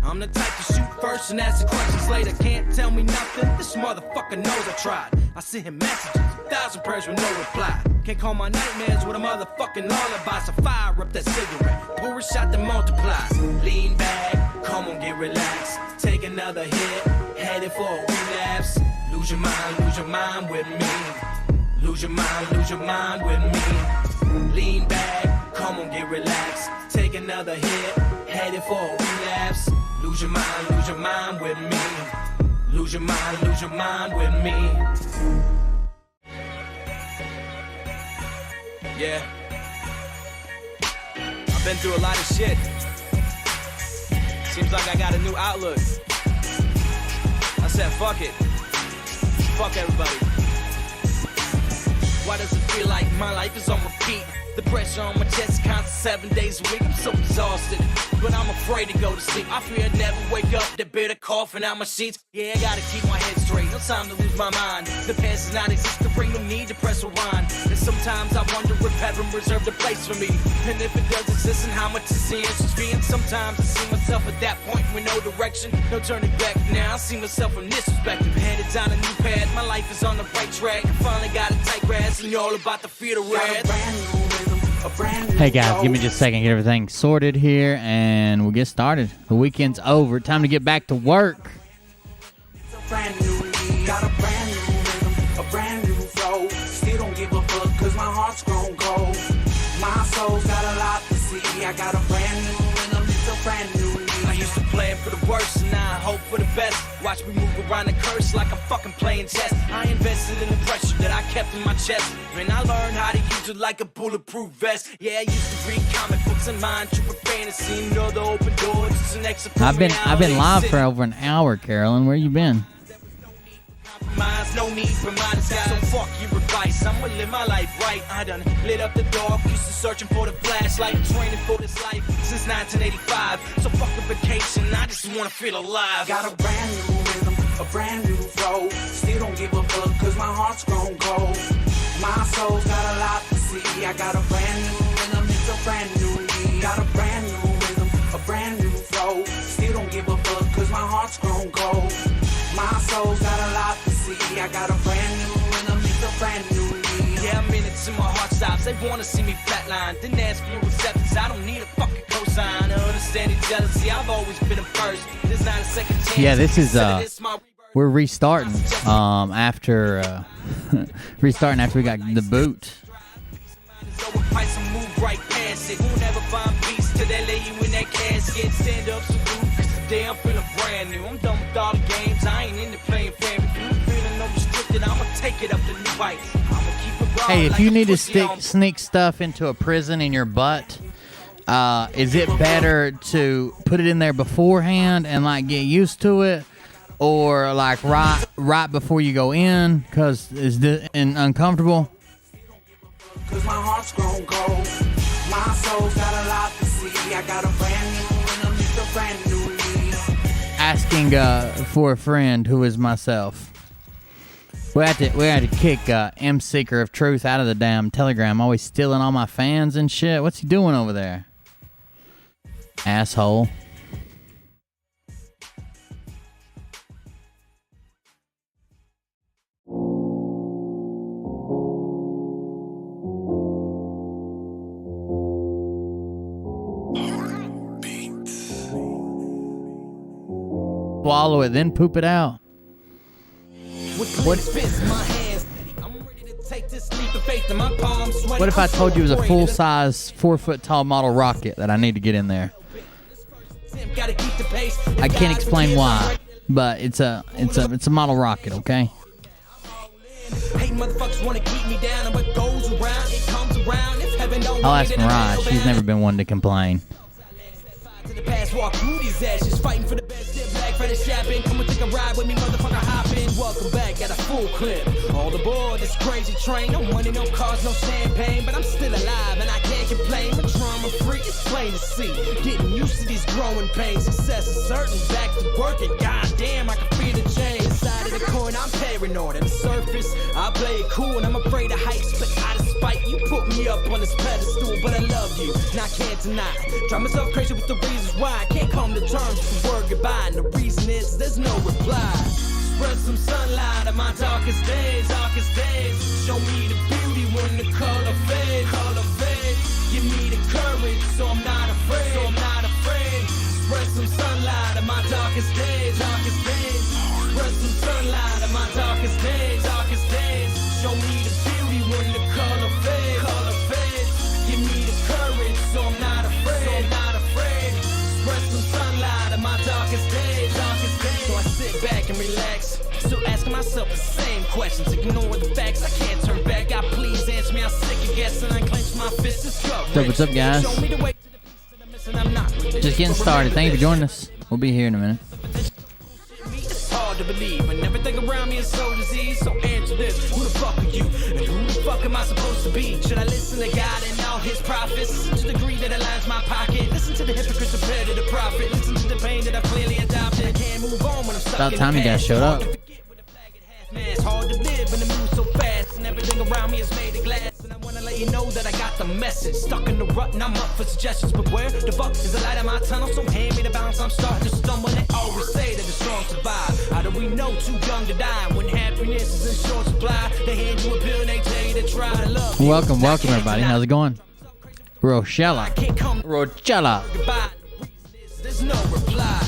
I'm the type to shoot first and ask the questions later. Can't tell me nothing, this motherfucker knows I tried. I sent him messages, 1,000 prayers with no reply. Can't call my nightmares with a motherfucking lullaby. So fire up that cigarette, pour a shot that multiplies. Lean back, come on, get relaxed. Take another hit, headed for a relapse. Lose your mind with me. Lose your mind with me. Lean back, come on, get relaxed. Take another hit, headed for a relapse. Lose your mind with me. Lose your mind with me. Yeah. I've been through a lot of shit. Seems like I got a new outlook. I said, fuck it. Fuck everybody. Why does it feel like my life is on repeat? The pressure on my chest is constant 7 days a week. I'm so exhausted, but I'm afraid to go to sleep. I fear I'd never wake up, the bitter coughing out my sheets. Yeah, I gotta keep my head straight, no time to lose my mind. The past is not existing, bring no need to press rewind. And sometimes I wonder if heaven reserved a place for me. And if it does exist, and how much is the answer's fee. And sometimes I see myself at that point with no direction, no turning back. Now I see myself from this perspective, headed down a new path. My life is on the right track. I finally got a tight grasp, and you're all about to feel the red. Hey guys, give me just a second, get everything sorted here, and we'll get started. The weekend's over. Time to get back to work. It's a brand new me, got a brand new rhythm, a brand new flow. Still don't give a fuck, cause my heart's grown cold. My soul's got a lot to see. I got a brand new rhythm, it's a brand new me. I used to plan for the worst, and now I hope for the best. Watch me move around the curse like I'm fucking playing chess. I invested in the pressure that I kept in my chest. And I learned how to use it like a bulletproof vest. Yeah, I used to read comic books and mind tripping fantasy. You know the open door, just an extra. I've been live for over an hour, Carolyn. Where you been? No need for my disguise, so fuck your advice. I'ma live my life right. I done lit up the dark, used to searching for the flashlight. Training for this life since 1985. So fuck the vacation, I just wanna feel alive. Got a brand new rhythm, a brand new flow. Still don't give a fuck, cause my heart's grown cold. My soul's got a lot to see. I got a brand new rhythm, it's a brand new me. Got a brand new rhythm, a brand new flow. Still don't give a fuck, cause my heart's grown cold. My soul's got a lot to see. I got a brand new rhythm, it's a brand new me. Yeah, I'm in it till my heart stops. They wanna see me flatline. Didn't ask for acceptance, I don't need a fucking cosign. Understanding jealousy, I've always been a first. There's not a second chance. Yeah, this is we're restarting after restarting after we got the boot. Stand up, salute, cause today I'm feeling brand new. I'm done with all the games, I ain't into playing family. If you feeling unrestricted, I'ma take it up to new heights. I'ma keep it raw. Hey, if like you a need to pussy sneak stuff into a prison in your butt, is it better to put it in there beforehand and like get used to it, or like right before you go in because it's uncomfortable? Cause my heart's grown cold. My soul's got a lot to see. I got a brand new rhythm, it's a brand new me. Asking for a friend who is myself. We had to kick M Seeker of Truth out of the damn Telegram. Always stealing all my fans and shit. What's he doing over there? Asshole. Swallow it, then poop it out. What if I told you it was a full-size, 4-foot-tall model rocket that I need to get in there? I can't explain why, but it's a model rocket, okay? I'll ask Mirage. She's never been one to complain. Walk through these ashes, fighting for the best. Step back for the shopping. Come and take a ride with me, motherfucker. Hop in. Welcome back, got a full clip. All aboard this crazy train. No money, no cars, no champagne, but I'm still alive and I can't complain. I'm drama free, it's plain to see. Getting used to these growing pains. Success is certain. Back to work and goddamn, I can feel the change inside. side of the coin, I'm paranoid. At the surface, I play it cool and I'm afraid of heights. But out of spite, you put me up on this pedestal. But I love you, and I can't deny. Drive myself crazy with the reasons why I can't come to terms with the word goodbye. And the reason is there's no reply. Spread some sunlight on my darkest days, darkest days. Show me the beauty when the color fades, color fades. Give me the courage, so I'm not afraid, so I'm not afraid. Spread some sunlight on my darkest days, darkest days. Spread some sunlight on my darkest days, darkest days. Show me the beauty when the color fades, color fades. Give me the courage, so I'm not afraid, so I'm not afraid. Spread some sunlight on my darkest days, darkest days. So I sit back and relax, still asking myself the same questions. Ignore the facts, I can't turn back. God, please answer me. I'm sick of guessing. I clench my fists and struggle. What's up, guys? Just getting started. Thank you for joining us. We'll be here in a minute. It's hard to believe, and everything around me is so diseased. So answer this: who the fuck are you? And who the fuck am I supposed to be? Should I listen to God and all His prophets? To the degree that aligns my pocket. Listen to the hypocrites compared to the prophet. Listen to the pain that I've clearly adopted. I can't move on when I'm stuck. About time you guys showed up. It's hard to live and to move so fast, and everything around me is made of glass. And I wanna let you know that I got the message. Stuck in the rut and I'm up for suggestions, but where the fuck is the light in my tunnel? So hand me the balance, I'm starting to stumble. They always say that the strong survive. How do we know too young to die? When happiness is in short supply, they hand you a pill and they tell you to try to love. Welcome everybody. How's it going? Rochella. There's no reply.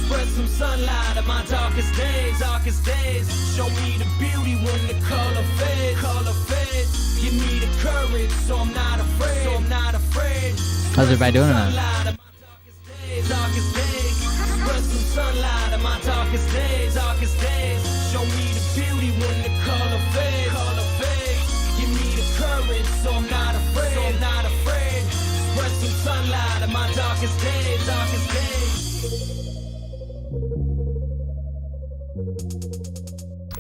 Spread some sunlight on my darkest days, darkest days. Show me the beauty when the color fades, color fades. Give me the courage, so I'm not afraid, so I'm not afraid. How's everybody doing tonight? Darkest days. Spread some sunlight on my darkest days, darkest days. Show me the beauty when the color fades, color fades. Give me the courage, so I'm not afraid, so I'm not afraid. Spread some sunlight on my darkest days, darkest days.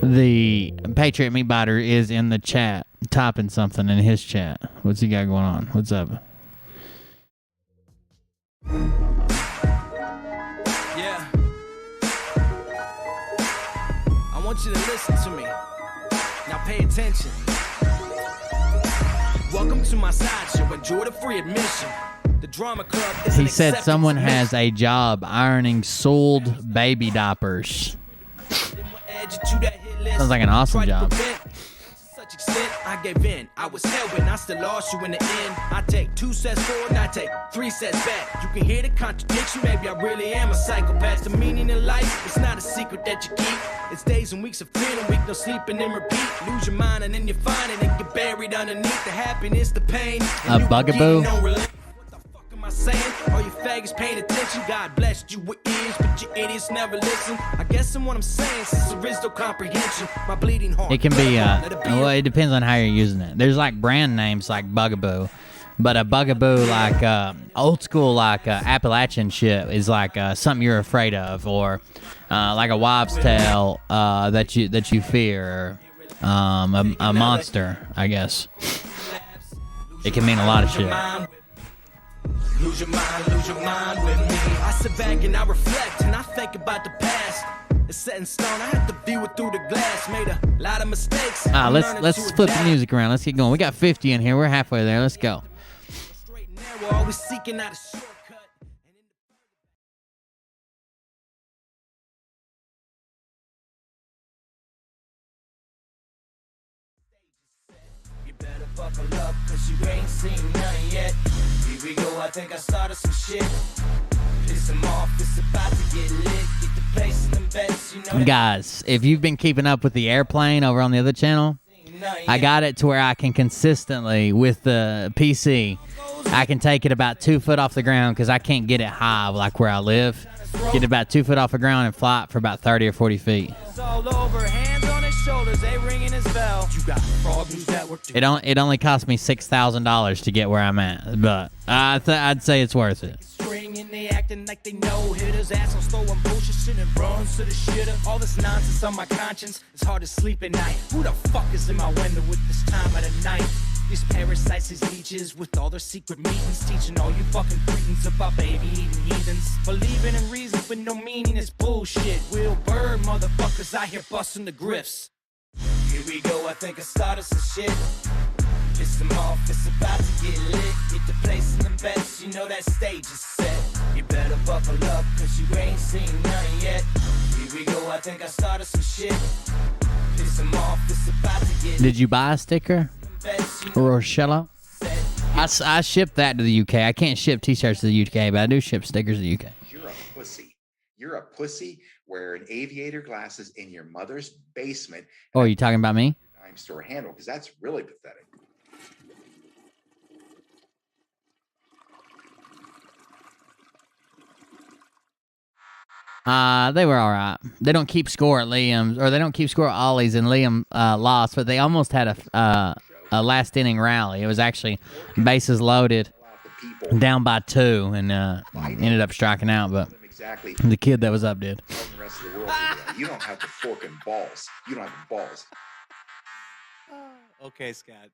The Patriot Meat Biter is in the chat, typing something in his chat. What's he got going on? What's up? Yeah. I want you to listen to me. Now pay attention. Welcome to my sideshow. Enjoy the free admission. The drama club is He said someone has a job ironing soiled baby diapers. Sounds like an awesome job. Such extent, I gave in. I was hell-bent, I still lost you in the end. I take 2 sets forward and I take 3 sets back. You can hear the contradiction, maybe I really am a psychopath. The meaning in life, it's not a secret that you keep. It's days and weeks of feeling weak, no sleeping and repeat. Lose your mind and then you find it and get buried underneath the happiness, the pain. A bugaboo. I saying? All you faggots paying attention. God blessed you with ears, but you idiots never listen. I guess in what I'm saying, since there is no comprehension, my bleeding heart. It can be, well, it depends on how you're using it. There's like brand names like Bugaboo, but a Bugaboo like old school like Appalachian shit is like something you're afraid of, or like a wives' tale that you fear, or a monster, I guess. It can mean a lot of shit. Lose your mind with me. I sit back and I reflect and I think about the past. It's set in stone, I have to view it through the glass. Made a lot of mistakes. Let's flip the music around. Let's get going. We got 50 in here. We're halfway there. Let's go. We're always seeking out a shortcut. You better buckle up, cause you ain't seen nothing yet. Here we go, I think I started some shit. Piss them off, it's about to get lit. Get the place in them beds, you know. Guys, if you've been keeping up with the airplane over on the other channel, I got it to where I can consistently, with the PC, I can take it about 2 foot off the ground because I can't get it high like where I live. Get it about 2 foot off the ground and fly it for about 30 or 40 feet. All over, hands on his shoulders, they ringing his bell. You got frog news network. It only cost me $6,000 to get where I'm at, but I'd say it's worth it. String and they acting like they know hitters, assholes throwing bullshit shit and runs to the shitter. All this nonsense on my conscience, it's hard to sleep at night. Who the fuck is in my window with this time of the night? These parasites, these leeches, with all their secret meetings, teaching all you fucking cretins about baby-eating heathens. Believing in reason with no meaning is bullshit. Will burn motherfuckers out here busting the grifts. Here we go, I think I started some shit. Piss them off, it's about to get lit. Get the place in the bets, you know that stage is set. You better buckle up, cause you ain't seen none yet. Here we go, I think I started some shit. Piss them off, it's about to get lit. Did you buy a sticker? Rochella? I ship that to the UK. I can't ship t-shirts to the UK, but I do ship stickers to the UK. You're a pussy. You're a pussy wearing aviator glasses in your mother's basement. Oh, are you talking about me? Dime store handle, because that's really pathetic. They were all right. They don't keep score at Liam's, or they don't keep score at Ollie's, and Liam lost, but they almost had a last inning rally. It was actually bases loaded, down by 2, and ended up striking out, but Exactly. the kid that was up did. The rest of the world, you don't have the fucking balls. You don't have the balls. Okay, Scott.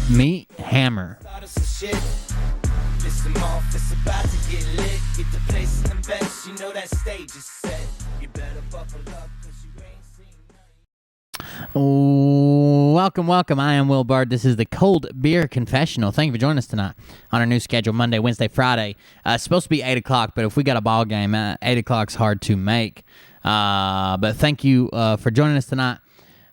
Meat Hammer. Started some shit. Piss them off, it's about to get lit. Get the place in the bets, you know that stage is set. You better buckle up, cause you ain't seen nothing. Welcome. I am Will Bard. This is the Cold Beer Confessional. Thank you for joining us tonight on our new schedule, Monday, Wednesday, Friday. It's supposed to be 8 o'clock, but if we got a ball game, 8 o'clock's hard to make. But thank you for joining us tonight.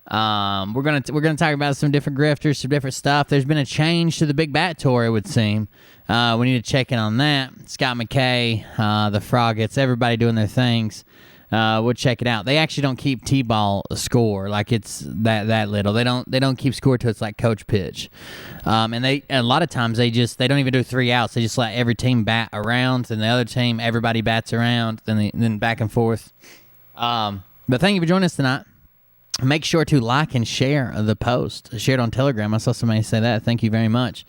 We're gonna talk about some different grifters, some different stuff. There's been a change to the Big Bat Tour, it would seem. We need to check in on that. Scott McKay, the Froggets, everybody doing their things. We'll check it out. They actually don't keep T-ball score, like it's that little. They don't keep score till it's like coach pitch. And a lot of times they don't even do 3 outs. They just let every team bat around, and the other team everybody bats around, then back and forth. But thank you for joining us tonight. Make sure to like and share the post. Share it on Telegram. I saw somebody say that. Thank you very much.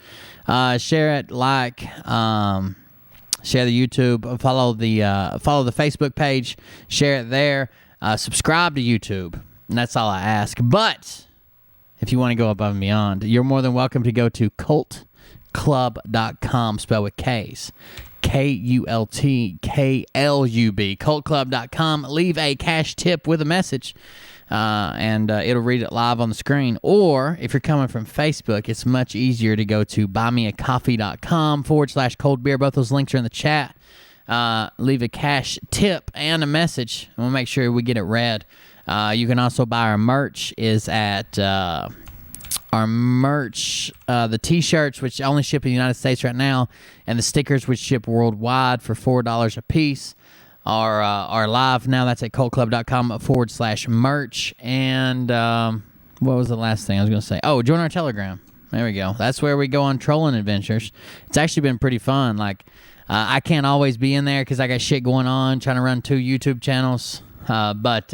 Share it, like, share the YouTube, follow the Facebook page, share it there. Subscribe to YouTube, and that's all I ask. But if you want to go above and beyond, you're more than welcome to go to cultclub.com, spelled with K's. KULTKLUB, cultclub.com. Leave a cash tip with a message. And it'll read it live on the screen. Or if you're coming from Facebook, it's much easier to go to buymeacoffee.com/cold beer. Both those links are in the chat. Leave a cash tip and a message, and we'll make sure we get it read. You can also buy our merch. Is at our merch, the t-shirts, which only ship in the United States right now, and the stickers, which ship worldwide for $4 a piece. Are live now. That's at cultclub.com/merch. And what was the last thing I was going to say? Oh, join our Telegram. There we go. That's where we go on trolling adventures. It's actually been pretty fun. Like, I can't always be in there because I got shit going on, trying to run 2 YouTube channels. But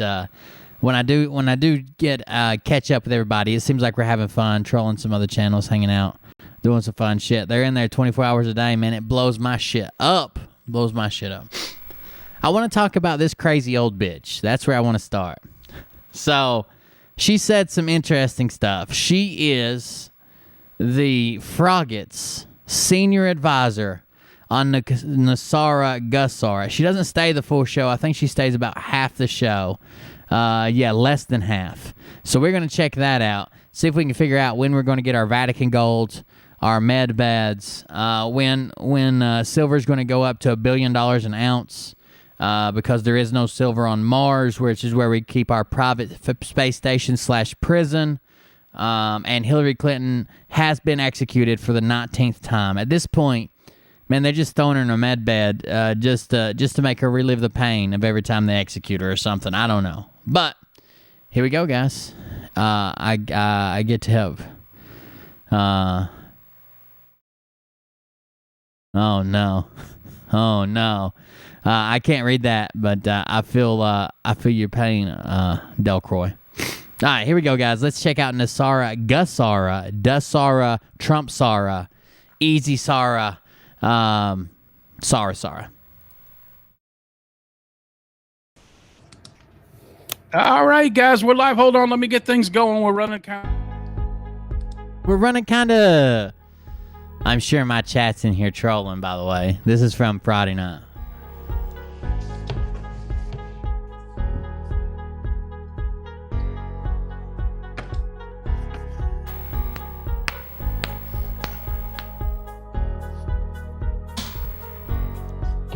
when I do get catch up with everybody, it seems like we're having fun, trolling some other channels, hanging out, doing some fun shit. They're in there 24 hours a day, man. It blows my shit up. I want to talk about this crazy old bitch. That's where I want to start. So, she said some interesting stuff. She is the Froggets senior advisor on Nasara Gusara. She doesn't stay the full show. I think she stays about half the show. Less than half. So we're going to check that out. See if we can figure out when we're going to get our Vatican gold, our med beds, when silver is going to go up to $1 billion an ounce. Because there is no silver on Mars, which is where we keep our private space station / prison. And Hillary Clinton has been executed for the 19th time. At this point, man, they're just throwing her in a med bed just to make her relive the pain of every time they execute her or something. I don't know. But here we go, guys. I get to have... Oh, no. I can't read that, but I feel your pain, Delcroix. All right, here we go, guys. Let's check out Nasara Gusara, Dusara, Trump Sara, Easy Sara, Sara. All right, guys, we're live. Hold on, let me get things going. We're running count. We're running kind of... I'm sure my chat's in here trolling, by the way. This is from Friday night.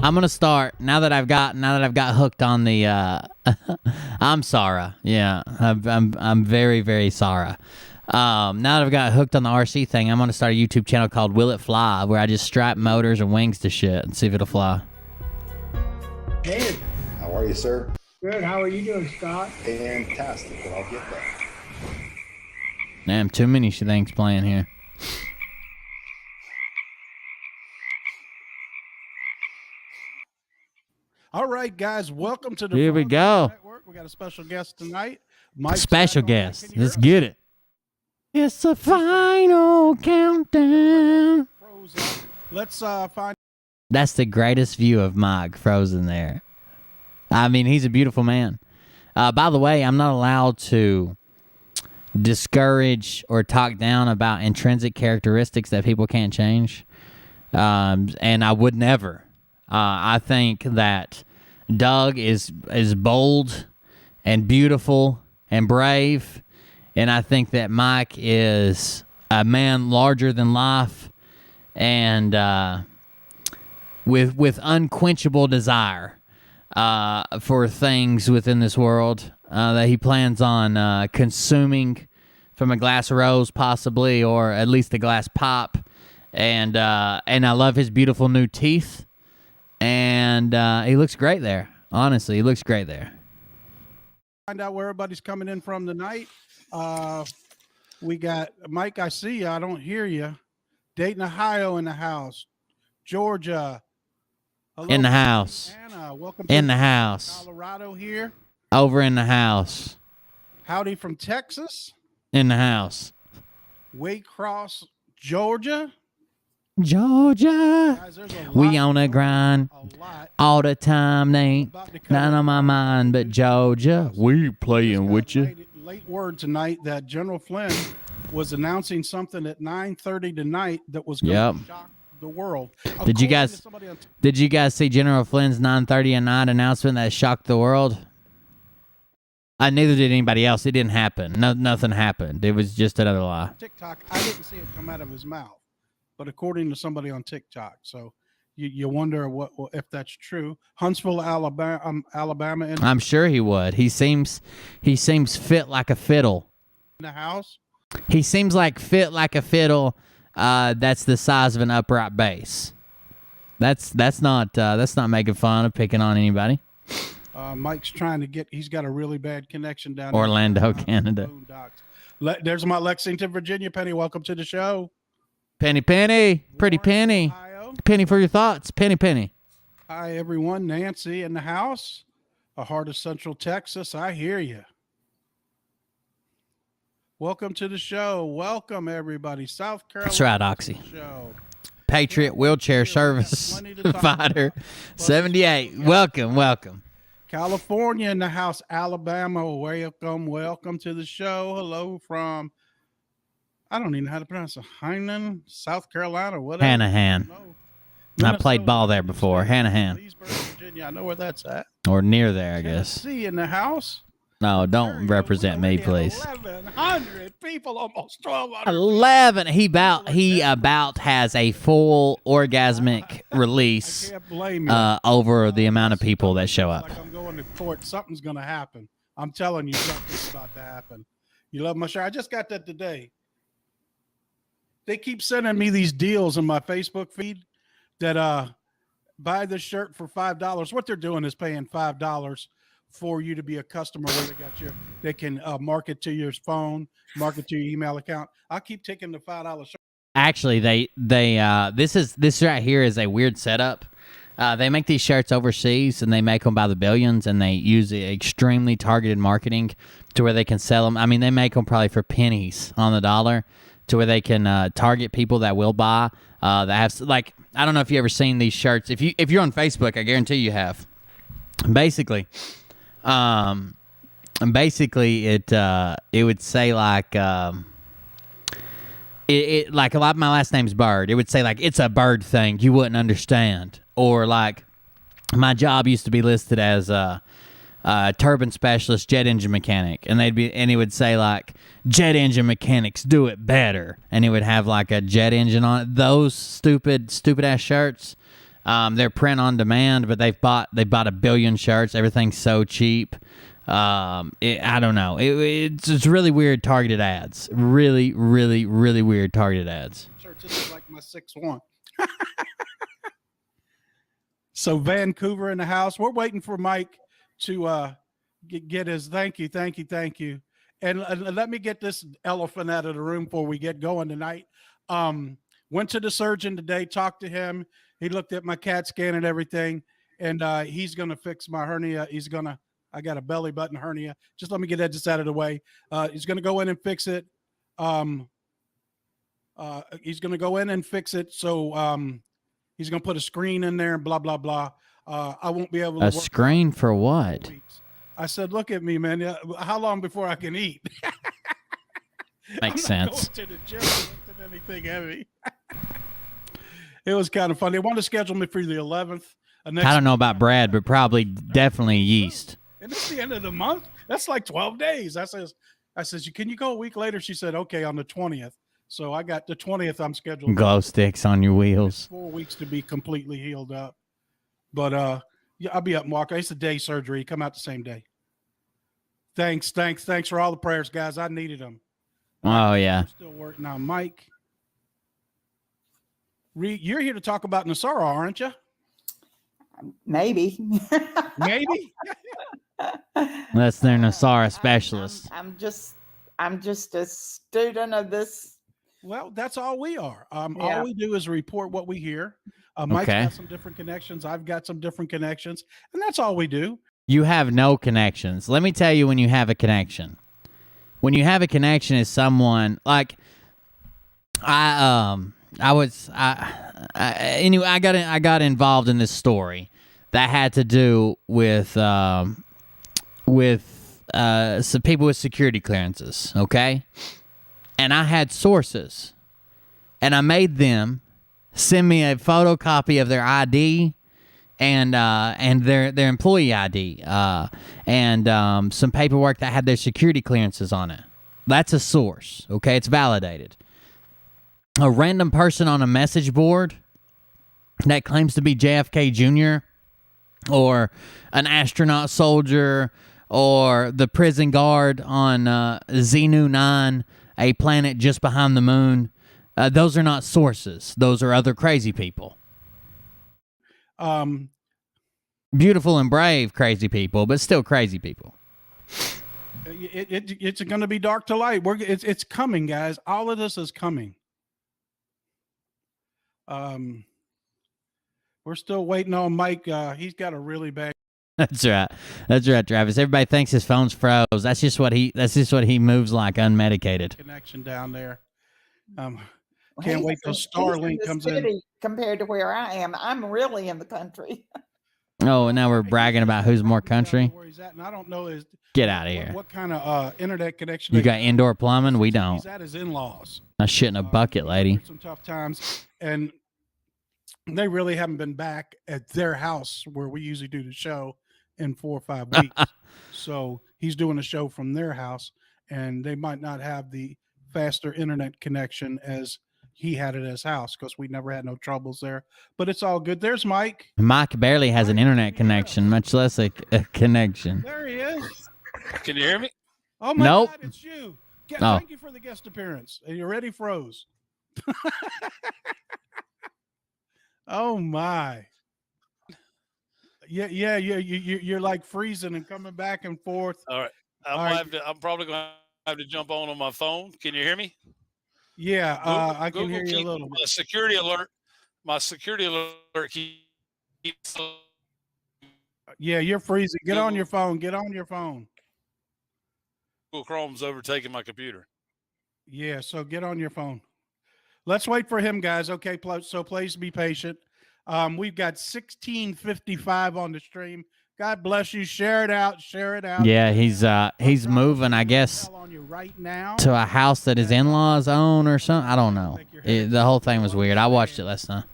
I'm gonna start now that I've got hooked on the. I'm Sarah. Yeah, I'm very, very sorry. Now that I've got hooked on the RC thing, I'm gonna start a YouTube channel called Will It Fly, where I just strap motors and wings to shit and see if it'll fly. Hey, How are you, sir? good. How are you doing, Scott? Fantastic. Well, I'll get that. Damn, too many things playing here. All right, guys, welcome to the Here we Frog go. Network. We got a special guest tonight. Mike Special Sack. guest. Can you Let's hear get it. It's the final countdown. us? Froze up. Let's find. That's the greatest view of Mike frozen there. I mean, he's a beautiful man. By the way, I'm not allowed to discourage or talk down about intrinsic characteristics that people can't change. And I would never. I think that Doug is bold and beautiful and brave. And I think that Mike is a man larger than life and with unquenchable desire for things within this world that he plans on consuming from a glass of rose possibly, or at least a glass pop. And I love his beautiful new teeth. And he looks great there. Honestly, he looks great there. Find out where everybody's coming in from tonight. We got Mike. I see you. I don't hear you. Dayton, Ohio, in the house. Georgia. Hello, In the house. Anna, welcome. In to the house. Colorado here. Over in the house. Howdy from Texas. In the house. Waycross, Georgia. Georgia. Guys, there's a We lot on a grind A lot. all the time. They ain't About to cover none on my mind but Georgia. We playing with you. Late word tonight that General Flynn was announcing something at 9:30 tonight that was going Yep. to shock the world. Did you According guys- to somebody on Did you guys see General Flynn's 9:30 at night announcement that shocked the world? Neither did anybody else. It didn't happen. Nothing happened. It was just another lie. TikTok, I didn't see it come out of his mouth, but according to somebody on TikTok, so you wonder what if that's true. Huntsville, Alabama, in I'm sure he would. He seems fit like a fiddle. the house. He seems like fit like a fiddle. That's the size of an upright bass. That's not making fun of picking on anybody. Mike's trying to get. He's got a really bad connection down Orlando, there. Canada. There's my Lexington, Virginia. Penny, welcome to the show. Penny, pretty Warren, Penny. Ohio. Penny for your thoughts. Penny. Hi, everyone. Nancy in the house. A heart of Central Texas. I hear you. Welcome to the show. Welcome, everybody. South Carolina. That's right, Oxy. Show. Patriot Wheelchair Service Fighter 78. Welcome. California in the house. Alabama. Welcome to the show. Hello from, I don't even know how to pronounce it. Hainan, South Carolina. Whatever. Hanahan. No. I played ball there before. Hanahan. Leesburg, Virginia. I know where that's at. Or near there, I guess. Tennessee in the house. No, don't represent me, please. 1,100 people, almost 1,200. 11. He about has a full orgasmic release Can't blame you. over the amount of people that show up. Like I'm going to court. Something's going to happen. I'm telling you, something's about to happen. You love my shirt. I just got that today. They keep sending me these deals in my Facebook feed that buy this shirt for $5. What they're doing is paying $5 for you to be a customer where they can market to your phone, market to your email account. I'll keep taking the $5 shirt. Actually, they this right here is a weird setup. They make these shirts overseas and they make them by the billions, and they use extremely targeted marketing to where they can sell them. I mean, they make them probably for pennies on the dollar to where they can target people that will buy. That have, like, I don't know if you ever seen these shirts. If you're on Facebook, I guarantee you have. Basically, it would say like it like a lot. My last name's Bird. It would say like it's a bird thing. You wouldn't understand. Or like my job used to be listed as a turbine specialist, jet engine mechanic, and it would say like jet engine mechanics do it better, and it would have like a jet engine on it. Those stupid ass shirts. They're print on demand, but they've bought a billion shirts. Everything's so cheap. I don't know. It's really weird targeted ads. Really, really, really weird targeted ads. This is like my 6'1". So Vancouver in the house. We're waiting for Mike to get his thank you. And let me get this elephant out of the room before we get going tonight. Went to the surgeon today, talked to him. He looked at my CAT scan and everything, and he's going to fix my hernia. I got a belly button hernia. Just let me get that just out of the way. He's going to go in and fix it. He's going to go in and fix it. So he's going to put a screen in there and blah, blah, blah. I won't be able to A screen for what? I said, look at me, man. How long before I can eat? Makes sense. Going to the gym lifting anything heavy. It was kind of fun. They want to schedule me for the 11th. I don't know about Brad, but definitely yeast. And it's the end of the month. That's like 12 days. I says, can you go a week later? She said, okay, on the 20th. So I got the 20th. I'm scheduled. Glow sticks on your wheels. 4 weeks to be completely healed up. But yeah, I'll be up and walk. It's a day surgery. Come out the same day. Thanks for all the prayers, guys. I needed them. Oh yeah. I'm still working on Mike. You're here to talk about Nasara, aren't you? Maybe. Maybe. That's their Nasara specialist. I'm just a student of this. Well, that's all we are. Yeah. All we do is report what we hear. Mike's got some different connections. I've got some different connections, and that's all we do. You have no connections. Let me tell you when you have a connection. When you have a connection is someone like I got involved in this story that had to do with some people with security clearances, okay? And I had sources, and I made them send me a photocopy of their ID and their employee ID and some paperwork that had their security clearances on it. That's a source, okay? It's validated. A random person on a message board that claims to be JFK Jr. or an astronaut soldier or the prison guard on Xenu 9, a planet just behind the moon, those are not sources. Those are other crazy people. Beautiful and brave crazy people, but still crazy people. It's going to be dark to light. It's coming, guys. All of this is coming. We're still waiting on Mike. He's got a really bad. That's right, Travis. Everybody thinks his phone's froze. That's just what he moves like, unmedicated. Connection down there. Can't wait till Starlink comes in. Compared to where I am, I'm really in the country. Oh, and now we're bragging about who's more country. Where he's at, and I don't know Get out of here. What kind of internet connection? You got indoor plumbing? We don't. He's at his in-laws. I shit in a bucket, lady. Some tough times, and they really haven't been back at their house where we usually do the show in 4 or 5 weeks. So he's doing a show from their house, and they might not have the faster internet connection as he had at his house because we never had no troubles there. But it's all good. There's Mike. Mike barely has an internet connection, much less a connection. There he is. Can you hear me? Oh, my Nope. God, it's you. Oh. Thank you for the guest appearance. Are you ready, froze? Oh, my. Yeah. You're like freezing and coming back and forth. All right. I'm probably going to have to jump on my phone. Can you hear me? Yeah, I can hear you a little bit. My security alert keeps. Yeah, you're freezing. Get on your phone. Google Chrome's overtaking my computer. Yeah, so get on your phone. Let's wait for him, guys. Okay, so please be patient. We've got 1655 on the stream. God bless you. Share it out. Yeah, he's moving, I guess. you right now. to a house that his in-laws own or something. I don't know. The whole thing was weird. I watched it last night.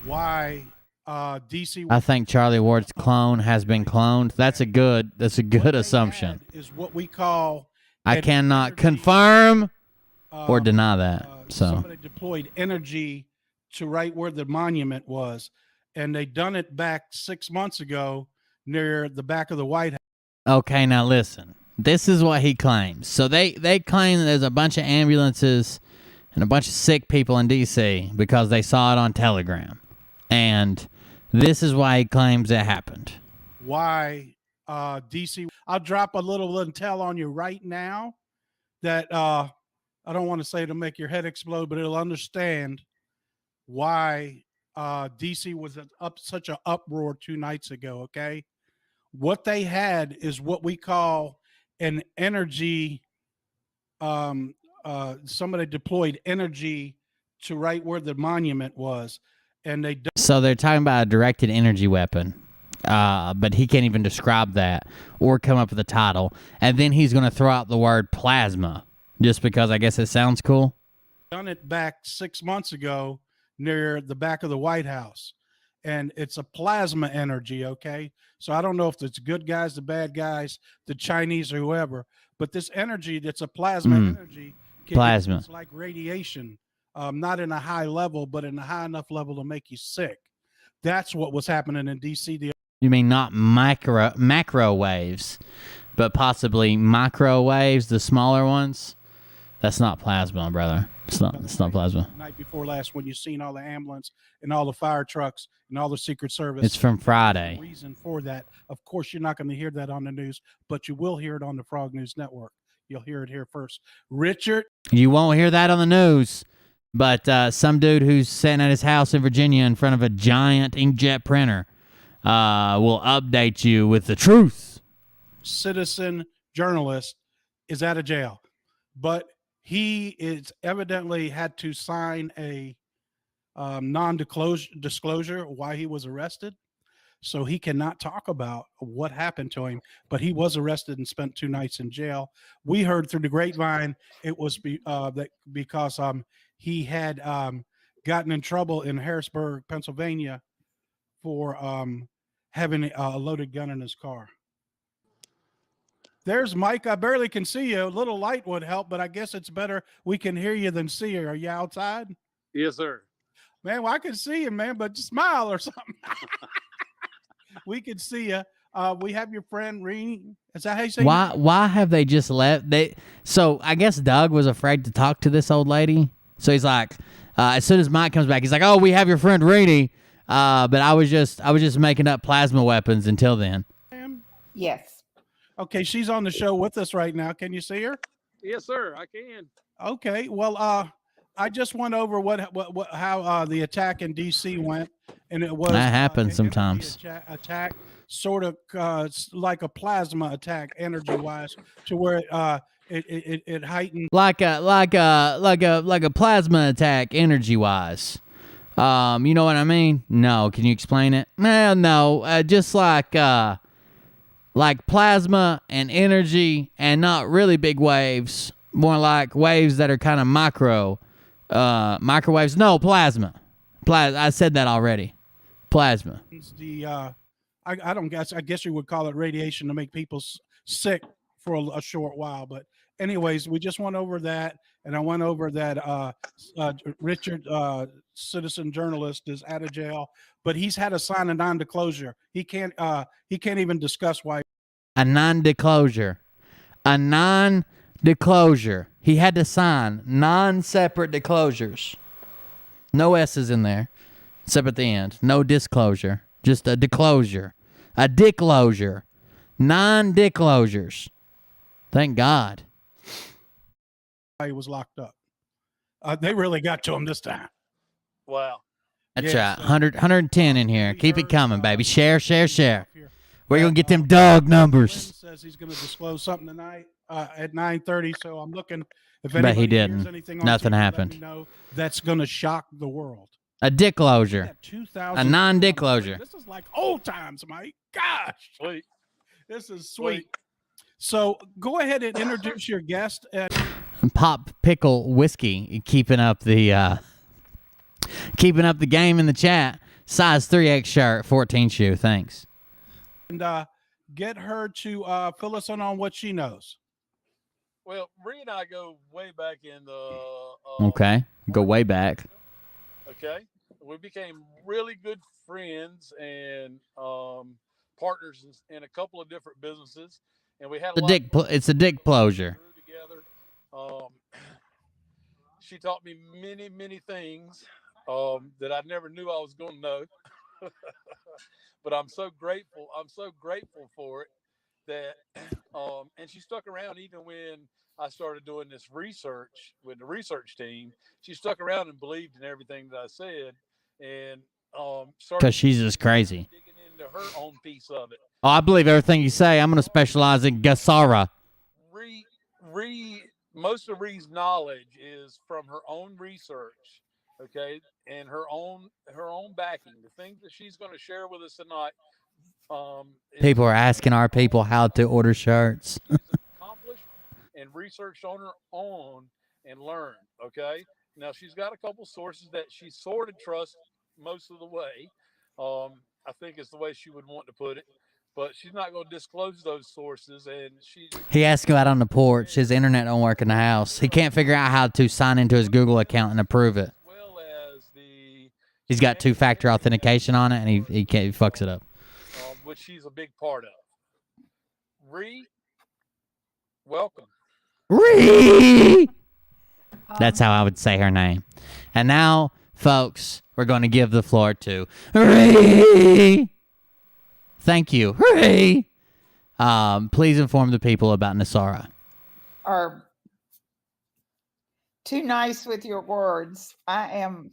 Why DC? I think Charlie Ward's clone has been cloned. That's a good assumption. Is what we call. I an cannot energy, confirm or deny that. So somebody deployed energy to right where the monument was, and they done it back 6 months ago near the back of the White House. okay, now listen. This is what he claims. So they claim that there's a bunch of ambulances and a bunch of sick people in D.C. because they saw it on Telegram, and this is why he claims it happened. Why DC? I'll drop a little intel on you right now that I don't want to say it'll make your head explode, but it'll understand why DC was up such an uproar 2 nights ago. Okay, what they had is what we call an energy. Somebody deployed energy to right where the monument was, and they. So they're talking about a directed energy weapon. But he can't even describe that or come up with a title. And then he's going to throw out the word plasma just because I guess it sounds cool. Done it back 6 months ago near the back of the White House, and it's a plasma energy. Okay, so I don't know if it's good guys, the bad guys, the Chinese, or whoever, but this energy that's a plasma energy. Plasma. It's like radiation, not in a high level, but in a high enough level to make you sick. That's what was happening in DC. You mean not macro waves, but possibly microwaves, the smaller ones? That's not plasma, brother. It's not plasma. Night before last, when you seen all the ambulance and all the fire trucks and all the Secret Service. It's from Friday. The reason for that, of course, you're not going to hear that on the news, but you will hear it on the Frog News Network. You'll hear it here first. Richard. You won't hear that on the news, but some dude who's sitting at his house in Virginia in front of a giant inkjet printer will update you with the truth. Citizen journalist is out of jail, but he is evidently had to sign a non-disclosure why he was arrested. So he cannot talk about what happened to him, but he was arrested and spent 2 nights in jail. We heard through the grapevine it was because he had gotten in trouble in Harrisburg, Pennsylvania, for having a loaded gun in his car. There's Mike. I barely can see you. A little light would help, but I guess it's better we can hear you than see you. Are you outside? Yes, sir. Man, well, I can see you, man, but just smile or something. We can see you. We have your friend Reenie. Is that how you say? Why have they just left? So I guess Doug was afraid to talk to this old lady. So he's like, as soon as Mike comes back, he's like, "Oh, we have your friend Reenie." But I was just making up plasma weapons until then. Yes. Okay, she's on the show with us right now. Can you see her? Yes, sir. I can. Okay. Well, I just went over how the attack in DC went, and it was that happens sometimes. Attack, sort of like a plasma attack, energy wise, to where it heightened like a plasma attack, energy wise. You know what I mean? No. Can you explain it? No. Just like plasma and energy, and not really big waves. More like waves that are kind of microwaves. No, plasma. I said that already. Plasma. I guess you would call it radiation to make people sick for a short while. But anyways, we just went over that, and I went over that Richard, citizen journalist, is out of jail, but he's had to sign a non-disclosure. He can't even discuss why. A non-disclosure. He had to sign non-separate disclosures. No S's in there, except at the end. No disclosure. Just a disclosure. A disclosure. Non-disclosures. Thank God. He was locked up. They really got to him this time. Wow. That's Yes, right. 110 in here. we Keep it heard, coming, baby. Share. Here. We're going to get them dog numbers. Says he's going to disclose something tonight at 9:30. So I'm looking. If But he anybody hears didn't. anything on Nothing TV, let happened. me know. That's going to shock the world. A disclosure. 2,000. A non-disclosure. This is like old times, Mike. Gosh, Sweet. this is sweet. So go ahead and introduce your guest. Pop Pickle Whiskey keeping up the game in the chat. Size 3X shirt, 14 shoe. Thanks. And get her to fill us in on what she knows. Well, Ree and I go way back in the. Okay, go way back. Okay, we became really good friends and partners in a couple of different businesses, and we had It's a dick closure. Together. She taught me many things that I never knew I was going to know. But I'm so grateful. I'm so grateful for it that, and she stuck around even when I started doing this research with the research team. She stuck around and believed in everything that I said, and because she's just crazy. Digging into her own piece of it. Oh, I believe everything you say. I'm going to specialize in Gasara. Most of Ree's knowledge is from her own research, okay, and her own backing. The things that she's going to share with us tonight. People are asking our people how to order shirts. Accomplished and researched on her own and learned. Okay, now she's got a couple sources that she sort of trusts most of the way. I think it's the way she would want to put it. But she's not going to disclose those sources, and he has to go out on the porch. His internet don't work in the house. He can't figure out how to sign into his Google account and approve it. As well as he's got two-factor authentication on it, and he fucks it up. Which she's a big part of. Ree, welcome. Ree! That's how I would say her name. And now, folks, we're going to give the floor to Ree. Thank you. Hooray! Please inform the people about Nasara. Are too nice with your words. I am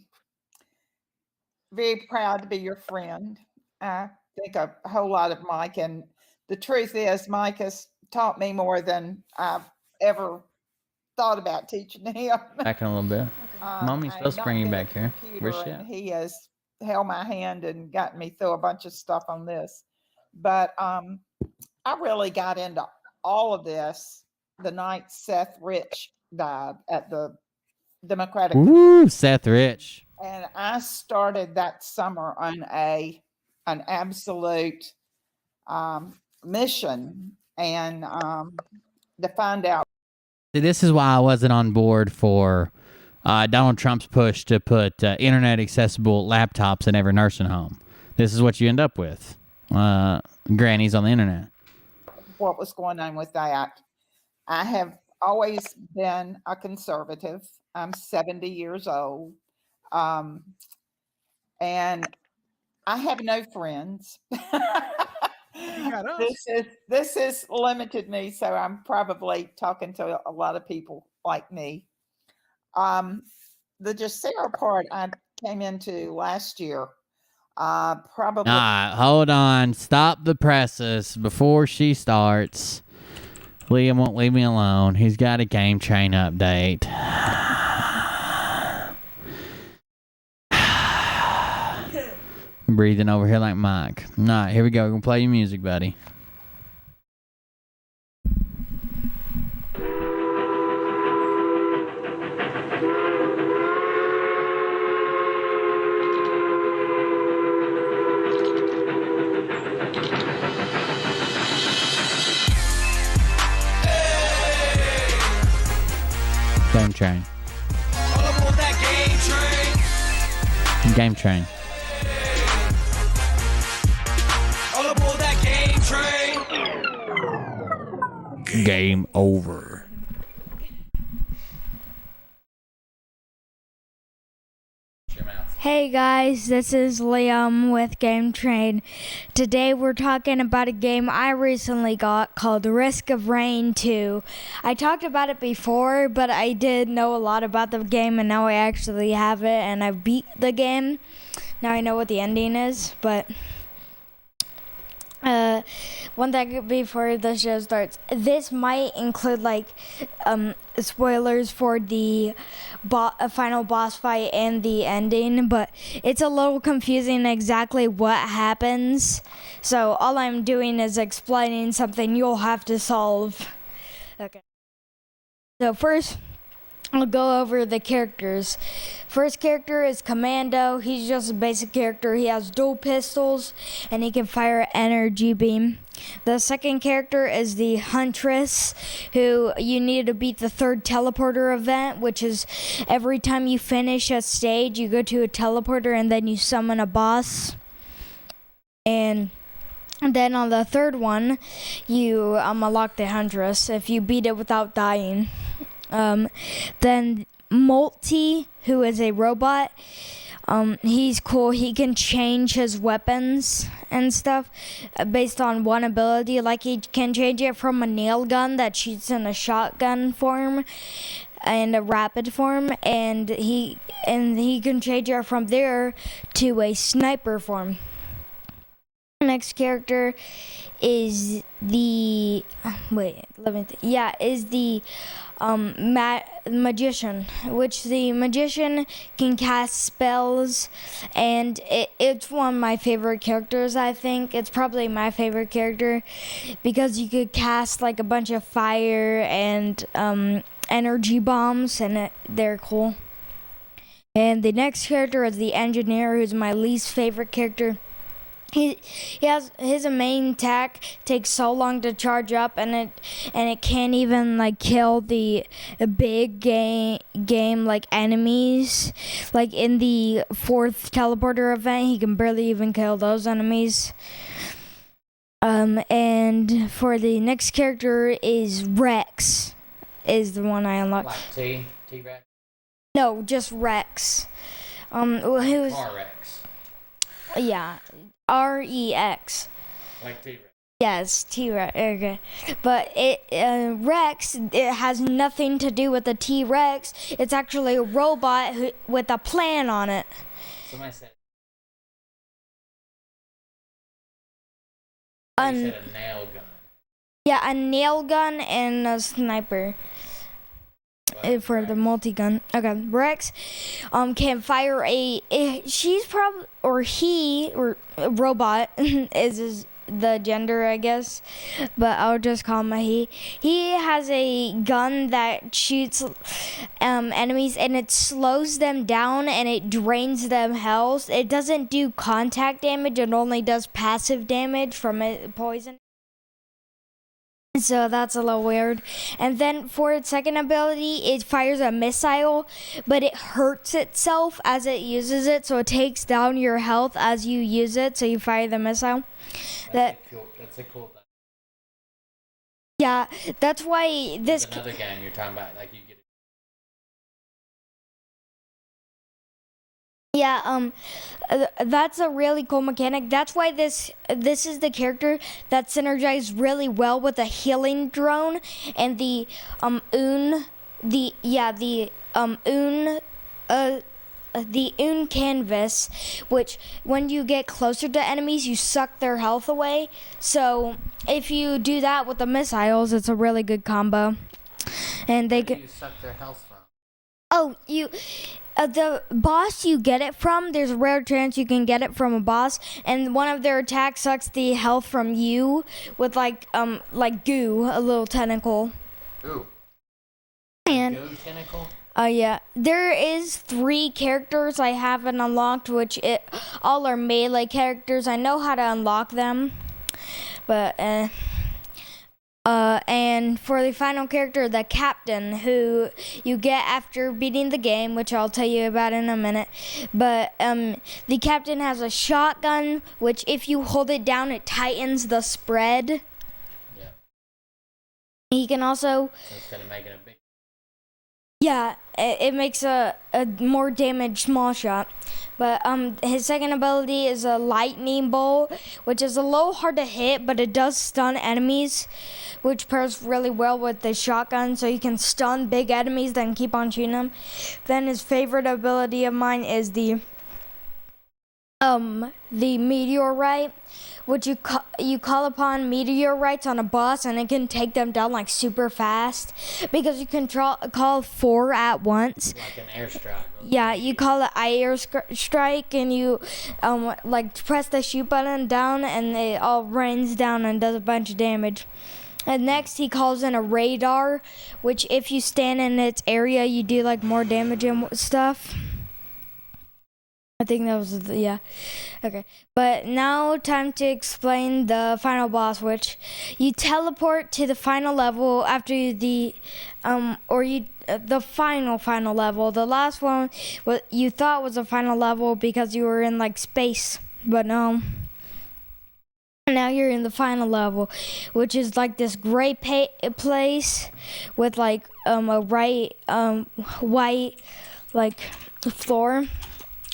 very proud to be your friend. I think a whole lot of Mike, and the truth is Mike has taught me more than I've ever thought about teaching him. Back in a little bit. Mommy's supposed to bring you back here. Where's she at? He has held my hand and gotten me through a bunch of stuff on this. But I really got into all of this the night Seth Rich died at the Democratic. Ooh, Seth Rich. And I started that summer on an absolute mission and to find out. This is why I wasn't on board for Donald Trump's push to put internet accessible laptops in every nursing home. This is what you end up with. Grannies on the internet. What was going on with that? I have always been a conservative. I'm 70 years old. And I have no friends. This has limited me, so I'm probably talking to a lot of people like me. The Jacera part I came into last year. Probably. Hold on. Stop the presses before she starts. Liam won't leave me alone. He's got a game train update. Breathing over here like Mike. All right, here we go. We're going to play your music, buddy. Game train. Game train. All aboard that game train. Game over. Hey guys, this is Liam with Game Train. Today we're talking about a game I recently got called Risk of Rain 2. I talked about it before, but I did know a lot about the game, and now I actually have it, and I've beat the game. Now I know what the ending is, but one thing before the show starts, this might include like spoilers for the final boss fight and the ending, but it's a little confusing exactly what happens. So all I'm doing is explaining something you'll have to solve. Okay. So first, I'll go over the characters. First character is Commando. He's just a basic character. He has dual pistols and he can fire energy beam. The second character is the Huntress, who you need to beat the 3rd teleporter event, which is every time you finish a stage, you go to a teleporter and then you summon a boss. And then on the 3rd one, you unlock the Huntress if you beat it without dying. Then Multi, who is a robot, he's cool. He can change his weapons and stuff based on one ability. Like he can change it from a nail gun that shoots in a shotgun form and a rapid form, and he can change it from there to a sniper form. Next character is the magician, which the magician can cast spells, and it's one of my favorite characters. I think it's probably my favorite character because you could cast like a bunch of fire and energy bombs, and they're cool. And the next character is the engineer, who's my least favorite character. He has his main attack takes so long to charge up, and it can't even like kill the big game like enemies. Like in the 4th teleporter event, he can barely even kill those enemies. And for the next character is Rex, is the one I unlocked. Like T-Rex? No, just Rex. Who's Car Rex. Yeah. REX. Like T-Rex. Yes, T-Rex. Okay. But Rex, it has nothing to do with the T-Rex. It's actually a robot with a plan on it. Somebody said. You said a nail gun. Yeah, a nail gun and a sniper. For the multi-gun. Okay, Rex can fire she's probably, or he, or a robot is the gender, I guess, but I'll just call him a he. He has a gun that shoots enemies, and it slows them down and it drains them health. It doesn't do contact damage, it only does passive damage from poison. So that's a little weird. And then for its second ability, it fires a missile, but it hurts itself as it uses it, so it takes down your health as you use it, so you fire the missile. That's a cool thing. Yeah, that's why this... There's another game you're talking about, like you get... Yeah, that's a really cool mechanic. That's why this is the character that synergized really well with the healing drone and the Oon canvas, which when you get closer to enemies, you suck their health away. So if you do that with the missiles, it's a really good combo. And they Where do you suck their health from? Oh, the boss you get it from, there's a rare chance you can get it from a boss, and one of their attacks sucks the health from you with like goo, a little tentacle. Ooh. And goo tentacle? Yeah. There is 3 characters I haven't unlocked, which all are melee characters. I know how to unlock them, but and for the final character, the captain, who you get after beating the game, which I'll tell you about in a minute. But the captain has a shotgun, which if you hold it down, it tightens the spread. Yeah. He can also... So instead of making a big... Yeah, it makes a more damaged small shot. But his second ability is a lightning bolt, which is a little hard to hit, but it does stun enemies, which pairs really well with the shotgun, so you can stun big enemies, then keep on shooting them. Then his favorite ability of mine is the the meteorite, which you call upon meteorites on a bus, and it can take them down like super fast because you can call 4 at once. Like an airstrike. Yeah, you call it strike, and you like press the shoot button down, and it all rains down and does a bunch of damage. And next he calls in a radar, which if you stand in its area, you do like more damage and stuff. I think that was, yeah. Okay. But now time to explain the final boss, which you teleport to the final level after the final level. The last one, what you thought was the final level because you were in like space, but no. Now you're in the final level, which is like this gray place with like a white like floor.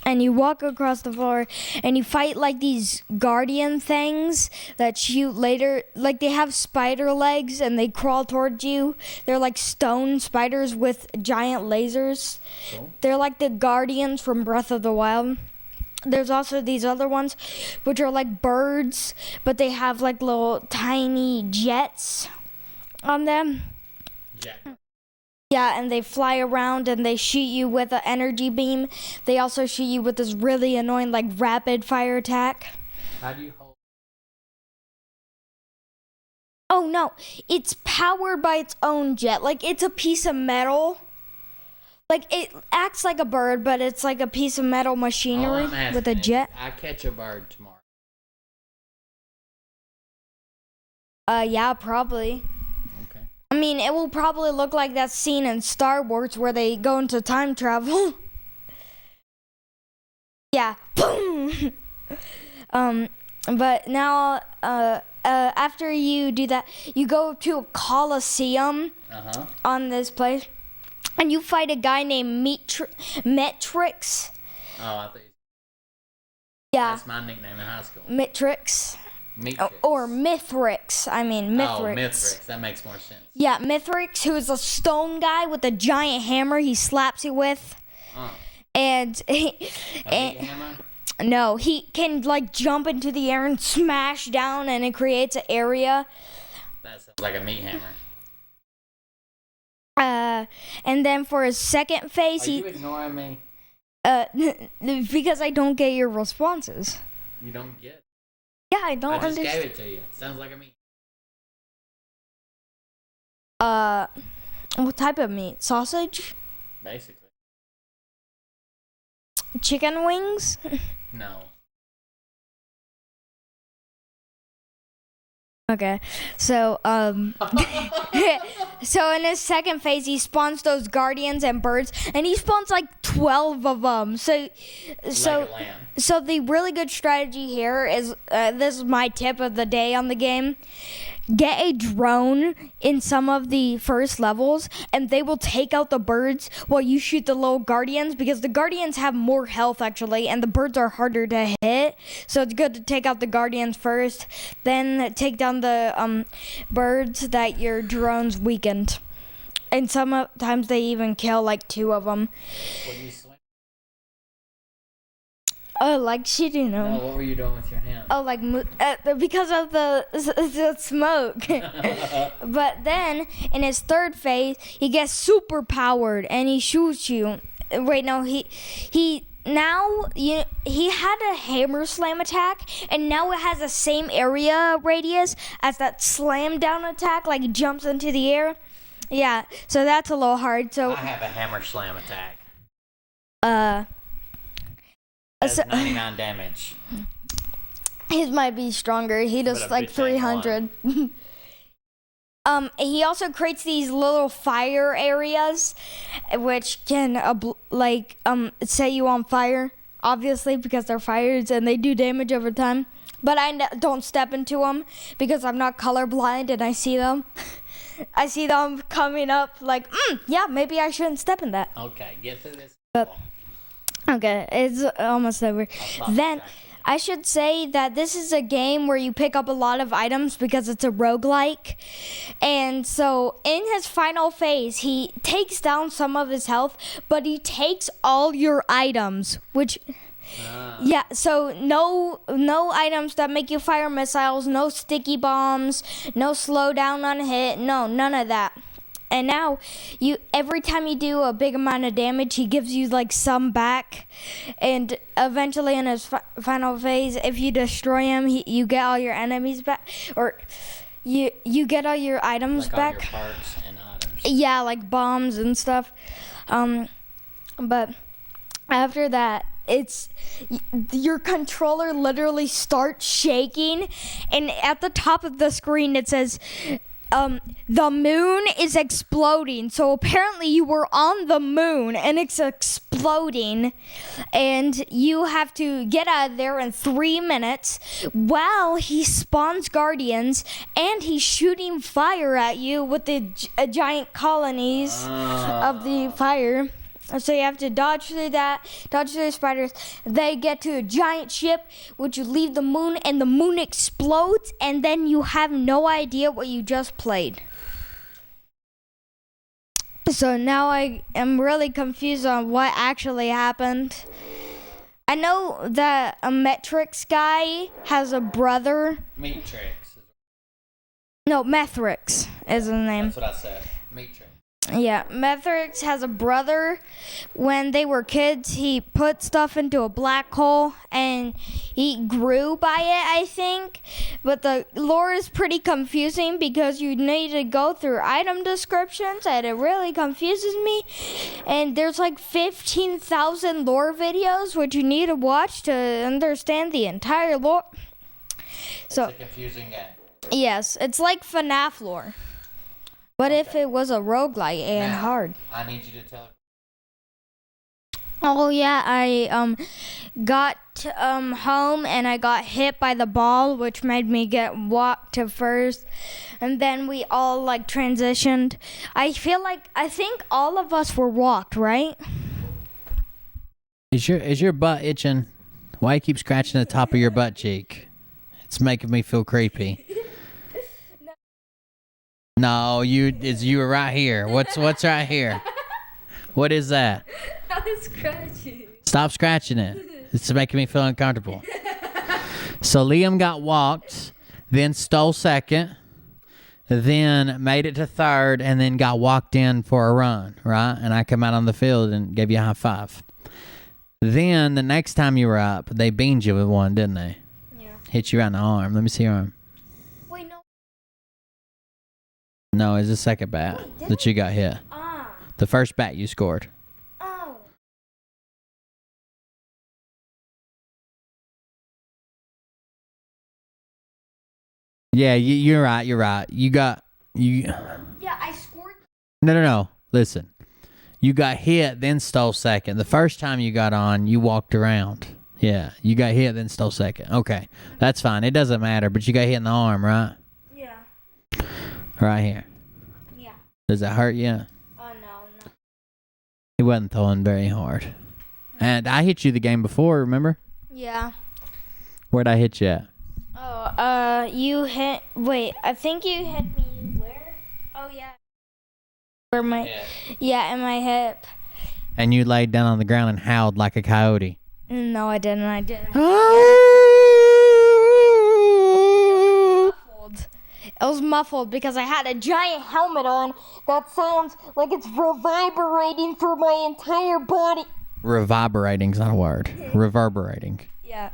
And you walk across the floor and you fight like these guardian things that shoot later. Like they have spider legs and they crawl towards you. They're like stone spiders with giant lasers. Cool. They're like the guardians from Breath of the Wild. There's also these other ones which are like birds, but they have like little tiny jets on them. Jet. Yeah, and they fly around and they shoot you with an energy beam. They also shoot you with this really annoying, like, rapid fire attack. How do you hold? Oh, no. It's powered by its own jet. Like, it's a piece of metal. Like, it acts like a bird, but it's like a piece of metal machinery with a jet. I catch a bird tomorrow. Yeah, probably. I mean, it will probably look like that scene in Star Wars where they go into time travel. Yeah, boom. But now, after you do that, you go to a Coliseum on this place, and you fight a guy named Metrix. Oh, I thought you. Yeah. That's my nickname in high school. Metrix. Or Mithrix. I mean, Mithrix. Oh, Mithrix. That makes more sense. Yeah, Mithrix, who is a stone guy with a giant hammer he slaps you with. And hammer? No, he can like jump into the air and smash down, and it creates an area. That sounds like a meat hammer. And then for his second phase, Are you ignoring me? Because I don't get your responses. You don't get? Yeah, I don't understand. I just gave it to you. Sounds like a meat. What type of meat? Sausage? Basically. Chicken wings? No. Okay, so so in his second phase, he spawns those guardians and birds, and he spawns like 12 of them. So the really good strategy here is this is my tip of the day on the game. Get a drone in some of the first levels, and they will take out the birds while you shoot the little guardians, because the guardians have more health actually, and the birds are harder to hit. So it's good to take out the guardians first, then take down the birds that your drone's weakened. And sometimes they even kill like 2 of them. Oh, like shooting them. No, what were you doing with your hand? Oh, like because of the smoke. But then in his third phase, he gets super powered and he shoots you. Wait, no, he had a hammer slam attack, and now it has the same area radius as that slam down attack. Like he jumps into the air. Yeah, so that's a little hard. So I have a hammer slam attack. That's 99 damage. His might be stronger. He does like 300. He also creates these little fire areas, which can set you on fire, obviously, because they're fires and they do damage over time. But I don't step into them because I'm not colorblind and I see them. I see them coming up like, yeah, maybe I shouldn't step in that. Okay, get through this. Okay, it's almost over. Then I should say that this is a game where you pick up a lot of items because it's a roguelike. And so in his final phase, he takes down some of his health, but he takes all your items, which Yeah, so no items that make you fire missiles, no sticky bombs, no slowdown on hit, no, none of that. And now, every time you do a big amount of damage, he gives you like some back. And eventually, in his final phase, if you destroy him, you get all your enemies back, or you get all your items like back. All your parts and items. Yeah, like bombs and stuff. But after that, it's your controller literally starts shaking, and at the top of the screen it says, the moon is exploding. So apparently you were on the moon and it's exploding, and you have to get out of there in 3 minutes while he spawns guardians and he's shooting fire at you with the giant colonies of the fire. So you have to dodge through that, dodge through the spiders. They get to a giant ship, which you leave the moon, and the moon explodes, and then you have no idea what you just played. So now I am really confused on what actually happened. I know that a Metrix guy has a brother. Matrix. No, Methrix is his name. That's what I said. Matrix. Yeah, Methrix has a brother. When they were kids, he put stuff into a black hole and he grew by it, I think. But the lore is pretty confusing because you need to go through item descriptions, and it really confuses me. And there's like 15,000 lore videos which you need to watch to understand the entire lore. It's a confusing game. Yes, it's like FNAF lore. But if it was a roguelike and Now, hard. I need you to tell. Oh yeah, I got home and I got hit by the ball, which made me get walked to first, and then we all like transitioned. I think all of us were walked, right? Is your butt itching? Why you keep scratching the top of your butt cheek? It's making me feel creepy. No, you were right here. What's right here? What is that? I was scratching. Stop scratching it. It's making me feel uncomfortable. So Liam got walked, then stole second, then made it to third, and then got walked in for a run, right? And I come out on the field and gave you a high five. Then the next time you were up, they beamed you with one, didn't they? Yeah. Hit you right in the arm. Let me see your arm. Wait, no. No, it's the second bat that you got hit. The first bat you scored. Oh. Yeah, you're right. You're right. You. Yeah, I scored. No. Listen. You got hit, then stole second. The first time you got on, you walked around. Yeah, you got hit, then stole second. Okay, that's fine. It doesn't matter, but you got hit in the arm, right? Yeah. Right here. Yeah. Does it hurt you? No. He wasn't throwing very hard. And I hit you the game before, remember? Yeah. Where'd I hit you at? Oh, you hit. Wait, I think you hit me where? Oh yeah. Where my? Yeah, in my hip. And you laid down on the ground and howled like a coyote. No, I didn't. It was muffled because I had a giant helmet on that sounds like it's reverberating through my entire body. Reverberating's not a word. Reverberating. Yeah.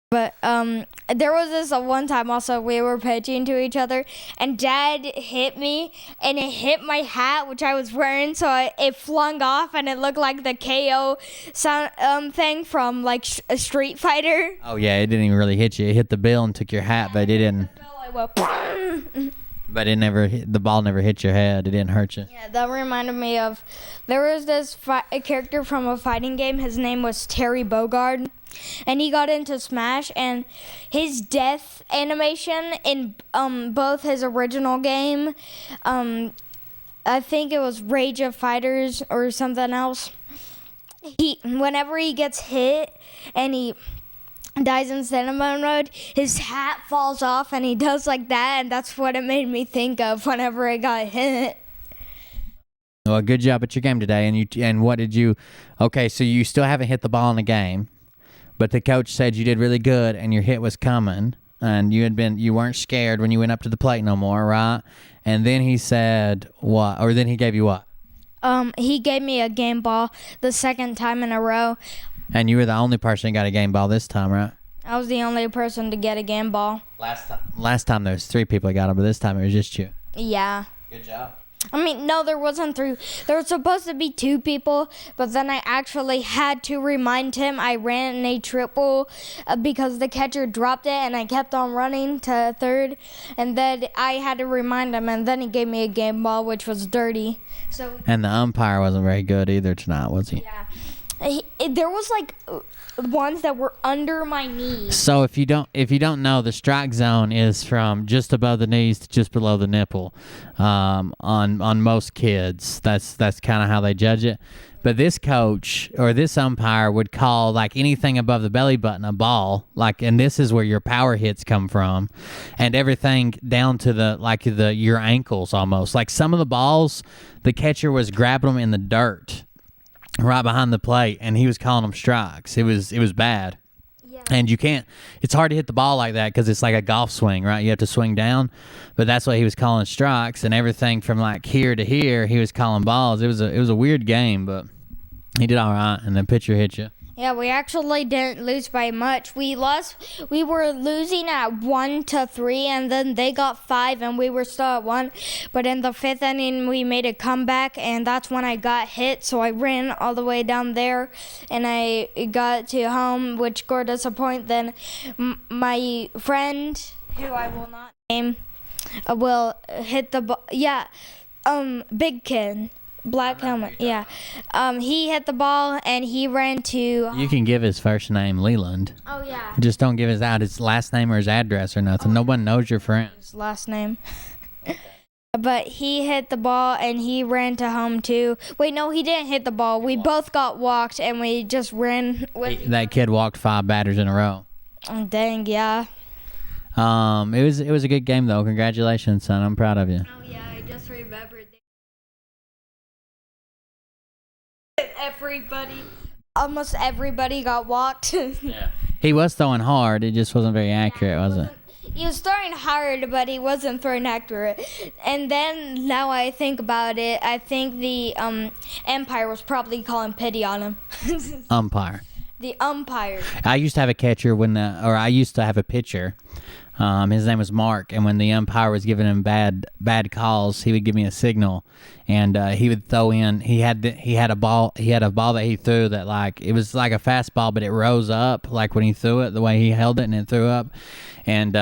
But there was this one time also we were pitching to each other, and Dad hit me, and it hit my hat, which I was wearing, so it flung off, and it looked like the KO sound thing from like a Street Fighter. Oh yeah, it didn't even really hit you. It hit the bill and took your hat, but it didn't. I went, but it never. The ball never hit your head. It didn't hurt you. Yeah, that reminded me of. There was this a character from a fighting game. His name was Terry Bogard. And he got into Smash, and his death animation in both his original game, I think it was Rage of Fighters or something else. Whenever he gets hit and he dies in cinema mode, his hat falls off, and he does like that, and that's what it made me think of whenever I got hit. Well, good job at your game today. And what did you? Okay, so you still haven't hit the ball in the game, but the coach said you did really good and your hit was coming, and you weren't scared when you went up to the plate no more, right? And then he said what? Or then he gave you what? He gave me a game ball the second time in a row. And you were the only person who got a game ball this time, right? I was the only person to get a game ball. Last time there was 3 people that got them, but this time it was just you. Yeah. Good job. I mean, no, there wasn't 3. There was supposed to be 2 people, but then I actually had to remind him I ran in a triple because the catcher dropped it, and I kept on running to third, and then I had to remind him, and then he gave me a game ball, which was dirty. And the umpire wasn't very good either tonight, was he? Yeah. There was like ones that were under my knees. So if you don't know, the strike zone is from just above the knees to just below the nipple. On most kids, that's kind of how they judge it. But this coach or this umpire would call like anything above the belly button a ball, like, and this is where your power hits come from, and everything down to your ankles almost. Like some of the balls, the catcher was grabbing them in the dirt right behind the plate, and he was calling them strikes. It was bad. Yeah. And it's hard to hit the ball like that because it's like a golf swing, right? You have to swing down, but that's what he was calling strikes, and everything from like here to here, he was calling balls. It was a weird game, but he did all right, and the pitcher hit you. Yeah, we actually didn't lose by much. We were losing at 1-3, and then they got 5, and we were still at 1. But in the 5th inning, we made a comeback, and that's when I got hit. So I ran all the way down there, and I got to home, which scored us a point. Then my friend, who I will not name, will hit the ball. Yeah, big kid. Black helmet, yeah. He hit the ball, and he ran to... You can give his first name, Leland. Oh, yeah. Just don't give his last name or his address or nothing. No one knows your friend. His last name. Okay. But he hit the ball, and he ran to home, too. Wait, no, he didn't hit the ball. We both got walked, and we just ran with... That kid walked 5 batters in a row. Oh, dang, yeah. It was a good game, though. Congratulations, son. I'm proud of you. Oh, yeah, I just remembered. Almost everybody got walked. Yeah. He was throwing hard. It just wasn't very accurate, was it? He was throwing hard, but he wasn't throwing accurate. And then, now I think about it, I think the umpire was probably calling pity on him. Umpire. The umpire. I used to have a catcher I used to have a pitcher. His name was Mark, and when the umpire was giving him bad calls, he would give me a signal, and he would throw in. He had a ball that he threw that like it was like a fastball, but it rose up like when he threw it, the way he held it, and it threw up. And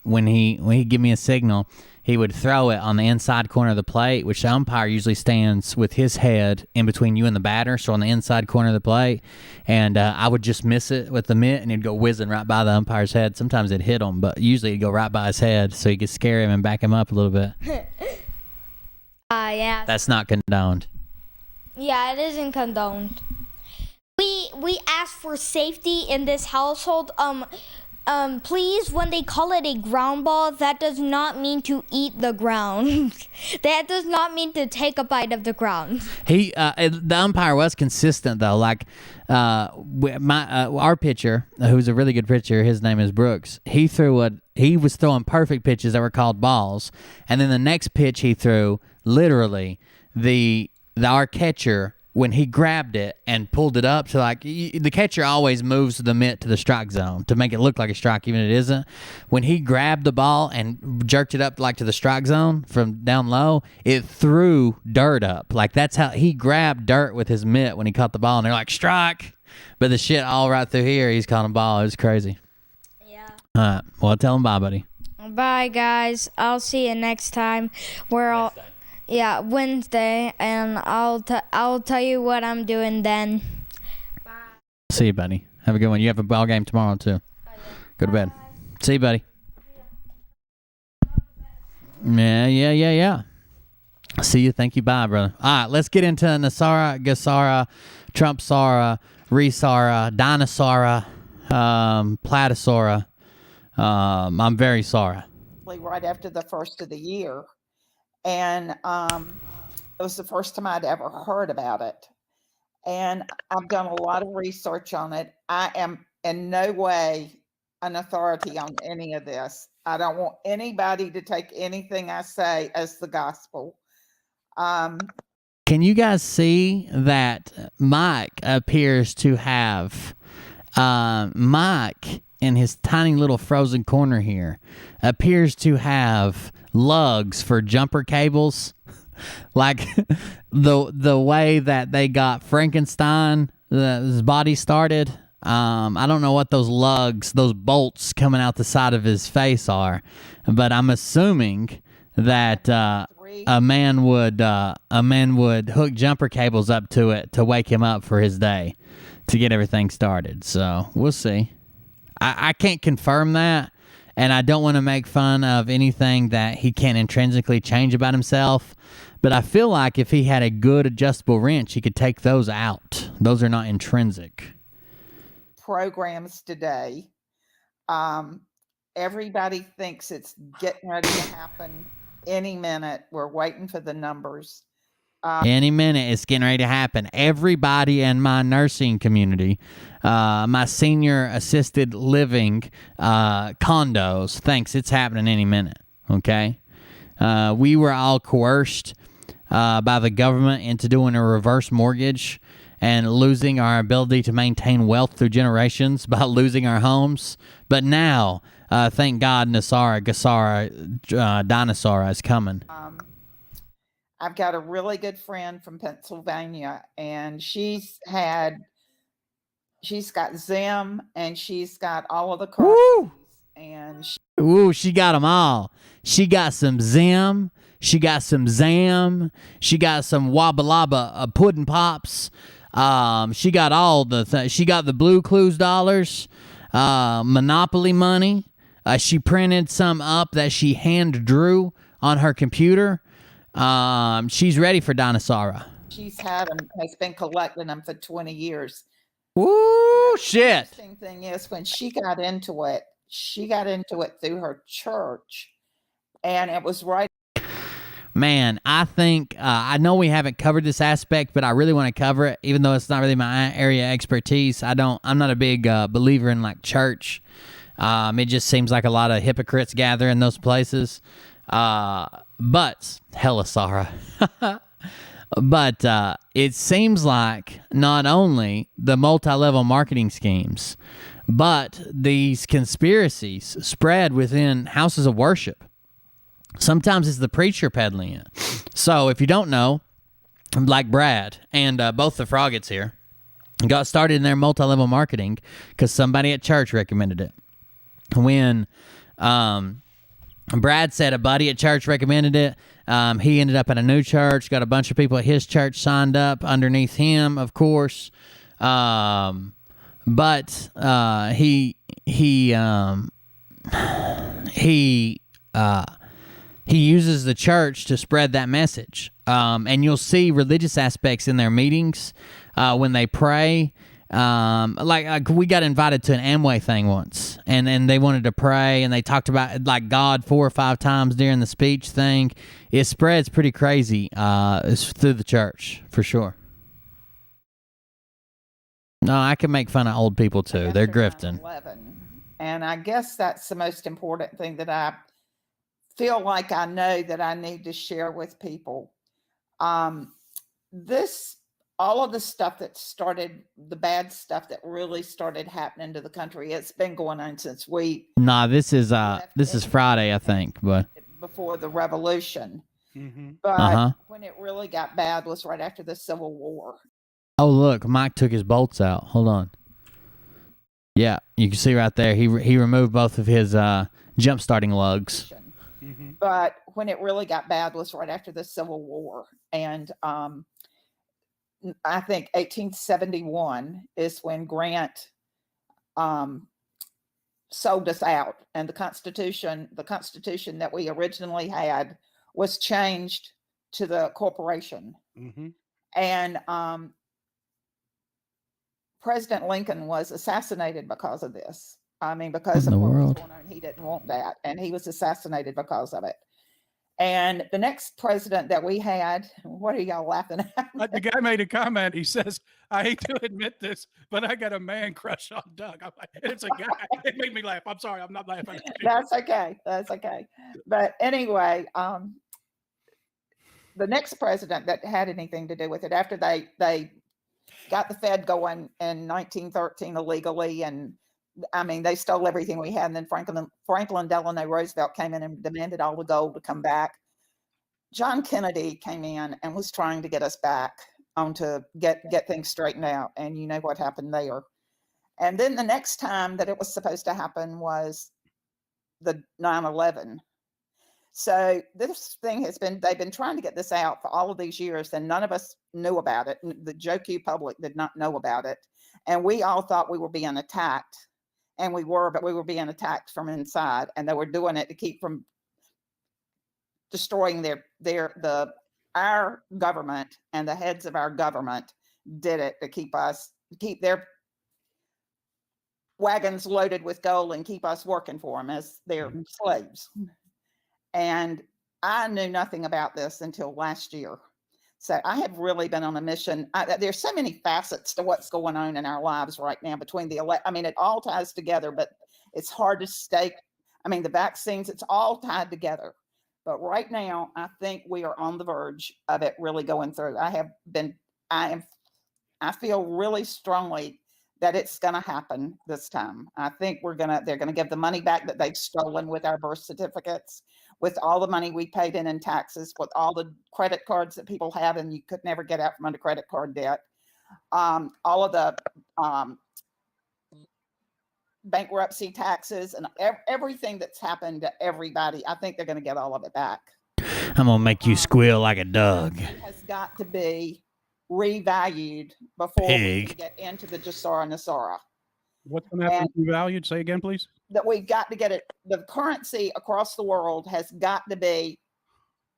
when he'd give me a signal, he would throw it on the inside corner of the plate, which the umpire usually stands with his head in between you and the batter, so on the inside corner of the plate. And I would just miss it with the mitt, and it'd go whizzing right by the umpire's head. Sometimes it'd hit him, but usually it'd go right by his head, so you could scare him and back him up a little bit. Yeah. That's not condoned. Yeah, it isn't condoned. We ask for safety in this household. Please, when they call it a ground ball, that does not mean to eat the ground. That does not mean to take a bite of the ground. The umpire was consistent though. Like, our pitcher, who's a really good pitcher, his name is Brooks. He was throwing perfect pitches that were called balls, and then the next pitch he threw, literally, our catcher, when he grabbed it and pulled it up to the catcher always moves the mitt to the strike zone to make it look like a strike, even if it isn't. When he grabbed the ball and jerked it up like to the strike zone from down low, it threw dirt up. Like that's how he grabbed dirt with his mitt when he caught the ball, and they're like, strike. But the shit all right through here, he's calling a ball. It was crazy. Yeah. All right. Well, tell him bye, buddy. Bye, guys. I'll see you next time. Yeah, Wednesday, and I'll tell you what I'm doing then. Bye. See you, buddy. Have a good one. You have a ball game tomorrow too. Go to bed. See you, buddy. Yeah. See you. Thank you. Bye, brother. All right, let's get into Nasara, Gasara, Trumpsara, Resara, Dinosaura, Platasaura. I'm very sorry. Right after the first of the year. And It was the first time I'd ever heard about it. And I've done a lot of research on it. I am in no way an authority on any of this. I don't want anybody to take anything I say as the gospel. Can you guys see that Mike appears to have Mike in his tiny little frozen corner here appears to have lugs for jumper cables, like the way that they got Frankenstein his body started. I don't know what those lugs, those bolts coming out the side of his face are, but I'm assuming that a man would hook jumper cables up to it to wake him up for his day to get everything started. So we'll see. I can't confirm that, and I don't want to make fun of anything that he can't intrinsically change about himself, but I feel like if he had a good adjustable wrench, he could take those out. Those are not intrinsic. Programs today, everybody thinks it's getting ready to happen any minute. We're waiting for the numbers. Any minute it's getting ready to happen. Everybody in my nursing community, my senior assisted living condos, thinks it's happening any minute. Okay? We were all coerced by the government into doing a reverse mortgage and losing our ability to maintain wealth through generations by losing our homes. But now, thank God, Dinosaur is coming. I've got a really good friend from Pennsylvania, and she's got Zim, and she's got all of the currencies, and she got them all. She got some Zim, she got some Zam, she got some Wabba pudding pops. She got all the she got the Blue Clues dollars, Monopoly money. She printed some up that she hand drew on her computer. She's ready for Dinosaura. She's has been collecting them for 20 years. Woo, shit. The interesting thing is, when she got into it through her church, and it was right. Man, I think, I know we haven't covered this aspect, but I really want to cover it, even though it's not really my area of expertise. I'm not a big believer in like church. It just seems like a lot of hypocrites gather in those places. But hella Sarah. But it seems like not only the multi-level marketing schemes, but these conspiracies spread within houses of worship. Sometimes it's the preacher peddling it. So if you don't know, like Brad and both the Froggets here got started in their multi-level marketing because somebody at church recommended it. When Brad said a buddy at church recommended it, he ended up at a new church, got a bunch of people at his church signed up underneath him, of course. But he uses the church to spread that message. And you'll see religious aspects in their meetings when they pray. Like we got invited to an Amway thing once, and they wanted to pray, and they talked about like God 4 or 5 times during the speech thing. It spreads pretty crazy it's through the church, for sure. No, I can make fun of old people too. They're grifting. 9/11. And I guess that's the most important thing that I feel like I know that I need to share with people. All of the stuff that started, the bad stuff that really started happening to the country, it's been going on since this is Friday, I think, but before the revolution. Mm-hmm. But when it really got bad was right after the Civil War. Oh, look, Mike took his bolts out. Hold on. Yeah, you can see right there. He removed both of his jump starting lugs. Mm-hmm. But when it really got bad was right after the Civil War. And I think 1871 is when Grant sold us out, and the Constitution that we originally had was changed to the corporation. Mm-hmm. And President Lincoln was assassinated because of this. I mean, because of what was going on, he didn't want that, and he was assassinated because of it. And the next president that we had, what are y'all laughing at? The guy made a comment. He says, I hate to admit this, but I got a man crush on Doug. I'm like, it's a guy. It made me laugh. I'm sorry. I'm not laughing at you. That's okay. That's okay. But anyway, the next president that had anything to do with it, after they got the Fed going in 1913 illegally, and I mean, they stole everything we had. And then Franklin Delano Roosevelt came in and demanded all the gold to come back. John Kennedy came in and was trying to get us back on to get things straightened out. And you know what happened there. And then the next time that it was supposed to happen was the 9/11. So this thing they've been trying to get this out for all of these years, and none of us knew about it. The Joe Q public did not know about it. And we all thought we were being attacked. And we were, but we were being attacked from inside, and they were doing it to keep from destroying our government, and the heads of our government did it to keep their wagons loaded with gold and keep us working for them as their slaves. And I knew nothing about this until last year. So I have really been on a mission. There's so many facets to what's going on in our lives right now between it all ties together, but it's hard to stay. I mean, the vaccines, it's all tied together. But right now, I think we are on the verge of it really going through. I feel really strongly that it's going to happen this time. I think they're going to give the money back that they've stolen with our birth certificates, with all the money we paid in taxes, with all the credit cards that people have and you could never get out from under credit card debt, all of the bankruptcy taxes and everything that's happened to everybody. I think they're going to get all of it back. I'm going to make you squeal like a dog. It has got to be revalued before we can get into the Jasara Nasara. What's going to have to be revalued? Say again, please. That we've got to get it. The currency across the world has got to be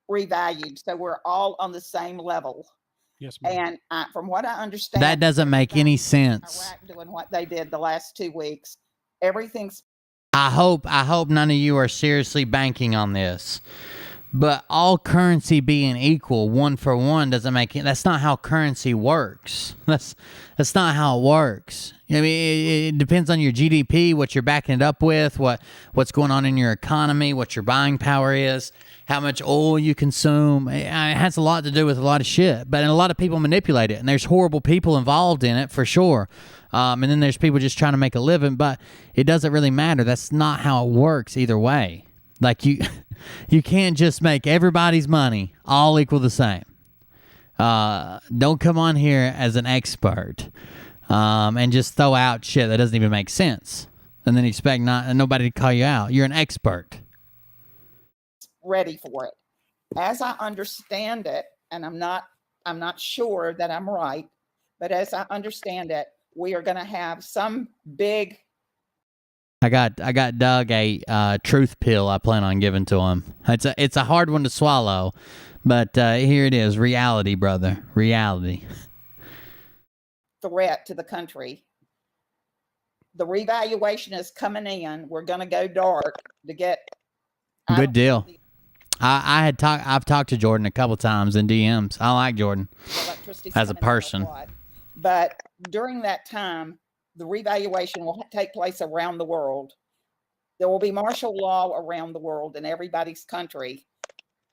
revalued, so we're all on the same level. Yes, ma'am. And from what I understand, that doesn't make any sense. Iraq doing what they did the last 2 weeks, everything's. I hope none of you are seriously banking on this. But all currency being equal, 1 for 1, doesn't make it. That's not how currency works. That's not how it works. I mean, it depends on your GDP, what you're backing it up with, what's going on in your economy, what your buying power is, how much oil you consume. It has a lot to do with a lot of shit. But a lot of people manipulate it, and there's horrible people involved in it for sure. And then there's people just trying to make a living, but it doesn't really matter. That's not how it works either way. Like you can't just make everybody's money all equal the same. Don't come on here as an expert and just throw out shit that doesn't even make sense, and then expect nobody to call you out. You're an expert. Ready for it, as I understand it, and I'm not sure that I'm right, but as I understand it, we are going to have some big. I got Doug a truth pill I plan on giving to him. It's a hard one to swallow, but here it is. Reality, brother. Reality. Threat to the country. The revaluation is coming in. We're going to go dark to get. Good deal. I've talked to Jordan a couple times in DMs. I like Jordan as a person. But during that time, the revaluation will take place around the world. There will be martial law around the world in everybody's country.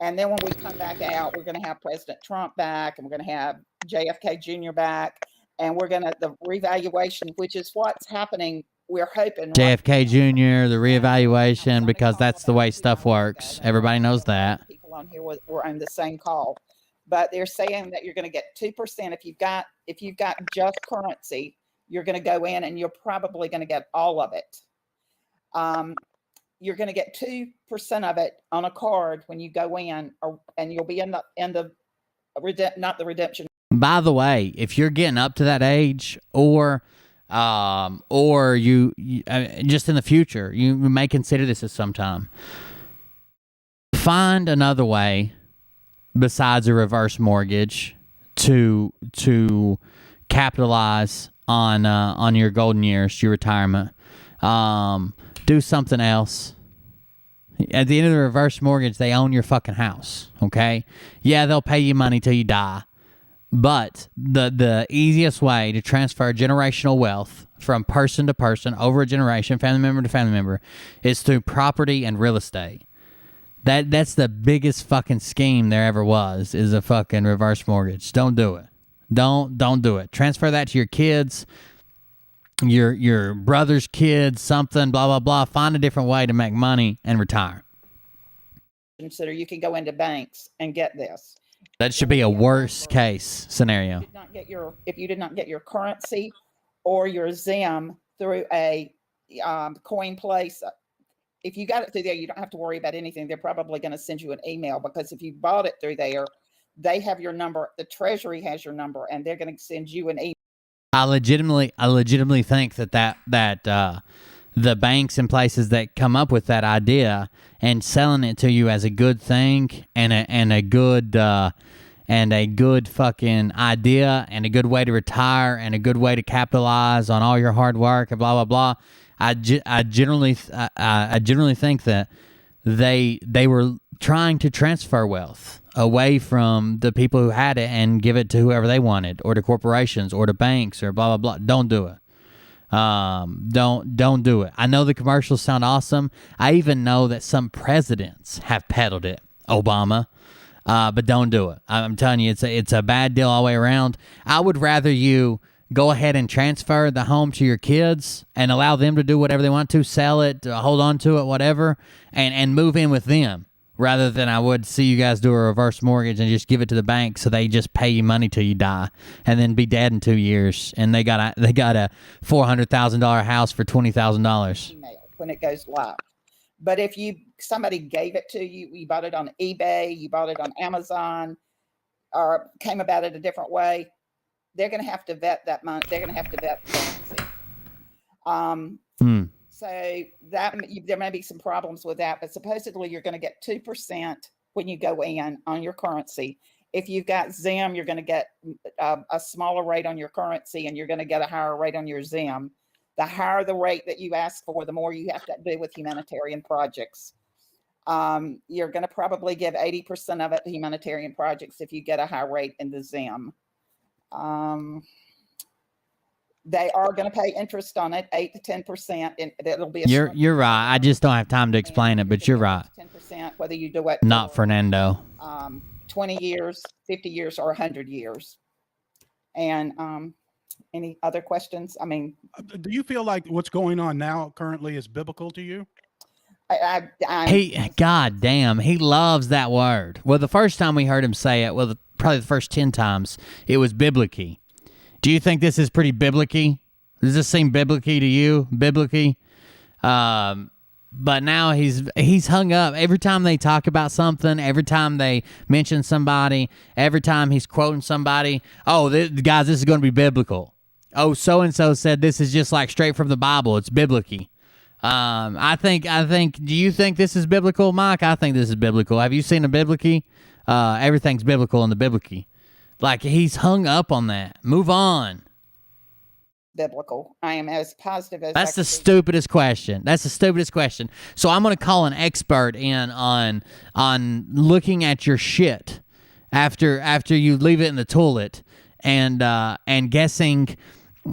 And then when we come back out, we're going to have President Trump back, and we're going to have JFK Jr. back, and the revaluation, which is what's happening. We're hoping JFK Jr., the reevaluation, because that's the way stuff works. Everybody knows that. People on here were on the same call, but they're saying that you're going to get 2% if you've got just currency. You're going to go in and you're probably going to get all of it. You're going to get 2% of it on a card when you go in, and you'll be in the not the redemption. By the way, if you're getting up to that age, or you just in the future, you may consider this at some time. Find another way besides a reverse mortgage to capitalize on your golden years, your retirement. Do something else. At the end of the reverse mortgage, they own your fucking house, okay? Yeah, they'll pay you money till you die. But the easiest way to transfer generational wealth from person to person over a generation, family member to family member, is through property and real estate. That's the biggest fucking scheme there ever was, is a fucking reverse mortgage. Don't do it. Don't do it. Transfer that to your kids, your brother's kids, something, blah, blah, blah. Find a different way to make money and retire. Consider you can go into banks and get this. That should be a worst case scenario. If you did not get your currency or your Zim through a coin place, if you got it through there, you don't have to worry about anything. They're probably going to send you an email, because if you bought it through there, they have your number. The Treasury has your number, and they're going to send you an email. I legitimately think that the banks and places that come up with that idea and selling it to you as a good thing and a good fucking idea and a good way to retire and a good way to capitalize on all your hard work and blah blah blah. I generally think that they were trying to transfer wealth away from the people who had it and give it to whoever they wanted, or to corporations, or to banks, or blah blah blah. Don't do it. Don't do it. I know the commercials sound awesome. I even know that some presidents have peddled it. Obama. But don't do it. I'm telling you, it's a bad deal all the way around. I would rather you go ahead and transfer the home to your kids and allow them to do whatever they want to, sell it, hold on to it, whatever, and move in with them, rather than I would see you guys do a reverse mortgage and just give it to the bank so they just pay you money till you die and then be dead in 2 years, and they got a $400,000 house for $20,000 when it goes live. But if somebody gave it to you, you bought it on eBay, you bought it on Amazon, or came about it a different way, they're going to have to vet that money. They're going to have to vet the currency. So there may be some problems with that, but supposedly you're going to get 2% when you go in on your currency. If you've got Zim, you're going to get a smaller rate on your currency, and you're going to get a higher rate on your Zim. The higher the rate that you ask for, the more you have to do with humanitarian projects. You're going to probably give 80% of it to humanitarian projects if you get a high rate in the Zim. They are going to pay interest on it, 8 to 10%, and it'll be. You're right. I just don't have time to explain it, but you're right. 10%, whether you do it. Not Fernando. 20 years, 50 years, or 100 years. And any other questions? I mean, do you feel like what's going on now currently is biblical to you? God damn, he loves that word. Well, the first time we heard him say it, well, probably the first 10 times, it was biblicky. Do you think this is pretty biblicky? Does this seem biblicky to you? Biblicky? But now he's hung up. Every time they talk about something, every time they mention somebody, every time he's quoting somebody, guys, this is going to be biblical. Oh, so-and-so said this is just like straight from the Bible. It's biblicky. I think, do you think this is biblical, Mike? I think this is biblical. Have you seen a biblicky? Everything's biblical in the biblicky. Like, he's hung up on that. Move on. Biblical. I am as positive as That's the stupidest question. That's the stupidest question. So I'm going to call an expert in on looking at your shit after you leave it in the toilet and guessing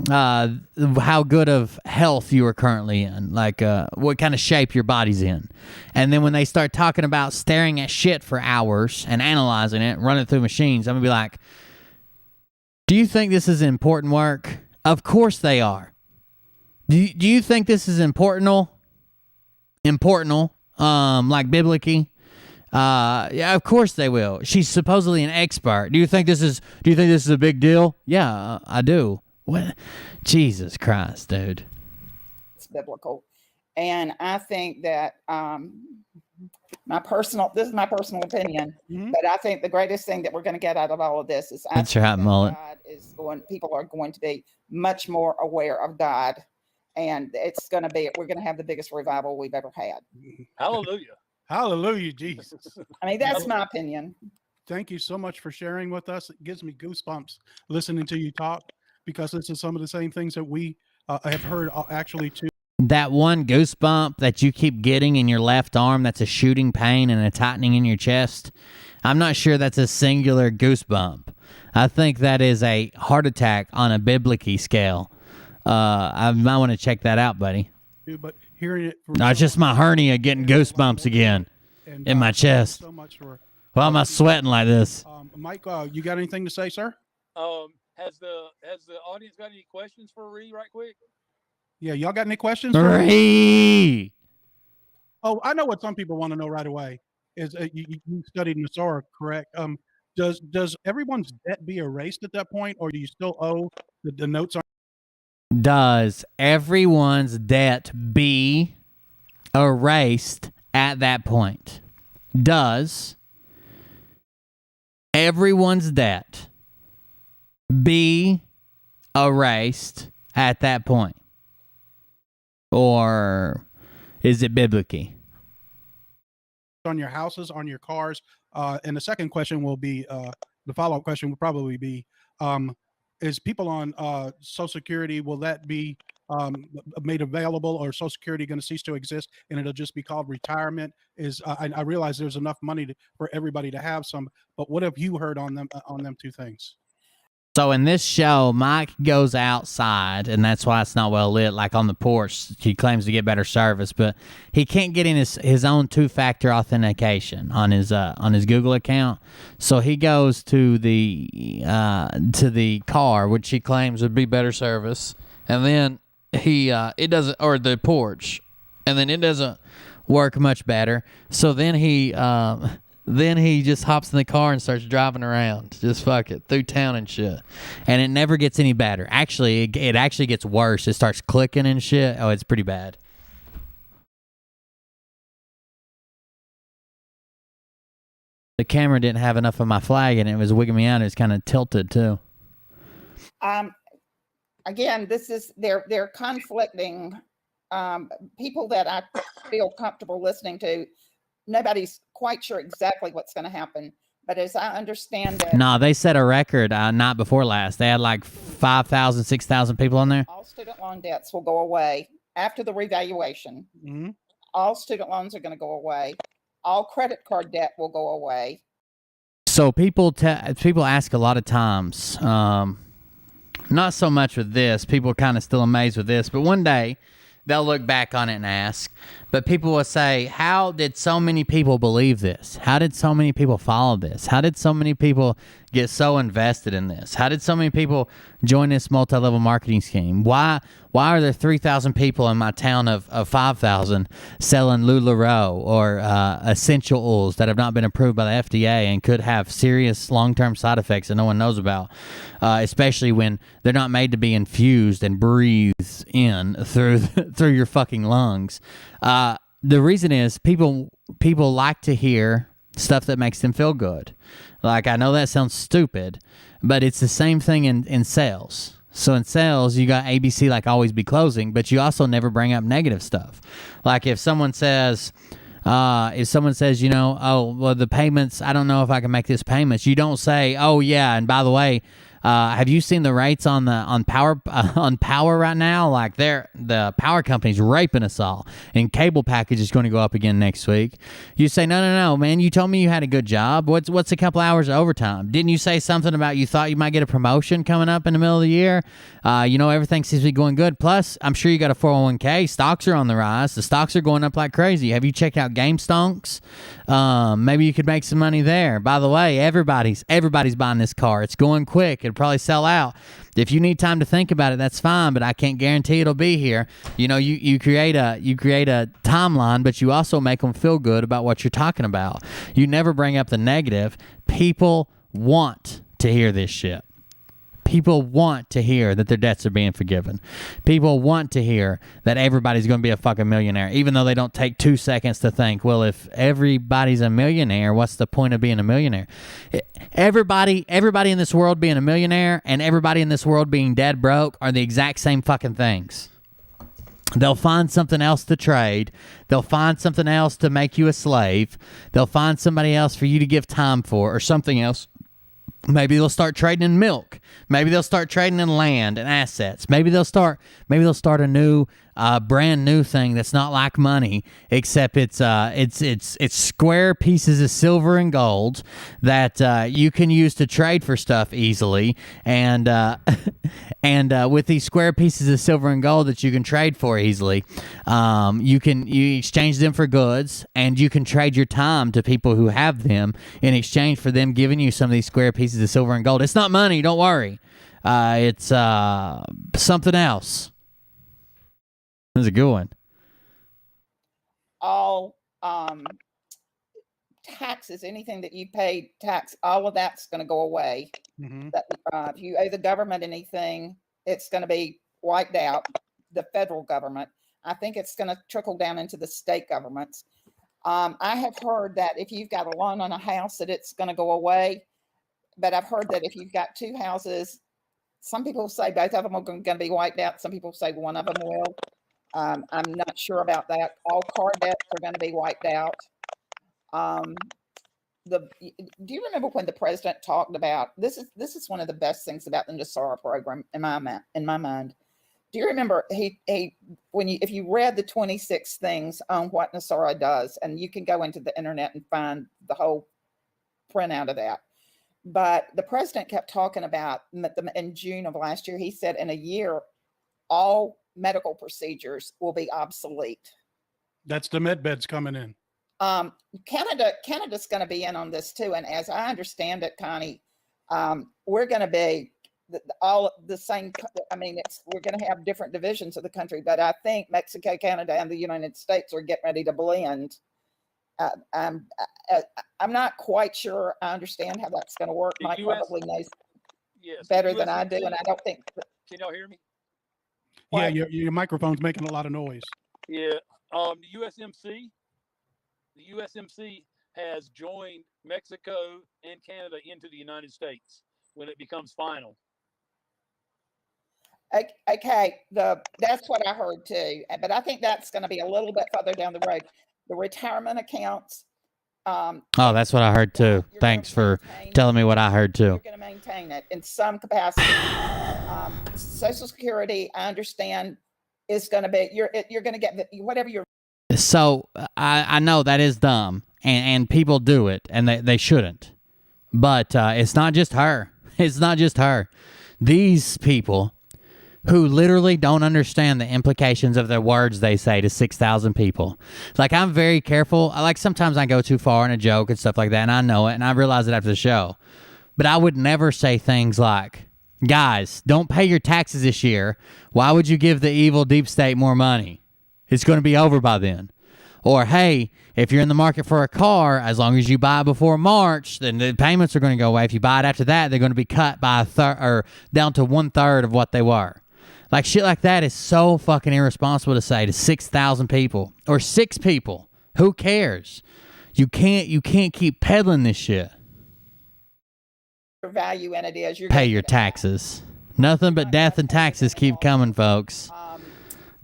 how good of health you are currently in, like what kind of shape your body's in. And then when they start talking about staring at shit for hours and analyzing it, running through machines, I'm gonna be like, do you think this is important work? Of course they are. Do you think this is important, like biblicky? Yeah, of course they will. She's supposedly an expert. Do you think this is a big deal? Yeah, I do. What? Jesus Christ, dude. It's biblical. And I think that this is my personal opinion, but I think the greatest thing that we're going to get out of all of this is that's right, mullet. People are going to be much more aware of God, and we're going to have the biggest revival we've ever had. Hallelujah. Hallelujah, Jesus. I mean, that's my opinion. Thank you so much for sharing with us. It gives me goosebumps listening to you talk, because this is some of the same things that we have heard actually too. that one goosebump that you keep getting in your left arm that's a shooting pain and a tightening in your chest, I'm not sure that's a singular goosebump. I think that is a heart attack on a biblical scale. I might want to check that out, buddy. Dude, but hearing it from No, it's just my hernia getting goosebumps again in my chest. So much for, Why am I sweating like this? Mike, you got anything to say, sir? Has the audience got any questions for Ree right quick? Yeah, y'all got any questions? Ree! Oh, I know what some people want to know right away. Is you studied Nasara, correct? Does everyone's debt be erased at that point, or do you still owe the notes? Does everyone's debt be erased at that point? Does everyone's debt be erased at that point? Or is it biblical? On your houses, on your cars? And the second question will be, the follow-up question will probably be, is people on Social Security, will that be made available, or Social Security going to cease to exist and it'll just be called retirement? I realize there's enough money for everybody to have some, but what have you heard on them two things? So in this show, Mike goes outside, and that's why it's not well lit, like on the porch. He claims to get better service, but he can't get in his own two-factor authentication on his Google account. So he goes to the car, which he claims would be better service, and then it doesn't, or the porch, and then it doesn't work much better. So then he just hops in the car and starts driving around, just fuck it, through town and shit. And it never gets any better. Actually, it actually gets worse. It starts clicking and shit. Oh, it's pretty bad. The camera didn't have enough of my flag, and it was wigging me out. It was kind of tilted, too. Again, they're conflicting people that I feel comfortable listening to. Nobody's quite sure exactly what's going to happen, but as I understand it, No, they set a record night before last. They had like 5,000, 6,000 people on there. all student loan debts will go away after the revaluation. Mm-hmm. All student loans are going to go away. All credit card debt will go away. So people ask a lot of times, not so much with this. People are kind of still amazed with this, but one day they'll look back on it and ask. But people will say, how did so many people believe this? How did so many people follow this? How did so many people get so invested in this? How did so many people join this multi-level marketing scheme? Why are there 3,000 people in my town of 5,000 selling LuLaRoe or essential oils that have not been approved by the FDA and could have serious long-term side effects that no one knows about, especially when they're not made to be infused and breathed in through your fucking lungs? The reason is people like to hear stuff that makes them feel good. Like, I know that sounds stupid, but it's the same thing in sales. So in sales, you got ABC, like always be closing, but you also never bring up negative stuff. Like if someone says, you know, oh, well, the payments, I don't know if I can make this payments. You don't say, oh yeah, and by the way, have you seen the rates on power right now? Like the power company's raping us all, and cable package is going to go up again next week. You say, no, man. You told me you had a good job. What's a couple hours of overtime? Didn't you say something about you thought you might get a promotion coming up in the middle of the year? You know, everything seems to be going good. Plus, I'm sure you got a 401k. Stocks are on the rise. The stocks are going up like crazy. Have you checked out Game Stonks? Maybe you could make some money there. By the way, everybody's buying this car. It's going quick. It'll probably sell out. If you need time to think about it, that's fine, but I can't guarantee it'll be here. You know, you create a timeline, but you also make them feel good about what you're talking about. You never bring up the negative. People want to hear this shit. People want to hear that their debts are being forgiven. People want to hear that everybody's going to be a fucking millionaire, even though they don't take 2 seconds to think, well, if everybody's a millionaire, what's the point of being a millionaire? Everybody in this world being a millionaire and everybody in this world being dead broke are the exact same fucking things. They'll find something else to trade. They'll find something else to make you a slave. They'll find somebody else for you to give time for, or something else Maybe they'll start trading in milk. Maybe they'll start trading in land and assets. Maybe they'll start a new, brand new thing that's not like money, except it's square pieces of silver and gold that you can use to trade for stuff easily. And with these square pieces of silver and gold that you can trade for easily, you exchange them for goods, and you can trade your time to people who have them in exchange for them giving you some of these square pieces of silver and gold. It's not money, don't worry. It's something else. This is a good one. All taxes, anything that you paid tax, all of that's going to go away. That, if you owe the government anything, it's going to be wiped out. The federal government. I think it's going to trickle down into the state governments. I have heard that if you've got a loan on a house, that it's going to go away. But I've heard that if you've got two houses, some people say both of them are going to be wiped out. Some people say one of them will. I'm not sure about that. All car debts are going to be wiped out. Do you remember when the president talked about this? Is one of the best things about the NASARA program in my mind. Do you remember if you read the 26 things on what NASARA does, and you can go into the internet and find the whole printout of that. But the president kept talking about in June of last year. He said in a year, all medical procedures will be obsolete. That's the med beds coming in. Canada's going to be in on this too. And as I understand it, Connie, we're going to be all the same. I mean, we're going to have different divisions of the country, but I think Mexico, Canada, and the United States are getting ready to blend. I'm not quite sure I understand how that's going to work. Mike probably knows better than I do, and I don't think. Can y'all hear me? Yeah, your microphone's making a lot of noise. Yeah, the USMC has joined Mexico and Canada into the United States when it becomes final. Okay, that's what I heard too, but I think that's going to be a little bit further down the road. The retirement accounts. Oh, that's what I heard too. Thanks for telling me what I heard too. You're going to maintain it in some capacity. Social Security, I understand, is going to be you're going to get whatever you're. So I know that is dumb, and people do it, and they shouldn't. But it's not just her. It's not just her. These people who literally don't understand the implications of the words they say to 6,000 people. Like, I'm very careful. Like, sometimes I go too far in a joke and stuff like that, and I know it, and I realize it after the show. But I would never say things like, guys, don't pay your taxes this year. Why would you give the evil deep state more money? It's going to be over by then. Or, hey, if you're in the market for a car, as long as you buy it before March, then the payments are going to go away. If you buy it after that, they're going to be cut by a third, or down to 1/3 of what they were. Like, shit like that is so fucking irresponsible to say to 6,000 people or 6 people. Who cares? You can't keep peddling this shit. Your value in it is pay your taxes. Nothing but death and taxes keep coming, folks.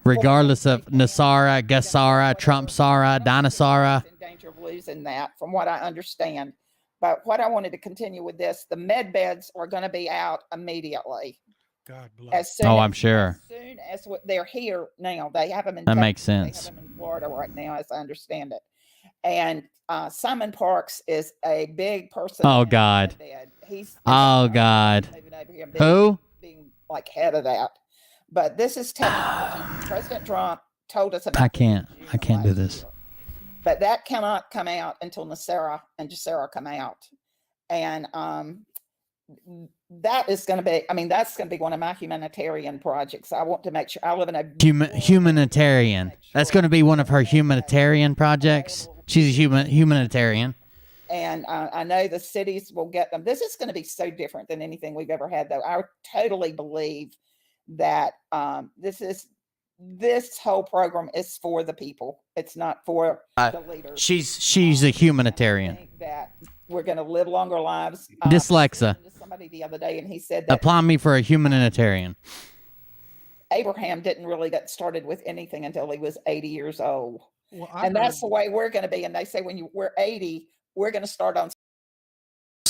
Regardless of NASARA, GASARA, Trumpsara, Dinosaura. In danger of losing that, from what I understand. But what I wanted to continue with this, the med beds are going to be out immediately. God bless. I'm sure. As soon as they're here now, they have them in. That Texas, makes sense. They have them in Florida right now, as I understand it. And Simon Parks is a big person. Oh God. He's God. Who? Being like head of that. But this is technically President Trump told us about. I can't do this. But that cannot come out until NASARA and GASARA come out, and that is going to be. I mean, that's going to be one of my humanitarian projects. I want to make sure I live in a humanitarian. That's going to be one of her humanitarian projects. She's a humanitarian. And I know the cities will get them. This is going to be so different than anything we've ever had, though. I totally believe that this whole program is for the people. It's not for the leaders. She's a humanitarian. I think that we're going to live longer lives. Dyslexa. Somebody the other day, and he said that apply me for a humanitarian. Abraham didn't really get started with anything until he was 80 years old. Well, and that's the way we're going to be. And they say when we're 80, we're going to start on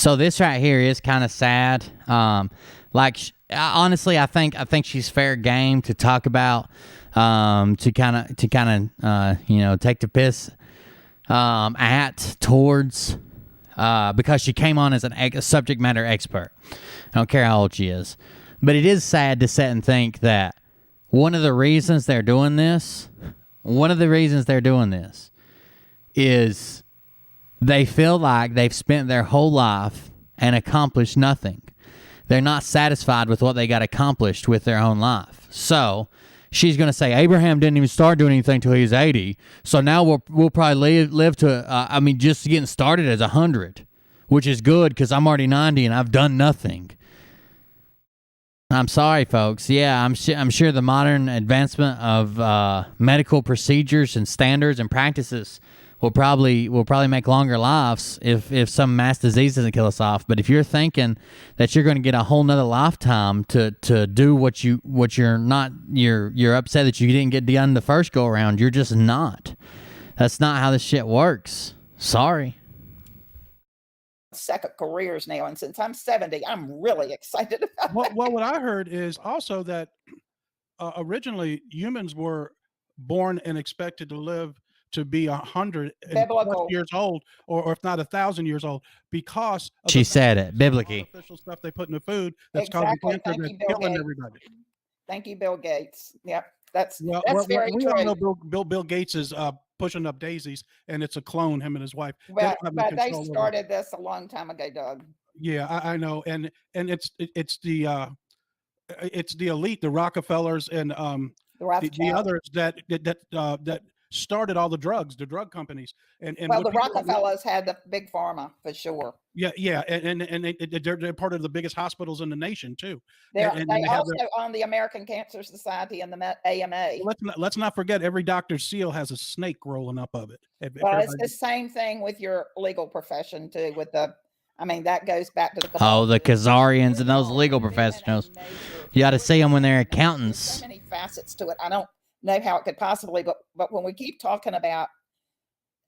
So this right here is kind of sad. Honestly, I think she's fair game to talk about, to kind of take the piss towards, because she came on as a subject matter expert. I don't care how old she is, but it is sad to sit and think that one of the reasons they're doing this is they feel like they've spent their whole life and accomplished nothing. They're not satisfied with what they got accomplished with their own life. So she's going to say, Abraham didn't even start doing anything until he was 80. So now we'll probably live to, just getting started as 100, which is good because I'm already 90 and I've done nothing. I'm sorry, folks. Yeah, I'm sure the modern advancement of medical procedures and standards and practices will probably make longer lives if some mass disease doesn't kill us off. But if you're thinking that you're going to get a whole nother lifetime to do what you're upset that you didn't get done the first go around, you're just not. That's not how this shit works. Sorry. Second careers now, and since I'm 70, I'm really excited about what I heard is also that originally humans were born and expected to live to be 100 years old, or if not 1,000 years old, because of she said it biblically. Artificial stuff they put in the food that's causing cancer and killing everybody. Thank you, Bill Gates. Yep, that's very true. We all know Bill Gates is pushing up daisies, and it's a clone, him and his wife. Well, but they started this a long time ago, Doug. Yeah, I know, and it's the elite, the Rockefellers, and the others that started all the drug companies. And the Rockefellers had the big pharma for sure. Yeah, and they're part of the biggest hospitals in the nation too. They also own the American Cancer Society and the AMA. Let's not forget, every doctor's seal has a snake rolling up of it. It's the same thing with your legal profession too. That goes back to the Khazarians and those legal professionals. You got to see them when they're accountants. There's so many facets to it. I don't know how it could possibly go, but when we keep talking about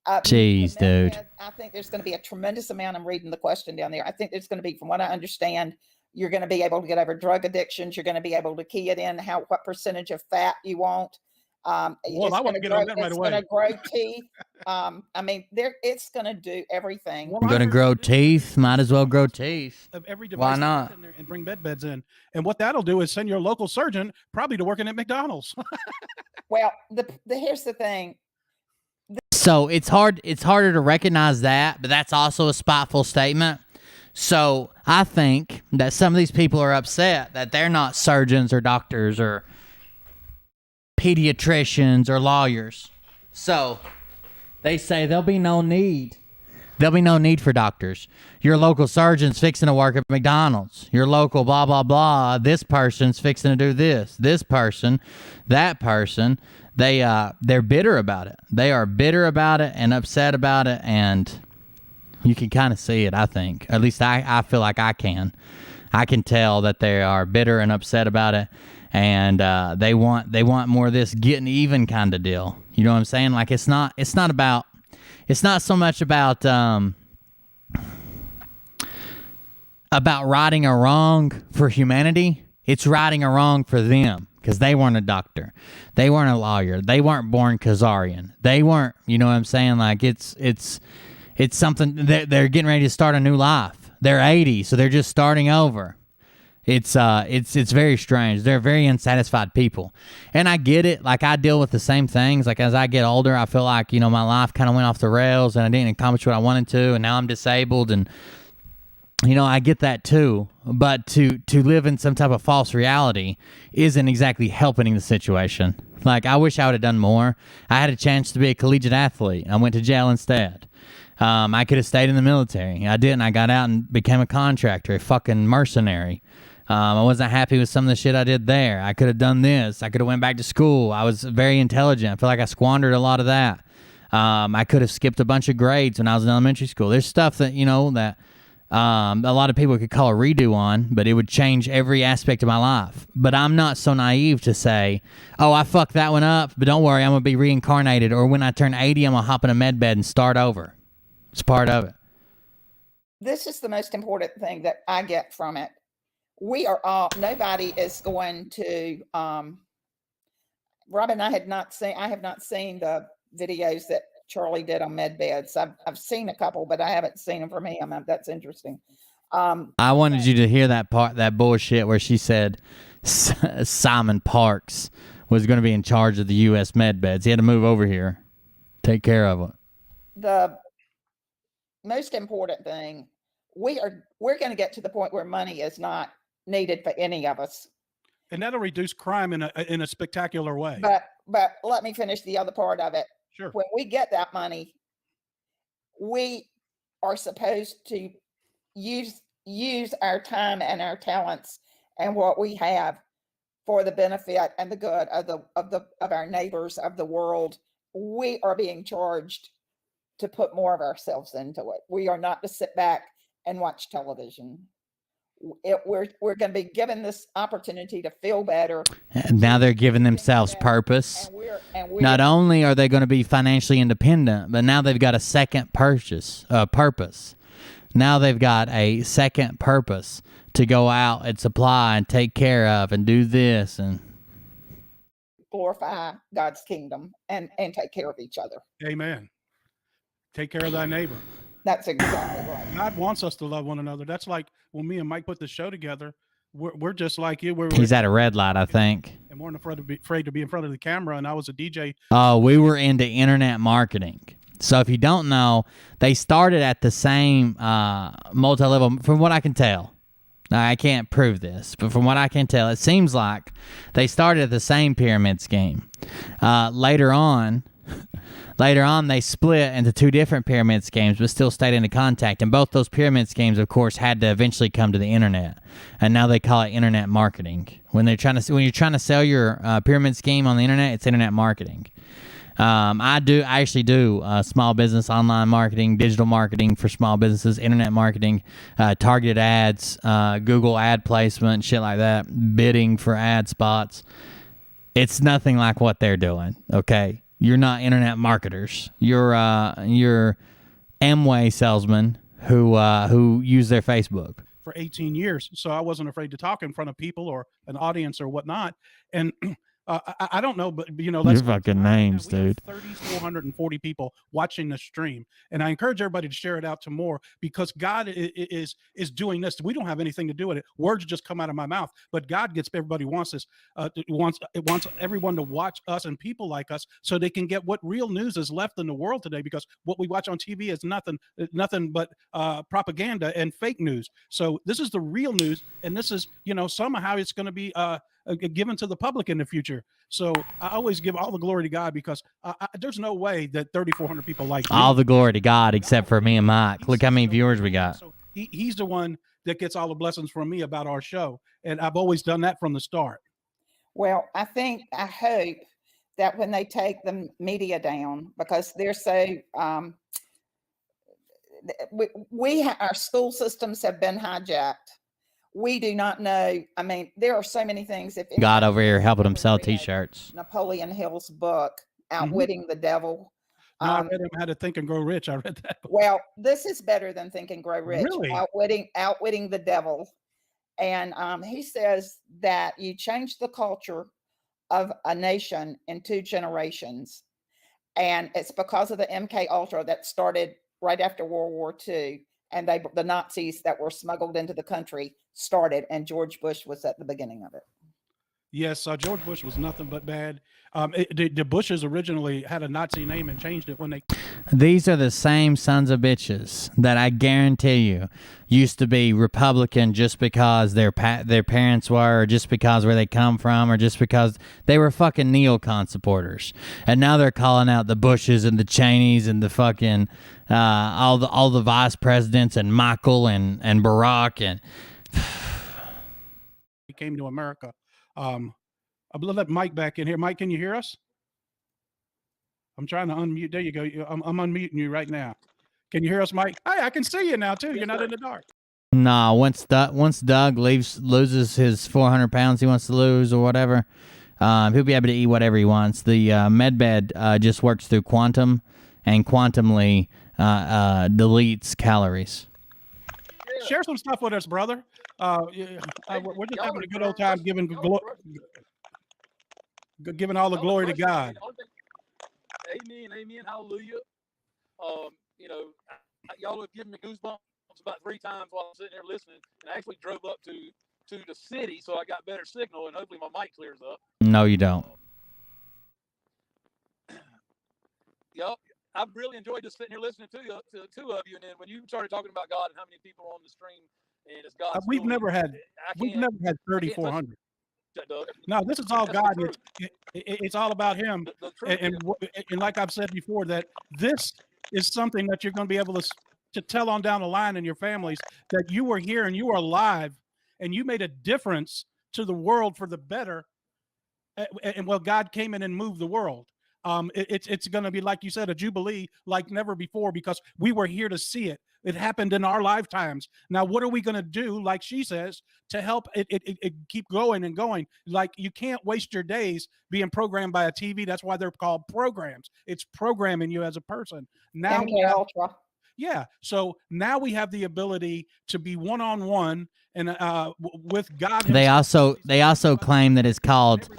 jeez, dude, I think there's going to be a tremendous amount. I'm reading the question down there. I think there's going to be, from what I understand, you're going to be able to get over drug addictions. You're going to be able to key it in what percentage of fat you want. I want to get on that right away. It's going to grow teeth. It's going to do everything. I'm going to grow teeth. Might as well grow teeth. Why not? In there and bring beds in. And what that'll do is send your local surgeon probably to working at McDonald's. Well, here's the thing. So it's harder to recognize that, but that's also a spiteful statement. So I think that some of these people are upset that they're not surgeons or doctors or pediatricians or lawyers. So they say there'll be no need for doctors. Your local surgeon's fixing to work at McDonald's. Your local blah blah blah, this person's fixing to do this. This person, that person, they're bitter about it. They are bitter about it and upset about it, and you can kind of see it, I think. At least I feel like I can tell that they are bitter and upset about it. And they want more of this getting even kind of deal. You know what I'm saying? Like it's not so much about righting a wrong for humanity. It's righting a wrong for them because they weren't a doctor, they weren't a lawyer, they weren't born Khazarian, they weren't. You know what I'm saying? Like it's something they're getting ready to start a new life. They're 80, so they're just starting over. It's very strange. They're very unsatisfied people. And I get it. Like, I deal with the same things. Like, as I get older, I feel like, my life kind of went off the rails and I didn't accomplish what I wanted to, and now I'm disabled, and, I get that too. But to live in some type of false reality isn't exactly helping the situation. Like, I wish I would have done more. I had a chance to be a collegiate athlete. I went to jail instead. I could have stayed in the military. I didn't. I got out and became a contractor, a fucking mercenary. I wasn't happy with some of the shit I did there. I could have done this. I could have went back to school. I was very intelligent. I feel like I squandered a lot of that. I could have skipped a bunch of grades when I was in elementary school. There's stuff that, that a lot of people could call a redo on, but it would change every aspect of my life. But I'm not so naive to say, oh, I fucked that one up, but don't worry, I'm going to be reincarnated. Or when I turn 80, I'm going to hop in a med bed and start over. It's part of it. this is the most important thing that I get from it. We are all, nobody is going to, Rob and I have not seen the videos that Charlie did on med beds. I've seen a couple, but I haven't seen them from him. That's interesting. I wanted you to hear that bullshit where she said Simon Parks was going to be in charge of the U.S. med beds. He had to move over here, take care of it. The most important thing, we're going to get to the point where money is not needed for any of us. And that'll reduce crime in a spectacular way. But let me finish the other part of it. Sure. When we get that money, we are supposed to use our time and our talents and what we have for the benefit and the good of our neighbors, of the world. We are being charged to put more of ourselves into it. We are not to sit back and watch television. We're going to be given this opportunity to feel better. Now they're giving themselves purpose. And we're Not only are they going to be financially independent, but now they've got a second purpose. Now they've got a second purpose to go out and supply and take care of and do this and glorify God's kingdom and take care of each other. Amen. Take care of thy neighbor. That's exactly right. God wants us to love one another. That's like when me and Mike put the show together. We're just like you. He's at a red light, I think. And we're afraid to be in front of the camera. And I was a DJ. We were into internet marketing. So if you don't know, they started at the same multi-level, from what I can tell. Now, I can't prove this, but from what I can tell, it seems like they started at the same pyramid scheme. Later on, they split into two different pyramid schemes, but still stayed into contact. And both those pyramid schemes, of course, had to eventually come to the internet. And now they call it internet marketing. When you're trying to sell your pyramid scheme on the internet, it's internet marketing. I actually do small business online marketing, digital marketing for small businesses, internet marketing, targeted ads, Google ad placement, shit like that, bidding for ad spots. It's nothing like what they're doing. Okay, you're not internet marketers. You're Amway salesmen who use their Facebook for 18 years. So I wasn't afraid to talk in front of people or an audience or whatnot. And I don't know, but your fucking names, dude. 3,440 people watching the stream, and I encourage everybody to share it out to more because God is doing this. We don't have anything to do with it. Words just come out of my mouth, but God gets everybody wants this. Wants everyone to watch us and people like us so they can get what real news is left in the world today. Because what we watch on TV is nothing but propaganda and fake news. So this is the real news, and this is somehow it's going to be given to the public in the future. So I always give all the glory to God because there's no way that 3,400 people like me. All the glory to God except for me and Mike. Look how many viewers we got. So he's the one that gets all the blessings from me about our show. And I've always done that from the start. Well, I hope that when they take the media down, because they're so, our school systems have been hijacked. We do not know. I mean, there are so many things. If God over here helping him sell T-shirts. Napoleon Hill's book, Outwitting the Devil. No, I read him How to Think and Grow Rich. I read that book. Well, this is better than Think and Grow Rich. Really? Outwitting the Devil. And he says that you change the culture of a nation in 2 generations. And it's because of the MK Ultra that started right after World War II. And the Nazis that were smuggled into the country started, and George Bush was at the beginning of it. Yes, George Bush was nothing but bad. The Bushes originally had a Nazi name and changed it when they... These are the same sons of bitches that I guarantee you used to be Republican just because their parents were, or just because where they come from, or just because they were fucking neocon supporters. And now they're calling out the Bushes and the Cheneys and the fucking all the vice presidents and Michael and Barack and... He came to America. I'll let Mike back in here. Mike, can you hear us? I'm trying to unmute. There you go. I'm unmuting you right now. Can you hear us, Mike? Hey, I can see you now too. You're not in the dark. Nah, once Doug loses his 400 pounds he wants to lose or whatever, he'll be able to eat whatever he wants. The MedBed just works through quantum and quantumly deletes calories. share some stuff with us, brother. We're just having a good old time giving all the glory to God. Amen, amen, hallelujah. Y'all have given me goosebumps about 3 times while I'm sitting there listening, and I actually drove up to the city, so I got better signal, and hopefully my mic clears up. No, you don't. Y'all, I've really enjoyed just sitting here listening to the two of you, and then when you started talking about God and how many people are on the stream, and it's God's We've never had 3,400. No, this is all God. It's all about Him, and like I've said before, that this is something that you're going to be able to tell on down the line in your families, that you were here and you are alive, and you made a difference to the world for the better. And well, God came in and moved the world. It's going to be, like you said, a jubilee like never before, because we were here to see it. It happened in our lifetimes. Now, what are we going to do, like she says, to help it keep going and going? Like, you can't waste your days being programmed by a TV. That's why they're called programs. It's programming you as a person. Now, Ultra. Yeah. So now we have the ability to be one-on-one and with God himself. They also claim that it's called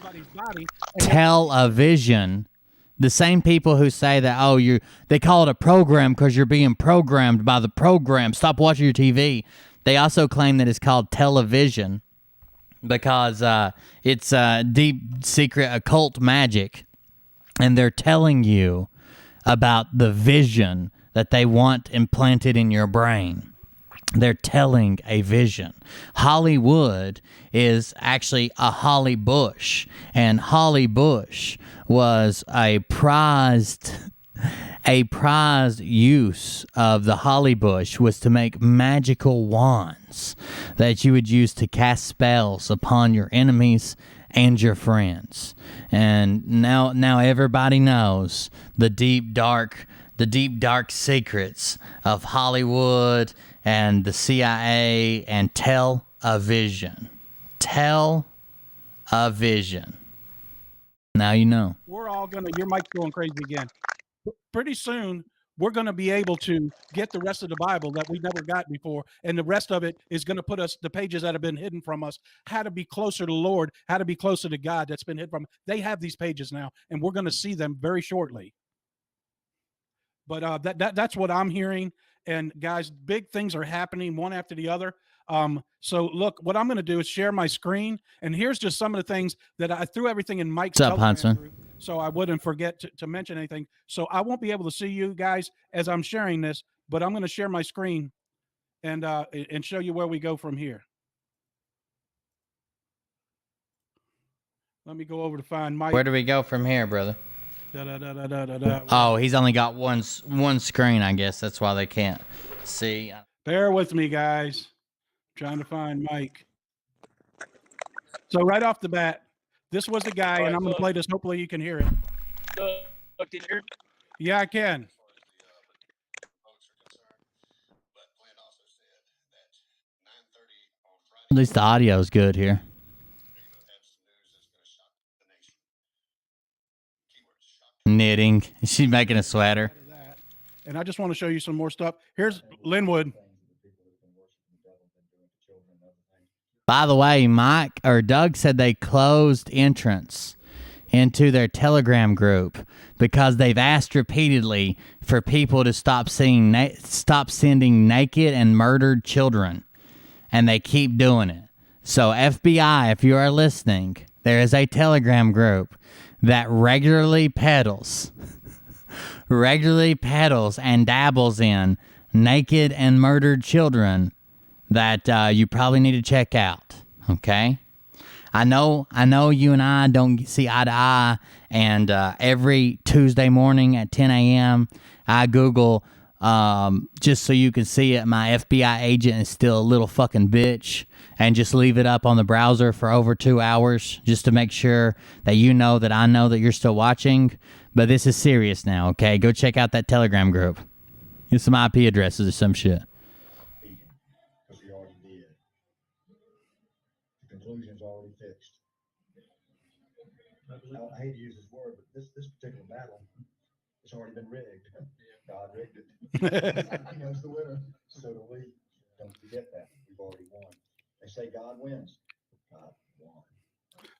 television. The same people who say that, they call it a program because you're being programmed by the program. Stop watching your TV. They also claim that it's called television because it's deep secret occult magic, and they're telling you about the vision that they want implanted in your brain. They're telling a vision. Hollywood is actually a holly bush, and holly bush was a prized use of the holly bush was to make magical wands that you would use to cast spells upon your enemies and your friends. And now everybody knows the deep dark secrets of Hollywood and the CIA and television. Television. Now you know. We're all your mic's going crazy again. Pretty soon, we're going to be able to get the rest of the Bible that we never got before. And the rest of it is going to put us, the pages that have been hidden from us, how to be closer to the Lord, how to be closer to God that's been hidden from. They have these pages now, and we're going to see them very shortly. But that's what I'm hearing. And guys, big things are happening one after the other. So look, what I'm going to do is share my screen. And here's just some of the things that I threw everything in Mike's Huntsman? Group, so I wouldn't forget to mention anything. So I won't be able to see you guys as I'm sharing this, but I'm going to share my screen and show you where we go from here. Let me go over to find Mike. Where do we go from here, brother? Oh, he's only got one screen, I guess. That's why they can't see. Bear with me, guys. Trying to find Mike. So right off the bat, this was the guy, and I'm going to play this. Hopefully you can hear it. Can you hear me? Yeah, I can. At least the audio is good here. Knitting. She's making a sweater. And I just want to show you some more stuff. Here's Linwood. By the way, Doug said they closed entrance into their Telegram group because they've asked repeatedly for people to stop sending naked and murdered children, and they keep doing it. So FBI, if you are listening, there is a Telegram group that regularly peddles and dabbles in naked and murdered children that you probably need to check out. Okay, I know you and I don't see eye to eye, and every Tuesday morning at 10 a.m. I Google just so you can see it. My FBI agent is still a little fucking bitch, and just leave it up on the browser for over 2 hours just to make sure that you know that I know that you're still watching. But this is serious now, okay? Go check out that Telegram group. Get some IP addresses or some shit. Because he already did. The conclusion's already fixed. I hate to use this word, but this particular battle, it's already been rigged. God rigged it. He knows the winner. So do we. Don't forget that. We've already won. They say God wins. God won.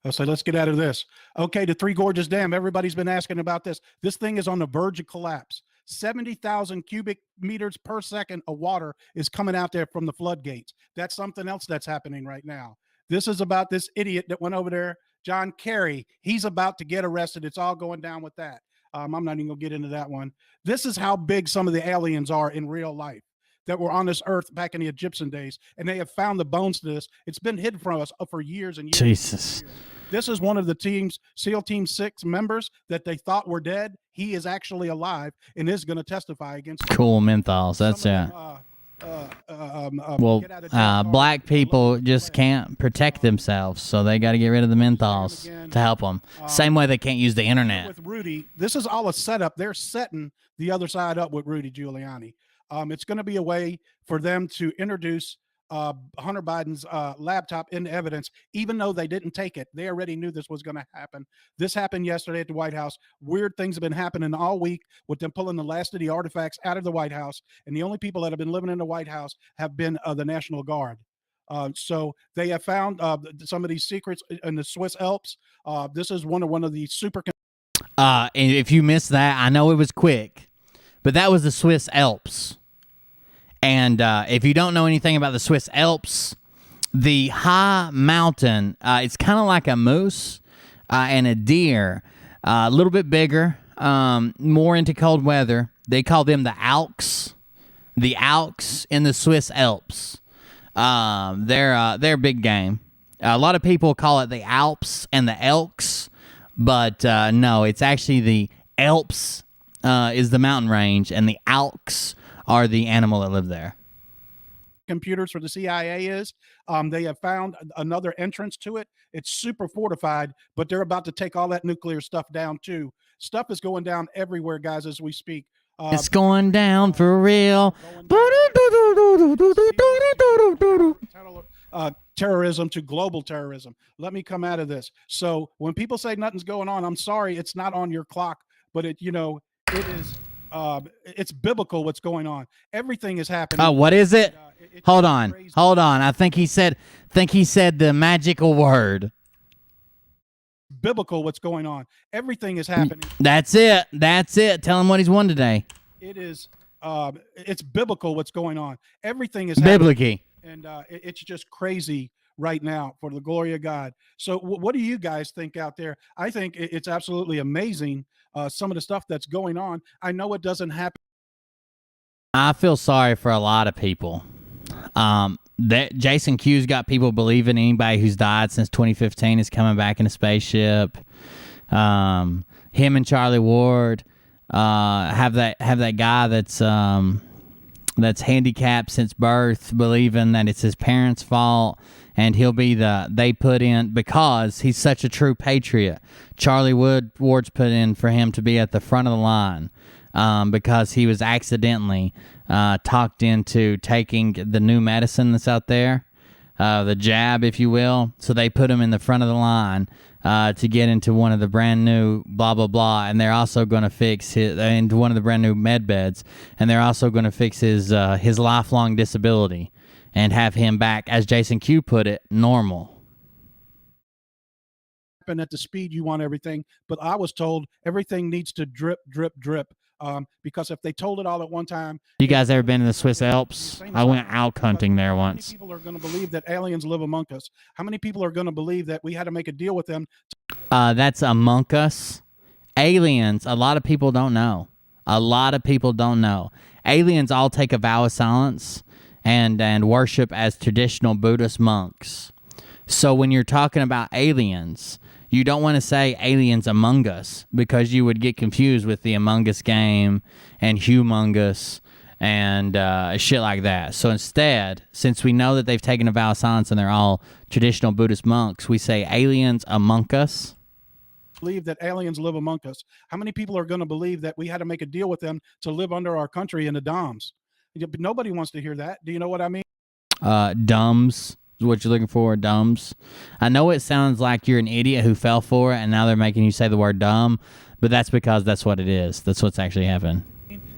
I'll say, let's get out of this. Okay, the Three Gorges Dam. Everybody's been asking about this. This thing is on the verge of collapse. 70,000 cubic meters per second of water is coming out there from the floodgates. That's something else that's happening right now. This is about this idiot that went over there, John Kerry. He's about to get arrested. It's all going down with that. I'm not even going to get into that one. This is how big some of the aliens are in real life that were on this earth back in the Egyptian days, and they have found the bones to this. It's been hidden from us for years and years. Jesus. This is one of the team's SEAL Team 6 members that they thought were dead. He is actually alive and is going to testify against Cool menthols. That's it. Well, black people just can't protect themselves, so they got to get rid of the menthols to help them. Same way they can't use the internet. With Rudy, this is all a setup. They're setting the other side up with Rudy Giuliani. It's going to be a way for them to introduce Hunter Biden's laptop into evidence, even though they didn't take it. They already knew this was going to happen. This happened yesterday at the White House. Weird things have been happening all week with them pulling the last of the artifacts out of the White House. And the only people that have been living in the White House have been the National Guard. So they have found some of these secrets in the Swiss Alps. This is one of the super. And if you missed that, I know it was quick, but that was the Swiss Alps. And if you don't know anything about the Swiss Alps, the high mountain, it's kind of like a moose and a deer, a little bit bigger, more into cold weather. They call them the Alps in the Swiss Alps. They're big game. A lot of people call it the Alps and the Elks, but no, it's actually the Alps is the mountain range, and the Alps are the animal that live there. Computers for the CIA is. They have found another entrance to it. It's super fortified, but they're about to take all that nuclear stuff down too. Stuff is going down everywhere, guys, as we speak. It's going down for real. Terrorism to global terrorism. Let me come out of this. So when people say nothing's going on, I'm sorry, it's not on your clock, but it is. It's biblical what's going on. Everything is happening. Oh, what is it? Hold on. I think he said the magical word. Biblical what's going on. Everything is happening. That's it. Tell him what he's won today. It is. It's biblical what's going on. Everything is biblical, and it's just crazy right now for the glory of God. So what do you guys think out there? I think it's absolutely amazing. Some of the stuff that's going on. I know it doesn't happen. I feel sorry for a lot of people. That Jason Q's got people believing anybody who's died since 2015 is coming back in a spaceship. Him and Charlie Ward have that guy that's handicapped since birth, believing that it's his parents' fault, and he'll be they put in because he's such a true patriot. Charlie Ward's put in for him to be at the front of the line because he was accidentally talked into taking the new medicine that's out there, the jab, if you will. So they put him in the front of the line to get into one of the brand new blah, blah, blah. And they're also going to fix into one of the brand new med beds. And they're also going to fix his lifelong disability and have him back, as Jason Q put it, normal. And at the speed you want everything. But I was told everything needs to drip, drip, drip. Because if they told it all at one time. You guys ever been to the Swiss Alps? I went elk hunting there once. How many people are going to believe that aliens live among us? How many people are going to believe that we had to make a deal with them? That's among us. Aliens, a lot of people don't know. Aliens all take a vow of silence and worship as traditional Buddhist monks. So when you're talking about aliens, you don't want to say aliens among us because you would get confused with the Among Us game and Humongous and shit like that. So instead, since we know that they've taken a vow of silence and they're all traditional Buddhist monks, we say aliens among us. Believe that aliens live among us. How many people are going to believe that we had to make a deal with them to live under our country in the DOMs? Nobody wants to hear that. Do you know what I mean? Dumbs. What you're looking for, dumbs. I know it sounds like you're an idiot who fell for it, and now they're making you say the word dumb, but that's because that's what it is. That's what's actually happened.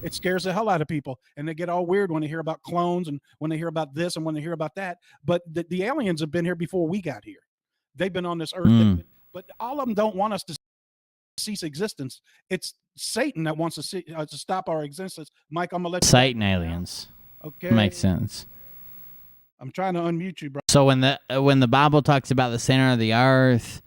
it scares the hell out of people, and they get all weird when they hear about clones and when they hear about this and when they hear about that. But the aliens have been here before we got here. They've been on this earth, but all of them don't want us to cease existence. It's Satan that wants to stop our existence. Mike, I'm gonna let you Satan aliens. Okay, Makes sense. I'm trying to unmute you, bro. So when the Bible talks about the center of the earth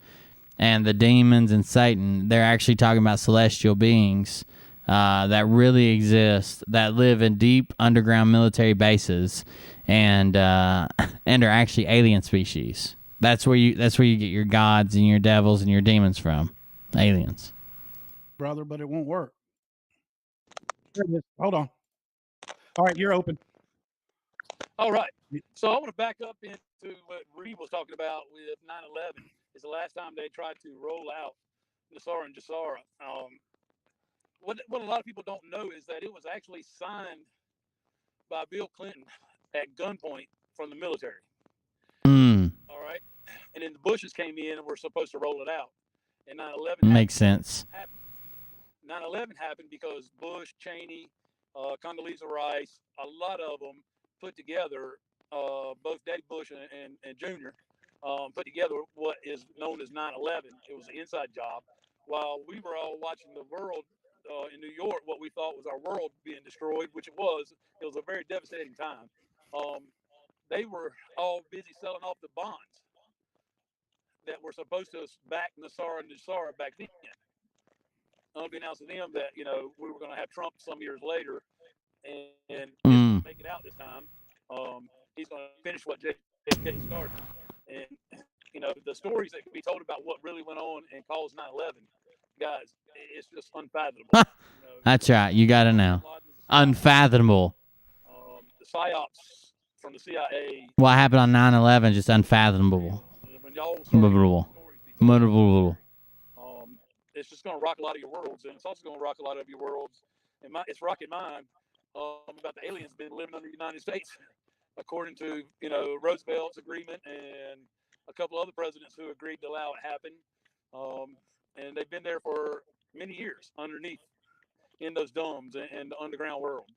and the demons and Satan, they're actually talking about celestial beings that really exist, that live in deep underground military bases, and are actually alien species. That's where you get your gods and your devils and your demons from. Aliens. Brother, but it won't work. Hold on. All right, you're open. All right. So I want to back up into what Reed was talking about with 9/11. Is the last time they tried to roll out Nasara and Jasara. What a lot of people don't know is that it was actually signed by Bill Clinton at gunpoint from the military. All right. And then the Bushes came in and were supposed to roll it out. And 9/11 makes sense. 9/11 happened because Bush, Cheney, Condoleezza Rice, a lot of them put together, both Daddy Bush and Junior, put together what is known as 9/11. It was an inside job. While we were all watching the world in New York, what we thought was our world being destroyed, which it was a very devastating time. They were all busy selling off the bonds that were supposed to back Nasara and Jasara back then. Unbeknownst to them that, we were going to have Trump some years later and make it out this time. He's going to finish what JFK started. And, the stories that can be told about what really went on and caused 9/11, guys, it's just unfathomable. That's right. You got to know. Unfathomable. The PSYOPs from the CIA. What happened on 9/11, just unfathomable. Unfathomable. It's just going to rock a lot of your worlds, and it's also going to rock a lot of your worlds. And it's rocking mine about the aliens being living under the United States, according to Roosevelt's agreement and a couple other presidents who agreed to allow it happen. And they've been there for many years underneath in those domes and the underground world.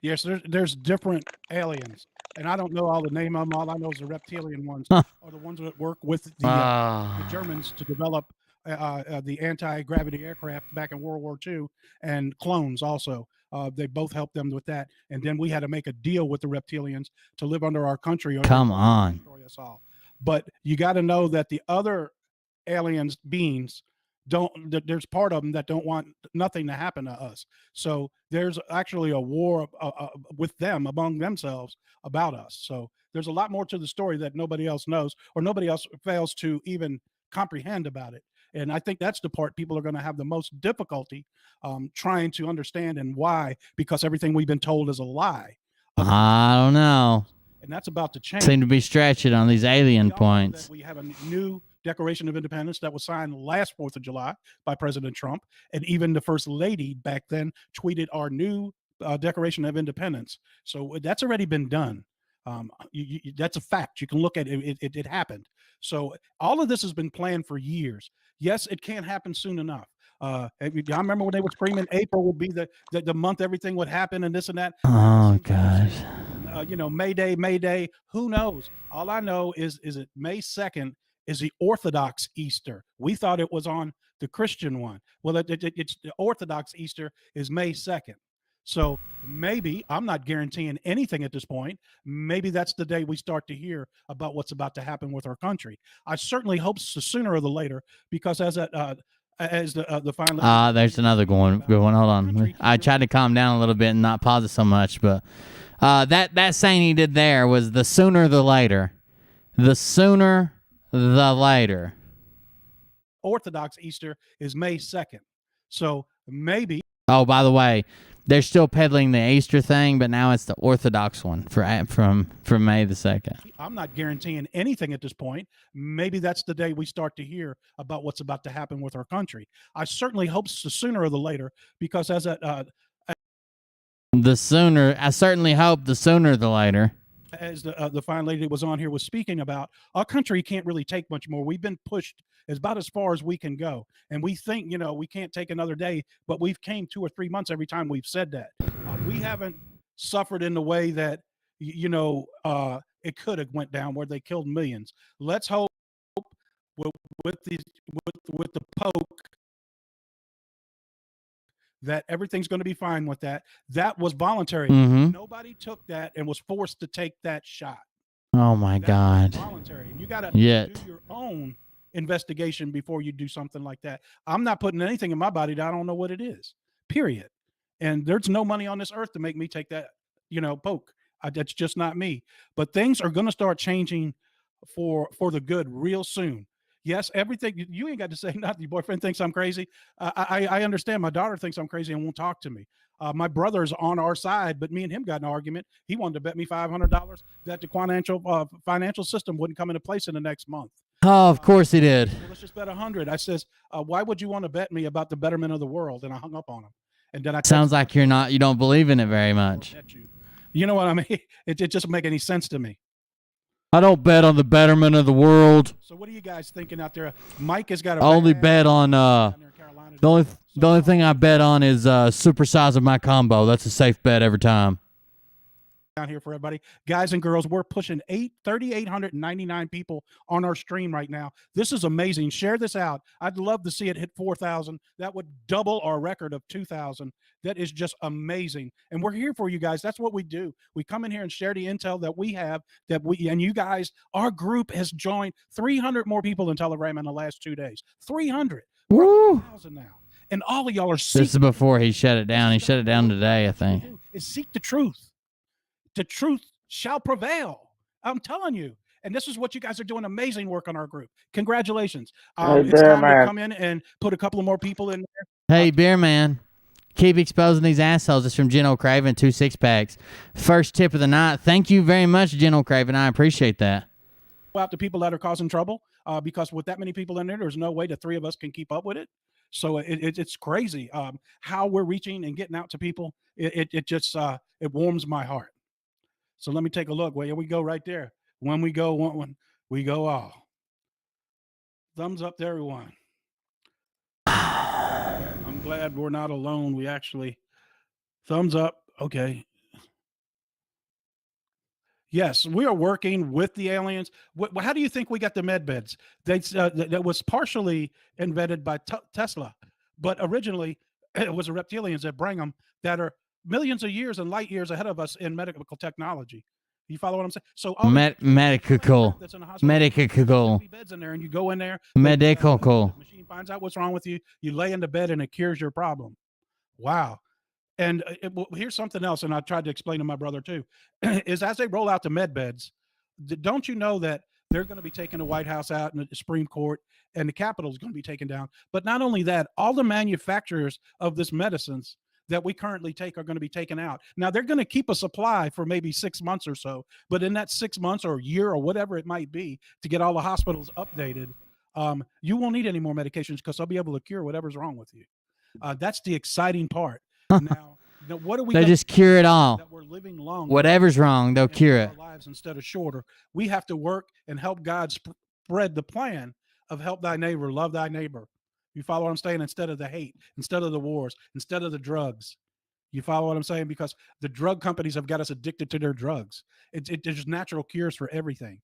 Yes, there's different aliens, and I don't know all the name of them. All I know is the reptilian ones are the ones that work with the Germans to develop the anti-gravity aircraft back in World War II, and clones also. They both helped them with that, and then we had to make a deal with the reptilians to live under our country. Come on. Destroy us all. But you got to know that the other aliens beings there's part of them that don't want nothing to happen to us. So there's actually a war with them among themselves about us. So there's a lot more to the story that nobody else knows, or nobody else fails to even comprehend about it. And I think that's the part people are going to have the most difficulty trying to understand, and why, because everything we've been told is a lie. I don't know. And that's about to change. Seem to be stretching on these alien points. We have a new Declaration of Independence that was signed last 4th of July by President Trump. And even the First Lady back then tweeted our new Declaration of Independence. So that's already been done. That's a fact. You can look at it. It happened. So all of this has been planned for years. Yes, it can't happen soon enough. I remember when they were screaming April would be the month everything would happen and this and that. Oh, gosh. Mayday, Mayday. Who knows? All I know is it May 2nd is the Orthodox Easter. We thought it was on the Christian one. Well, it's the Orthodox Easter is May 2nd. So maybe, I'm not guaranteeing anything at this point, maybe that's the day we start to hear about what's about to happen with our country. I certainly hope so, sooner or the later, because as the final. There's another good one. Hold on. I tried to calm down a little bit and not pause it so much, but that saying he did there was the sooner the later. The sooner the later. Orthodox Easter is May 2nd. So maybe. Oh, by the way, they're still peddling the Easter thing, but now it's the Orthodox one from May the 2nd. I'm not guaranteeing anything at this point. Maybe that's the day we start to hear about what's about to happen with our country. I certainly hope so, sooner or the later, because I certainly hope the sooner the later. as the fine lady that was on here was speaking about, our country can't really take much more. We've been pushed about as far as we can go, and we think we can't take another day, but we've came 2 or 3 months every time we've said that. We haven't suffered in the way that it could have went down where they killed millions. Let's hope with, with the Pope that everything's going to be fine with that. That was voluntary. Mm-hmm. Nobody took that and was forced to take that shot. Oh my God. Voluntary. And you got to Yet. do your own investigation before you do something like that. I'm not putting anything in my body that I don't know what it is. Period. And there's no money on this earth to make me take that, poke. That's just not me. But things are going to start changing for the good real soon. Yes, everything, you ain't got to say nothing. Your boyfriend thinks I'm crazy. I understand. My daughter thinks I'm crazy and won't talk to me. My brother's on our side, but me and him got an argument. He wanted to bet me $500 that the financial system wouldn't come into place in the next month. Oh, of course he did. Well, let's just bet 100. I says, why would you want to bet me about the betterment of the world? And I hung up on him. And then sounds like you don't believe in it very much. You know what I mean? It doesn't make any sense to me. I don't bet on the betterment of the world. So what are you guys thinking out there? Mike has got I only bet on the only thing I bet on is supersize of my combo. That's a safe bet every time. Down here for everybody, guys and girls, we're pushing 3,899 people on our stream right now. This is amazing. Share this out. I'd love to see it hit 4,000. That would double our record of 2,000. That is just amazing. And we're here for you guys. That's what we do. We come in here and share the intel that we have, and you guys, our group has joined 300 more people in Telegram in the last 2 days. 300. We're 1,000 now. And all of y'all are seeking. This is before he shut it down. He shut it down today, I think. Is seek the truth. The truth shall prevail. I'm telling you. And this is what you guys are doing. Amazing work on our group. Congratulations. It's time to come in and put a couple of more people in there. Hey, BEERMAN. Keep exposing these assholes. It's from General Craven, 2 6-packs. First tip of the night. Thank you very much, General Craven. I appreciate that. Out to people that are causing trouble, because with that many people in there, there's no way the 3 of us can keep up with it. So it's crazy how we're reaching and getting out to people. It just warms my heart. So let me take a look. Well, here we go right there. When we go, we go all. Thumbs up to everyone. I'm glad we're not alone. We actually, thumbs up. Okay. Yes, we are working with the aliens. How do you think we got the med beds? That was partially invented by Tesla, but originally it was the reptilians that bring them that are millions of years and light years ahead of us in medical technology. You follow what I'm saying? So medical beds in there, and you go in there. Medical. The machine finds out what's wrong with you. You lay in the bed, and it cures your problem. Wow. And here's something else, and I tried to explain to my brother too, is as they roll out the med beds, don't you know that they're going to be taking the White House out and the Supreme Court, and the Capitol is going to be taken down. But not only that, all the manufacturers of this medicines that we currently take are going to be taken out. Now, they're going to keep a supply for maybe 6 months or so, but in that 6 months or a year or whatever it might be to get all the hospitals updated, you won't need any more medications because they'll be able to cure whatever's wrong with you. That's the exciting part. Now, what are we? They just cure it all. That we're living longer. Whatever's wrong, they'll cure it. Our lives instead of shorter. We have to work and help God spread the plan of help thy neighbor, love thy neighbor. You follow what I'm saying? Instead of the hate, instead of the wars, instead of the drugs. You follow what I'm saying? Because the drug companies have got us addicted to their drugs. There's natural cures for everything,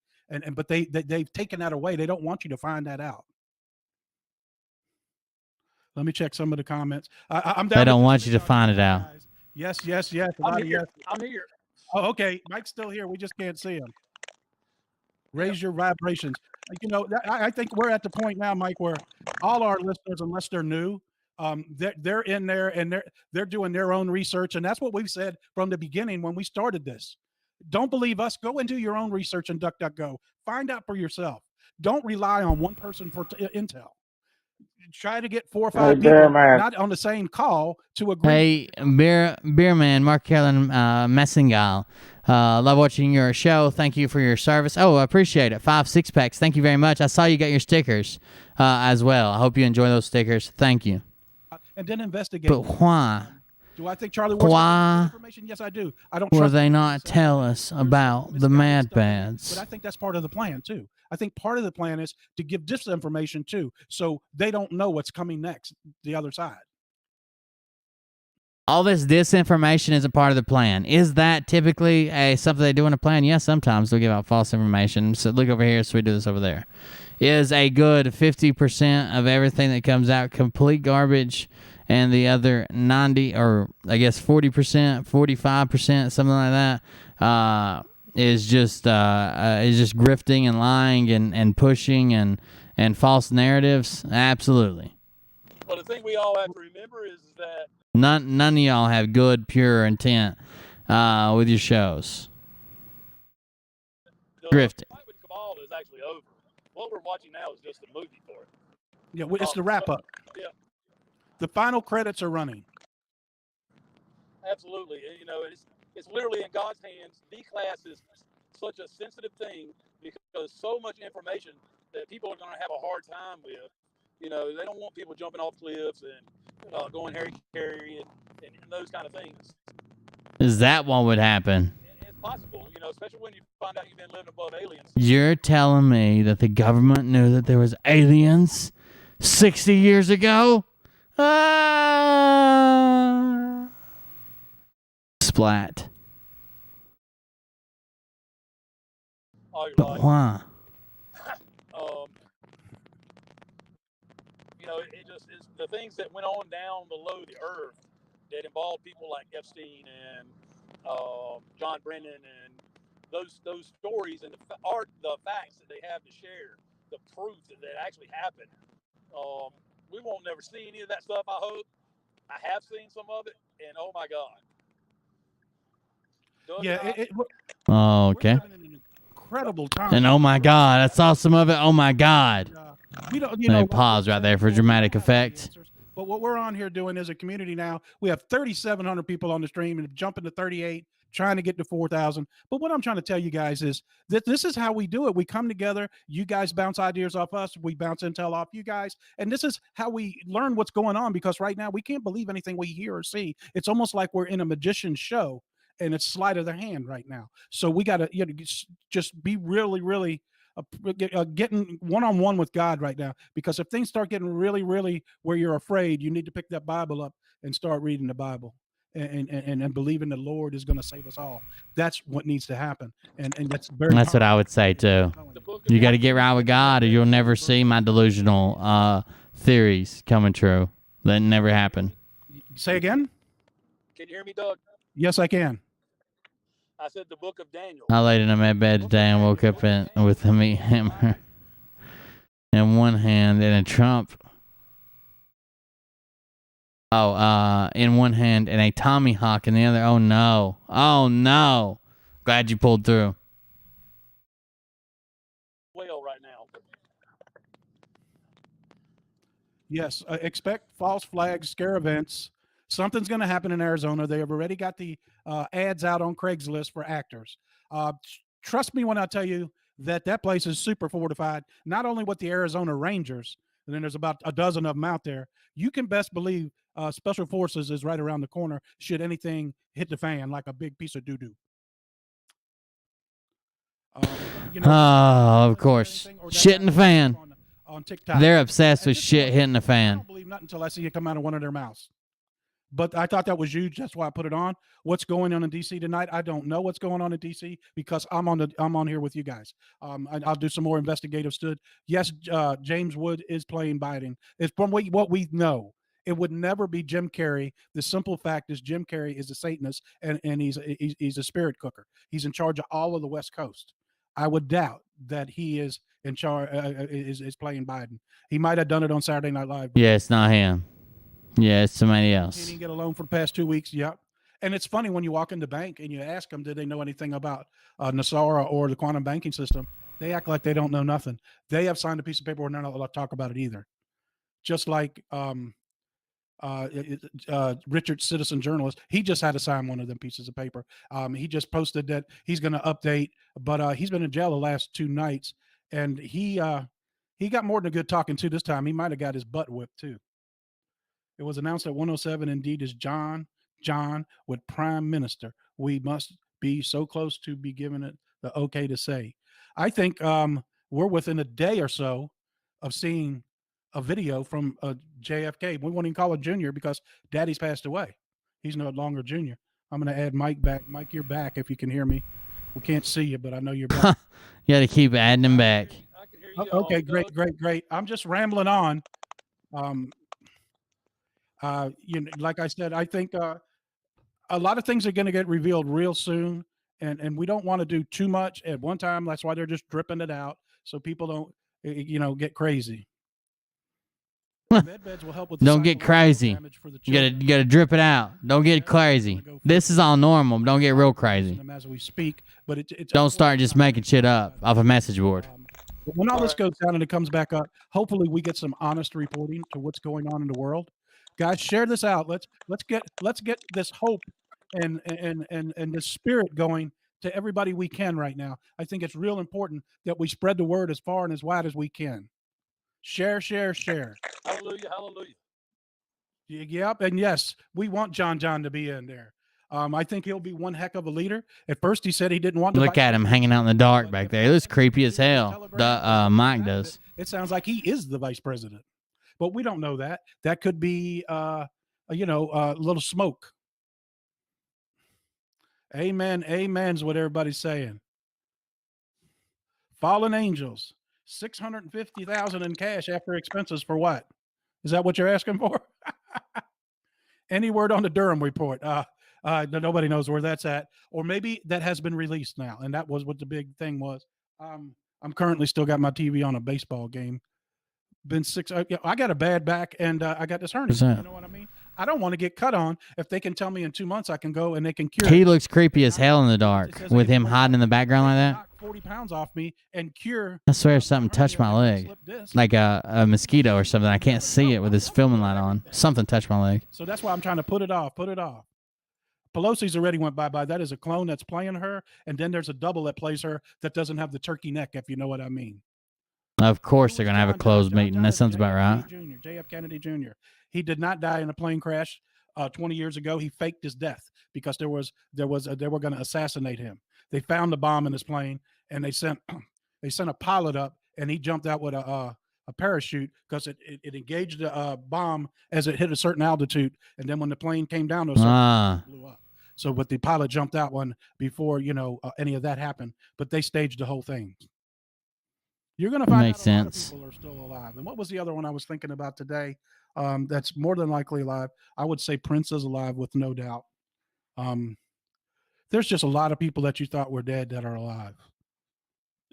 but they've taken that away. They don't want you to find that out. Let me check some of the comments. I'm down. They don't want you to find it out. Yes. I'm here. Oh, okay. Mike's still here. We just can't see him. Raise your vibrations. I think we're at the point now, Mike, where all our listeners, unless they're new, they're in there and they're doing their own research. And that's what we've said from the beginning when we started this. Don't believe us. Go and do your own research in DuckDuckGo. Find out for yourself. Don't rely on one person for intel. Try to get 4 or 5 people not on the same call to agree. Hey, BEERMAN, Mark Carolyn Messingal. Love watching your show. Thank you for your service. Oh, I appreciate it. 5 6-packs. Thank you very much. I saw you got your stickers as well. I hope you enjoy those stickers. Thank you. And then investigate. But why? Do I think Charlie Ward's Why information? Yes, I do. I don't. will trust they him. not tell us about the Mad But I Pads? think that's part of the plan too. I think part of the plan is to give disinformation too, so they don't know what's coming next, the other side. All this disinformation is a part of the plan. Is that typically something they do in a plan? Yes, sometimes they'll give out false information. So look over here, so we do this over there. Is a good 50% of everything that comes out complete garbage, and the other 90, or I guess 40%, 45%, something like that, is just grifting and lying and pushing and false narratives? Absolutely. Well, the thing we all have to remember is that None of y'all have good, pure intent with your shows. the Drifting. fight with Cabal is actually over. What we're watching now is just a movie for it. Yeah, it's the wrap up. Yeah, The final credits are running. absolutely. You know, it's literally in God's hands. D-class is such a sensitive thing because so much information that people are going to have a hard time with. You know, they don't want people jumping off cliffs and going Harry and those kind of things. Is that what would happen? And it's possible, you know, especially when you find out you've been living above aliens. You're telling me that the government knew that there was aliens 60 years ago? Splat. Oh, you're But right. why? You know, it just is the things that went on down below the earth that involved people like Epstein and John Brennan and those stories and the facts that they have to share, the proof that actually happened. We won't never see any of that stuff. I hope. I have seen some of it, and oh my God. Oh, okay. We're living in an incredible time. And oh my God, I saw some of it. Oh my God. We don't, Let me pause right there for dramatic effect. But what we're on here doing as a community now, we have 3,700 people on the stream and jumping to 38, trying to get to 4,000. But what I'm trying to tell you guys is that this is how we do it. We come together. You guys bounce ideas off us. We bounce intel off you guys. And this is how we learn what's going on, because right now we can't believe anything we hear or see. It's almost like we're in a magician's show and it's sleight of the hand right now. So we got to just be really, really getting one-on-one with God right now, because if things start getting really, really where you're afraid, you need to pick that Bible up and start reading the Bible and believing the Lord is going to save us all. That's what needs to happen, and that's very. That's what I would say too. You got to get right with God, or you'll never see my delusional theories coming true. That never happened. Say again? Can you hear me, Doug? Yes, I can. I said the book of Daniel. I laid in my bed today and woke up with a meat hammer in one hand and a trump. In one hand and a Tommy Hawk in the other. Oh no! Oh no! Glad you pulled through. Well, right now. Yes, expect false flags, scare events. Something's going to happen in Arizona. They have already got the ads out on Craigslist for actors. Trust me when I tell you that place is super fortified, not only with the Arizona Rangers, and then there's about a dozen of them out there. You can best believe Special Forces is right around the corner should anything hit the fan like a big piece of doo-doo. Of course. Shit in the fan. On TikTok. They're obsessed with shit hitting the I fan. don't believe nothing until I see it come out of one of their mouths. But I thought that was huge. That's why I put it on. What's going on in DC tonight? I don't know what's going on in DC because I'm on here with you guys. I'll do some more investigative stuff. Yes, James Wood is playing Biden. It's from what we know. It would never be Jim Carrey. The simple fact is Jim Carrey is a Satanist and he's a spirit cooker. He's in charge of all of the West Coast. I would doubt that he is in charge. Is playing Biden. He might have done it on Saturday Night Live. Yeah, it's not him. Yeah, it's somebody He else. didn't get a loan for the past 2 weeks. Yep. And it's funny when you walk in the bank and you ask them, did they know anything about Nasara or the quantum banking system? They act like they don't know nothing. They have signed a piece of paper where they're not allowed to talk about it either. Just like Richard, citizen journalist, he just had to sign one of them pieces of paper. He just posted that he's going to update, but he's been in jail the last 2 nights, and he got more than a good talking to this time. He might have got his butt whipped too. It was announced at 107. Indeed, is John John with Prime Minister. We must be so close to be given it the okay to say. I think we're within a day or so of seeing a video from JFK. We won't even call it Junior because Daddy's passed away. He's no longer Junior. I'm going to add Mike back. Mike, you're back if you can hear me. We can't see you, but I know you're back. You got to keep adding him back. I can hear you. Okay, great. I'm just rambling on. Like I said, I think a lot of things are going to get revealed real soon, and we don't want to do too much at one time. That's why they're just dripping it out so people don't, get crazy. Med beds will help with the Don't get psychological crazy. damage for the You children. gotta drip it out. Don't get crazy. This is all normal. Don't get real crazy. Them as we speak, but it's Don't start just making shit up off a message board. But when all this goes down and it comes back up, hopefully we get some honest reporting to what's going on in the world. Guys, share this out. Let's get this hope and this spirit going to everybody we can right now. I think it's real important that we spread the word as far and as wide as we can. Share. Hallelujah, hallelujah. Yep, and yes, we want John to be in there. I think he'll be one heck of a leader. At first, he said he didn't want to. Look at him hanging out in the dark back there. It looks creepy as hell. Mike does. It sounds like he is the vice president, but we don't know that. That could be, a little smoke. Amen. Amen's what everybody's saying. Fallen angels. 650,000 in cash after expenses for what? Is that what you're asking for? Any word on the Durham report? Nobody knows where that's at, or maybe that has been released now, and that was what the big thing was. I'm currently still got my TV on a baseball game. I got a bad back, and I got this hernia. You know what I mean? I don't want to get cut on. If they can tell me in 2 months I can go and they can cure. He looks creepy as hell in the dark with him hiding in the background like that. Knock 40 pounds off me and cure. I swear something touched my leg, like a mosquito or something. I can't see it with this filming light on. Something touched my leg. So that's why I'm trying to put it off. Pelosi's already went bye-bye. That is a clone that's playing her, and then there's a double that plays her that doesn't have the turkey neck, if you know what I mean. Of course they're going to have a closed meeting. That sounds about right. JF Kennedy Jr. He did not die in a plane crash 20 years ago. He faked his death because they were going to assassinate him. They found the bomb in his plane, and they sent a pilot up, and he jumped out with a parachute because it engaged the bomb as it hit a certain altitude, and then when the plane came down, it blew up. So, but the pilot jumped out one before any of that happened. But they staged the whole thing. You're going to find out a lot of people are still alive. And what was the other one I was thinking about today? That's more than likely alive. I would say Prince is alive with no doubt. There's just a lot of people that you thought were dead that are alive.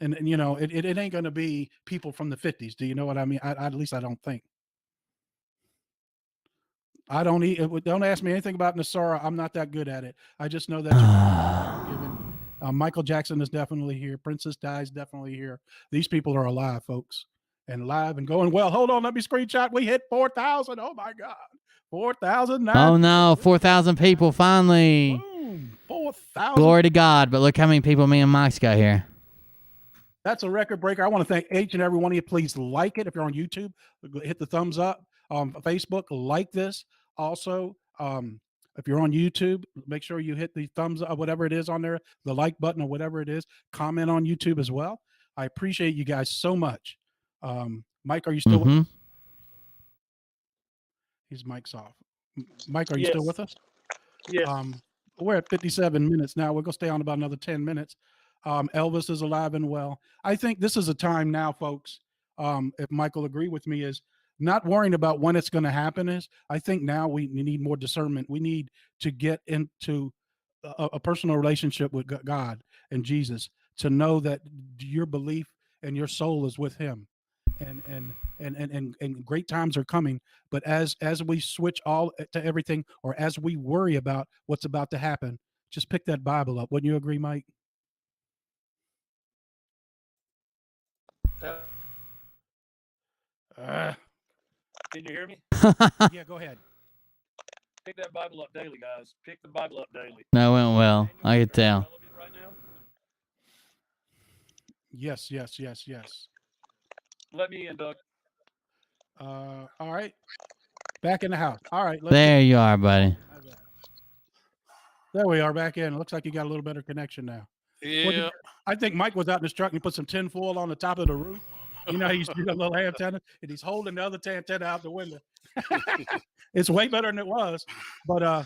And it ain't going to be people from the 50s. Do you know what I mean? At least I don't think. Don't ask me anything about Nasara. I'm not that good at it. I just know that Michael Jackson is definitely here. Princess Di is definitely here. These people are alive, folks, and alive and going well. Hold on, let me screenshot. We hit 4,000. Oh my God, 4,000. Oh no, 4,000 people finally. Boom, 4,000. Glory to God! But look how many people me and Mike's got here. That's a record breaker. I want to thank each and every one of you. Please like it if you're on YouTube. Hit the thumbs up. Facebook, like this. Also, if you're on YouTube, make sure you hit the thumbs up, whatever it is on there, the like button or whatever it is. Comment on YouTube as well. I appreciate you guys so much. Mike, are you still with us? His mic's off. Mike, are you still with us? Yes. We're at 57 minutes now. We're going to stay on about another 10 minutes. Elvis is alive and well. I think this is a time now, folks, if Michael agree with me, is not worrying about when it's going to happen. I think now we need more discernment. We need to get into a personal relationship with God and Jesus to know that your belief and your soul is with him. And great times are coming. But as we switch all to everything, or as we worry about what's about to happen, just pick that Bible up. Wouldn't you agree, Mike? Can you hear me? Yeah, go ahead. Pick that Bible up daily, guys. Pick the Bible up daily. That went well. I could tell. Right now? Yes. Let me in, Doug. All right. Back in the house. All right. There you are, buddy. There we are back in. It looks like you got a little better connection now. Yeah. I think Mike was out in his truck and he put some tin foil on the top of the roof. You know, he's doing a little antenna and he's holding the other antenna out the window. It's way better than it was, but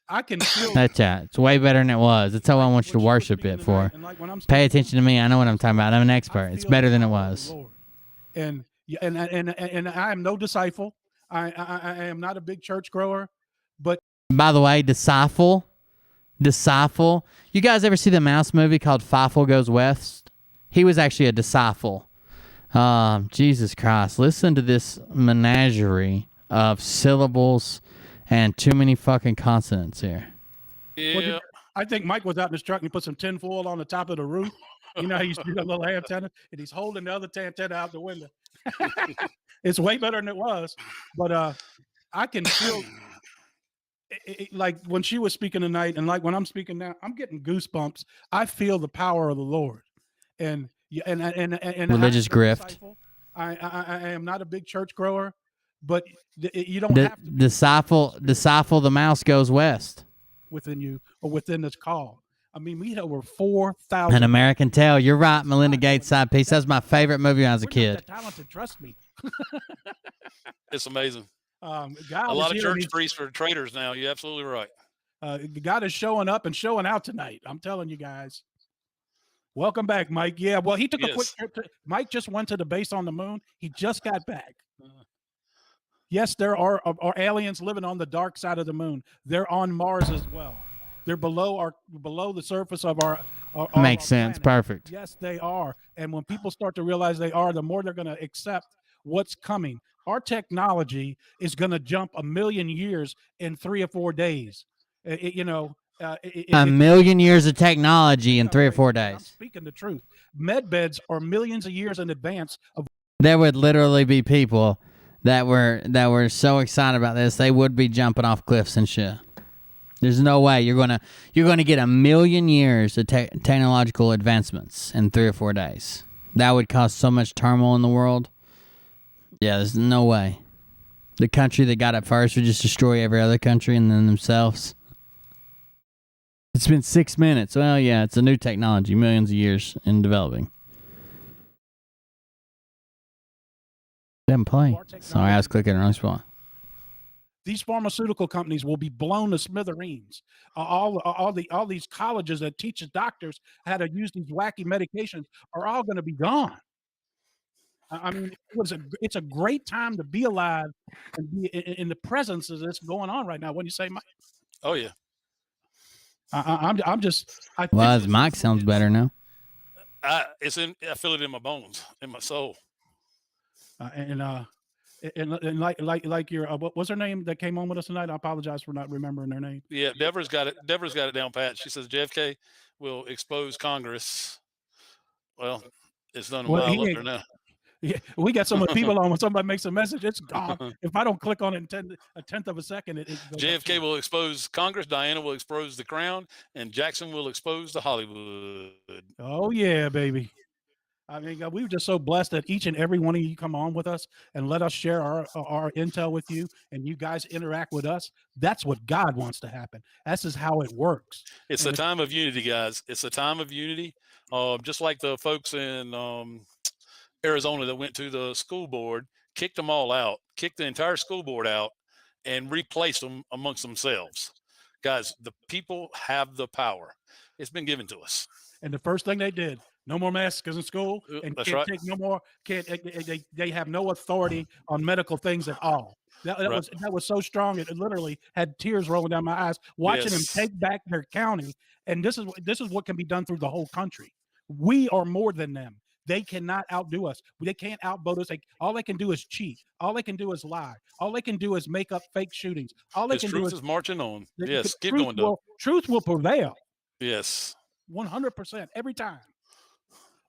I can feel. That's it. It's way better than it was. That's how I want you to worship it for. Pay attention to me. I know what I'm talking about. I'm an expert. It's better than it was. And I am no disciple. I am not a big church grower, but by the way, disciple. You guys ever see the Mouse movie called Fievel Goes West? He was actually a disciple. Jesus Christ! Listen to this menagerie of syllables and too many fucking consonants here. Yeah. I think Mike was out in his truck and he put some tin foil on the top of the roof. You know, he's doing a little antenna and he's holding the other antenna out the window. It's way better than it was, but I can feel. Like when she was speaking tonight, and like when I'm speaking now, I'm getting goosebumps. I feel the power of the Lord, and religious grift. I am not a big church grower, but you don't have to disciple. The mouse goes west within you or within this call. I mean, we had over 4,000. An American Tale. You're right, Melinda Gates side piece. That's my favorite movie when I was a kid. That talented, trust me. It's amazing. God a lot of church priests are traitors now. You're absolutely right. God is showing up and showing out tonight. I'm telling you guys. Welcome back, Mike. Yeah, well, he took a quick trip. Mike just went to the base on the moon. He just got back. Yes, there are aliens living on the dark side of the moon. They're on Mars as well. They're below the surface of our makes sense. Planet. Perfect. Yes, they are. And when people start to realize they are, the more they're going to accept what's coming. Our technology is going to jump 1 million years in 3 or 4 days. A million years of technology in 3 or 4 days. I'm speaking the truth. Med beds are millions of years in advance of. There would literally be people that were so excited about this they would be jumping off cliffs and shit. There's no way you're gonna get 1 million years of technological advancements in 3 or 4 days. That would cause so much turmoil in the world. Yeah, there's no way. The country that got it first would just destroy every other country and then themselves. It's been 6 minutes. Well, yeah, it's a new technology, millions of years in developing. Didn't play. Sorry, I was clicking the wrong spot. These pharmaceutical companies will be blown to smithereens. All these colleges that teach doctors how to use these wacky medications are all going to be gone. I mean, it's a great time to be alive and be in the presence of this going on right now. What do you say, Mike? Oh yeah. I'm just. His mic sounds better now. I feel it in my bones, in my soul. And like your what was her name that came on with us tonight? I apologize for not remembering their name. Yeah, Deborah's got it down pat. She says JFK will expose Congress. Well, it's done a while up there now. Yeah, we got so many people on. When somebody makes a message, it's gone. If I don't click on it in a tenth of a second, it JFK will expose Congress. Diana will expose the Crown, and Jackson will expose the Hollywood. Oh yeah, baby. I mean, we were just so blessed that each and every one of you come on with us and let us share our intel with you, and you guys interact with us. That's what God wants to happen. That's just how it works. It's a time of unity, guys. It's a time of unity. Just like the folks in Arizona that went to the school board, kicked them all out, kicked the entire school board out, and replaced them amongst themselves. Guys, the people have the power. It's been given to us. And the first thing they did, no more masks in school, and That's can't right. take no more. They have no authority on medical things at all. That was so strong. It literally had tears rolling down my eyes watching them take back their county. And this is what can be done through the whole country. We are more than them. They cannot outdo us. They can't outvote us. All they can do is cheat. All they can do is lie. All they can do is make up fake shootings. All they can do is marching on. The Yes, keep going, Doug. Truth will prevail. Yes. 100% every time.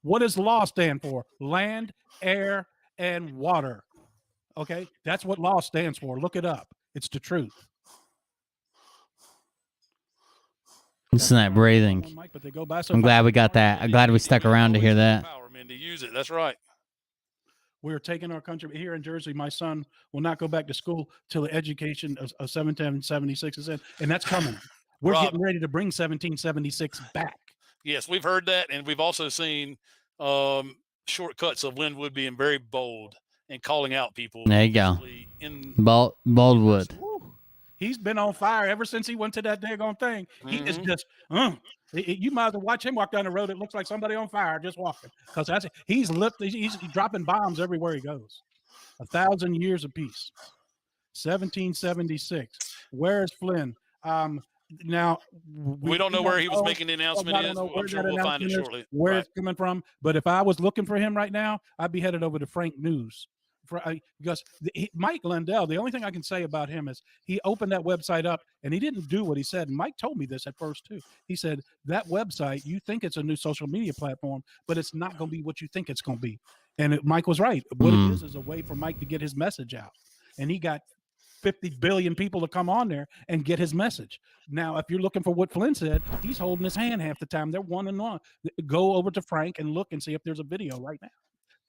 What does law stand for? Land, air, and water. Okay? That's what law stands for. Look it up. It's the truth. Listen to that breathing. I'm glad we got that. I'm glad we stuck around to hear that. To use it. That's right. We're taking our country here in Jersey. My son will not go back to school till the education of 1776 is in, and that's coming. We're Rob, getting ready to bring 1776 back. yes, we've heard that, and we've also seen shortcuts of Linwood being very bold and calling out people. There you go. In Boldwood. He's been on fire ever since he went to that daggone thing. He is just, you might as well watch him walk down the road. It looks like somebody on fire just walking, because he's dropping bombs everywhere he goes. 1,000 years apiece. 1776. Where is Flynn? Now we don't know where he was making the announcement is. I'm sure we'll find it shortly. Where it's coming from. But if I was looking for him right now, I'd be headed over to Frank News. Because Mike Lindell, the only thing I can say about him is he opened that website up and he didn't do what he said. And Mike told me this at first too. He said, that website, you think it's a new social media platform, but it's not going to be what you think it's going to be. And Mike was right. What it is a way for Mike to get his message out. And he got 50 billion people to come on there and get his message. Now, if you're looking for what Flynn said, he's holding his hand half the time. They're one-on-one. Go over to Frank and look and see if there's a video right now.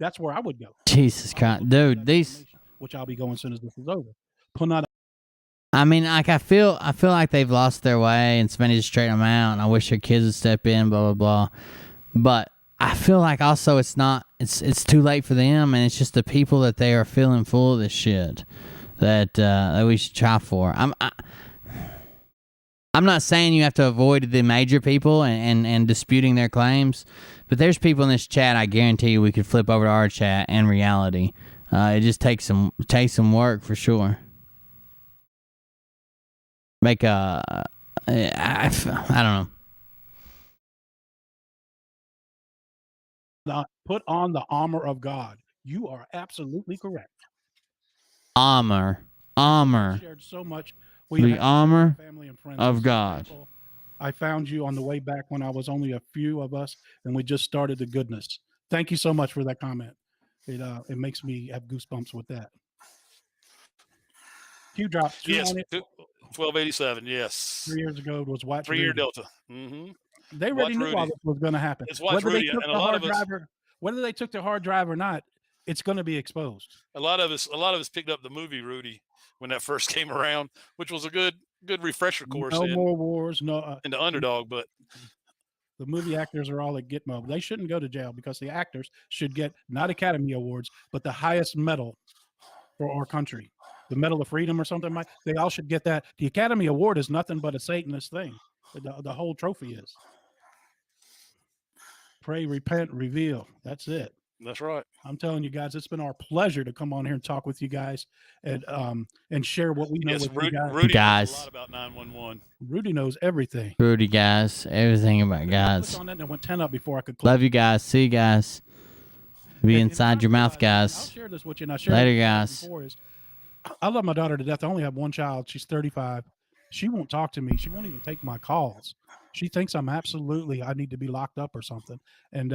That's where I would go. Jesus Christ, dude, these, which I'll be going as soon as this is over. Putting out. I mean, like I feel like they've lost their way and somebody to straighten them out. And I wish their kids would step in, blah blah blah. But I feel like also it's too late for them, and it's just the people that they are feeling full of this shit that we should try for. I'm not saying you have to avoid the major people and disputing their claims, but there's people in this chat I guarantee you we could flip over to our chat and reality. It just takes some work for sure. Make I don't know. Put on the armor of God. You are absolutely correct. Armor. Shared so much. The armor family and friends of God. I found you on the way back when I was only a few of us, and we just started the goodness. Thank you so much for that comment. It makes me have goosebumps with that. Q drop. Yes, 1287. Yes. 3 years ago it was Watch 3 year Rudy. Delta. Mm-hmm. They already knew all this was going to happen. It's Watch Rudy, and a lot of us. Whether they took the hard drive or not, it's going to be exposed. A lot of us picked up the movie Rudy when that first came around, which was a good refresher course. No more wars, no. In the Underdog, but the movie actors are all at Gitmo. They shouldn't go to jail because the actors should get not Academy Awards, but the highest medal for our country, the Medal of Freedom or something like. They all should get that. The Academy Award is nothing but a Satanist thing. The whole trophy is. Pray, repent, reveal. That's it. That's right. I'm telling you guys, it's been our pleasure to come on here and talk with you guys and share what we know with you guys. Rudy knows a lot about 911. Rudy knows everything. Rudy, guys, everything about guys. On that and went 10 up before I could. Love you guys. See you guys. Be inside your mouth, guys. I'll share this with you. Later, guys. I love my daughter to death. I only have one child. She's 35. She won't talk to me. She won't even take my calls. She thinks I need to be locked up or something. And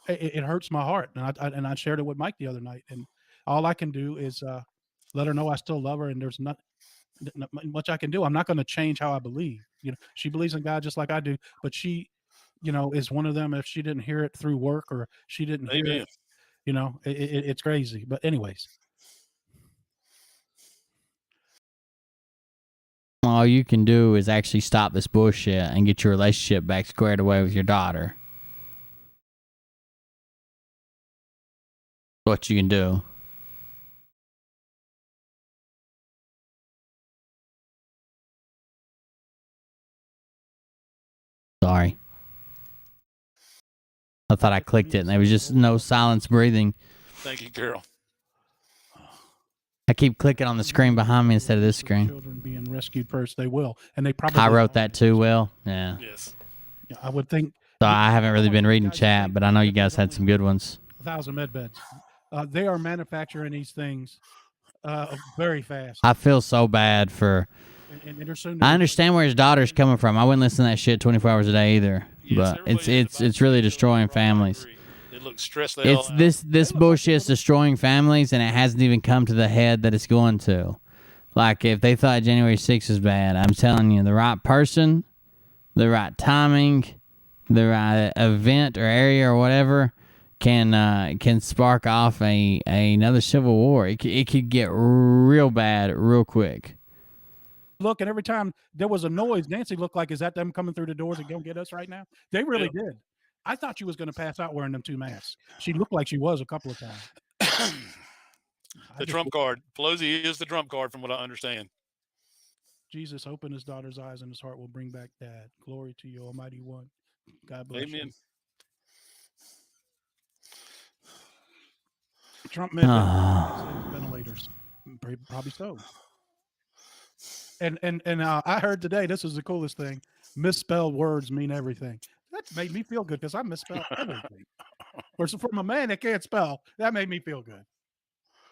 it hurts my heart. And I shared it with Mike the other night. And all I can do is let her know I still love her. And there's not much I can do. I'm not going to change how I believe. She believes in God just like I do. But she, is one of them. If she didn't hear it through work or she didn't hear it, it's crazy. But anyways. All you can do is actually stop this bullshit and get your relationship back squared away with your daughter. What you can do. Sorry. I thought I clicked it and there was just no silence breathing. Thank you, Carol. I keep clicking on the screen behind me instead of this screen. Children being rescued first, they will, and they probably. I wrote that too, Will. Yeah. Yes. Yeah, I would think. So I haven't really been reading chat, but I know you guys had some good ones. 1,000 med beds. They are manufacturing these things very fast. I feel so bad for. I understand where his daughter's coming from. I wouldn't listen to that shit 24 hours a day either. Yes, but it's really destroying families. It looks stressed out. It's this bullshit is destroying families, and it hasn't even come to the head that it's going to. Like, if they thought January 6th was bad, I'm telling you, the right person, the right timing, the right event or area or whatever can spark off another civil war. It could get real bad real quick. look, and every time there was a noise, Nancy looked like, is that them coming through the doors and gonna get us right now? They really did. I thought she was going to pass out wearing them 2 masks. She looked like she was a couple of times. The trump card. Pelosi is the trump card, from what I understand. Jesus, open his daughter's eyes and his heart will bring back Dad. Glory to you, Almighty One. God bless Amen. you. Trump ventilators, probably so. And I heard today, this is the coolest thing. Misspelled words mean everything. That made me feel good because I misspelled everything. From a man that can't spell, that made me feel good.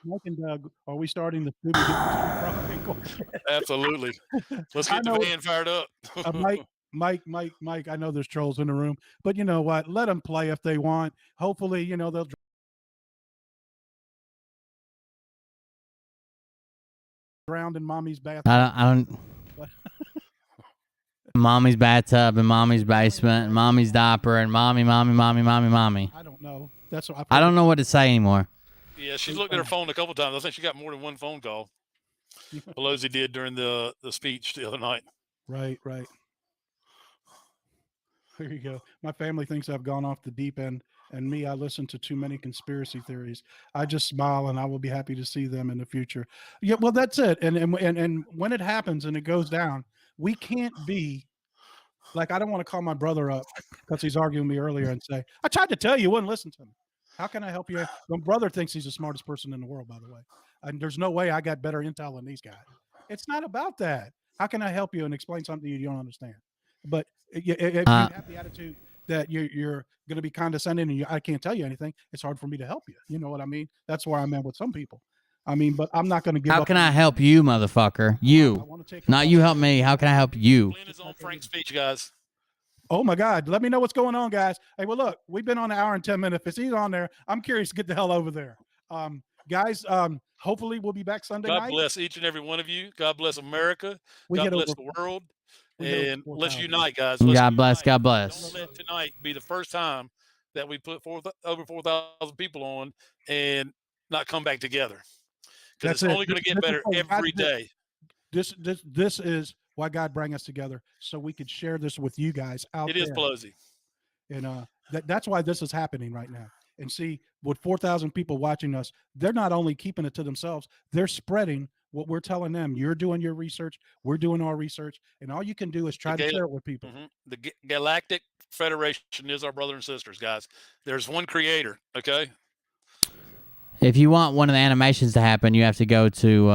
Mike and Doug, are we starting the Absolutely. Let's get the van fired up. Mike, I know there's trolls in the room, but you know what? Let them play if they want. Hopefully, they'll drown in mommy's bathtub. I don't. Mommy's bathtub and mommy's basement and mommy's diaper and mommy. I don't know. That's what I don't know what to say anymore. Yeah, she's looked at her phone a couple times. I think she got more than one phone call. Pelosi did during the speech the other night. Right. There you go. My family thinks I've gone off the deep end, and me, I listen to too many conspiracy theories. I just smile, and I will be happy to see them in the future. Yeah, well, that's it. And when it happens and it goes down, we can't be like, I don't want to call my brother up because he's arguing with me earlier and say, I tried to tell you, wouldn't listen to me. How can I help you? My brother thinks he's the smartest person in the world, by the way. And there's no way I got better intel than these guys. It's not about that. How can I help you and explain something you don't understand? But if you have the attitude that you're going to be condescending and I can't tell you anything, it's hard for me to help you. You know what I mean? That's where I'm at with some people. I mean, but I'm not going to give up. How can I help you, motherfucker? You. Not you help me. How can I help you? Glenn is on Frank's speech, guys. Oh my God. Let me know what's going on, guys. Hey, well, look, we've been on an hour and 10 minutes. If he's on there, I'm curious to get the hell over there. Guys, hopefully we'll be back Sunday night. God bless each and every one of you. God bless America. God bless the world. And let's unite, guys. God bless. God bless. Don't let tonight be the first time that we put over 4,000 people on and not come back together. Because it's only going to get better every day. This is why God brought us together, so we could share this with you guys out there. It is Pelosi. And that's why this is happening right now. And see, with 4,000 people watching us, they're not only keeping it to themselves, they're spreading what we're telling them. You're doing your research, we're doing our research, and all you can do is try to share it with people. The Galactic Federation is our brothers and sisters, guys. There's one creator, okay? If you want one of the animations to happen, you have to go to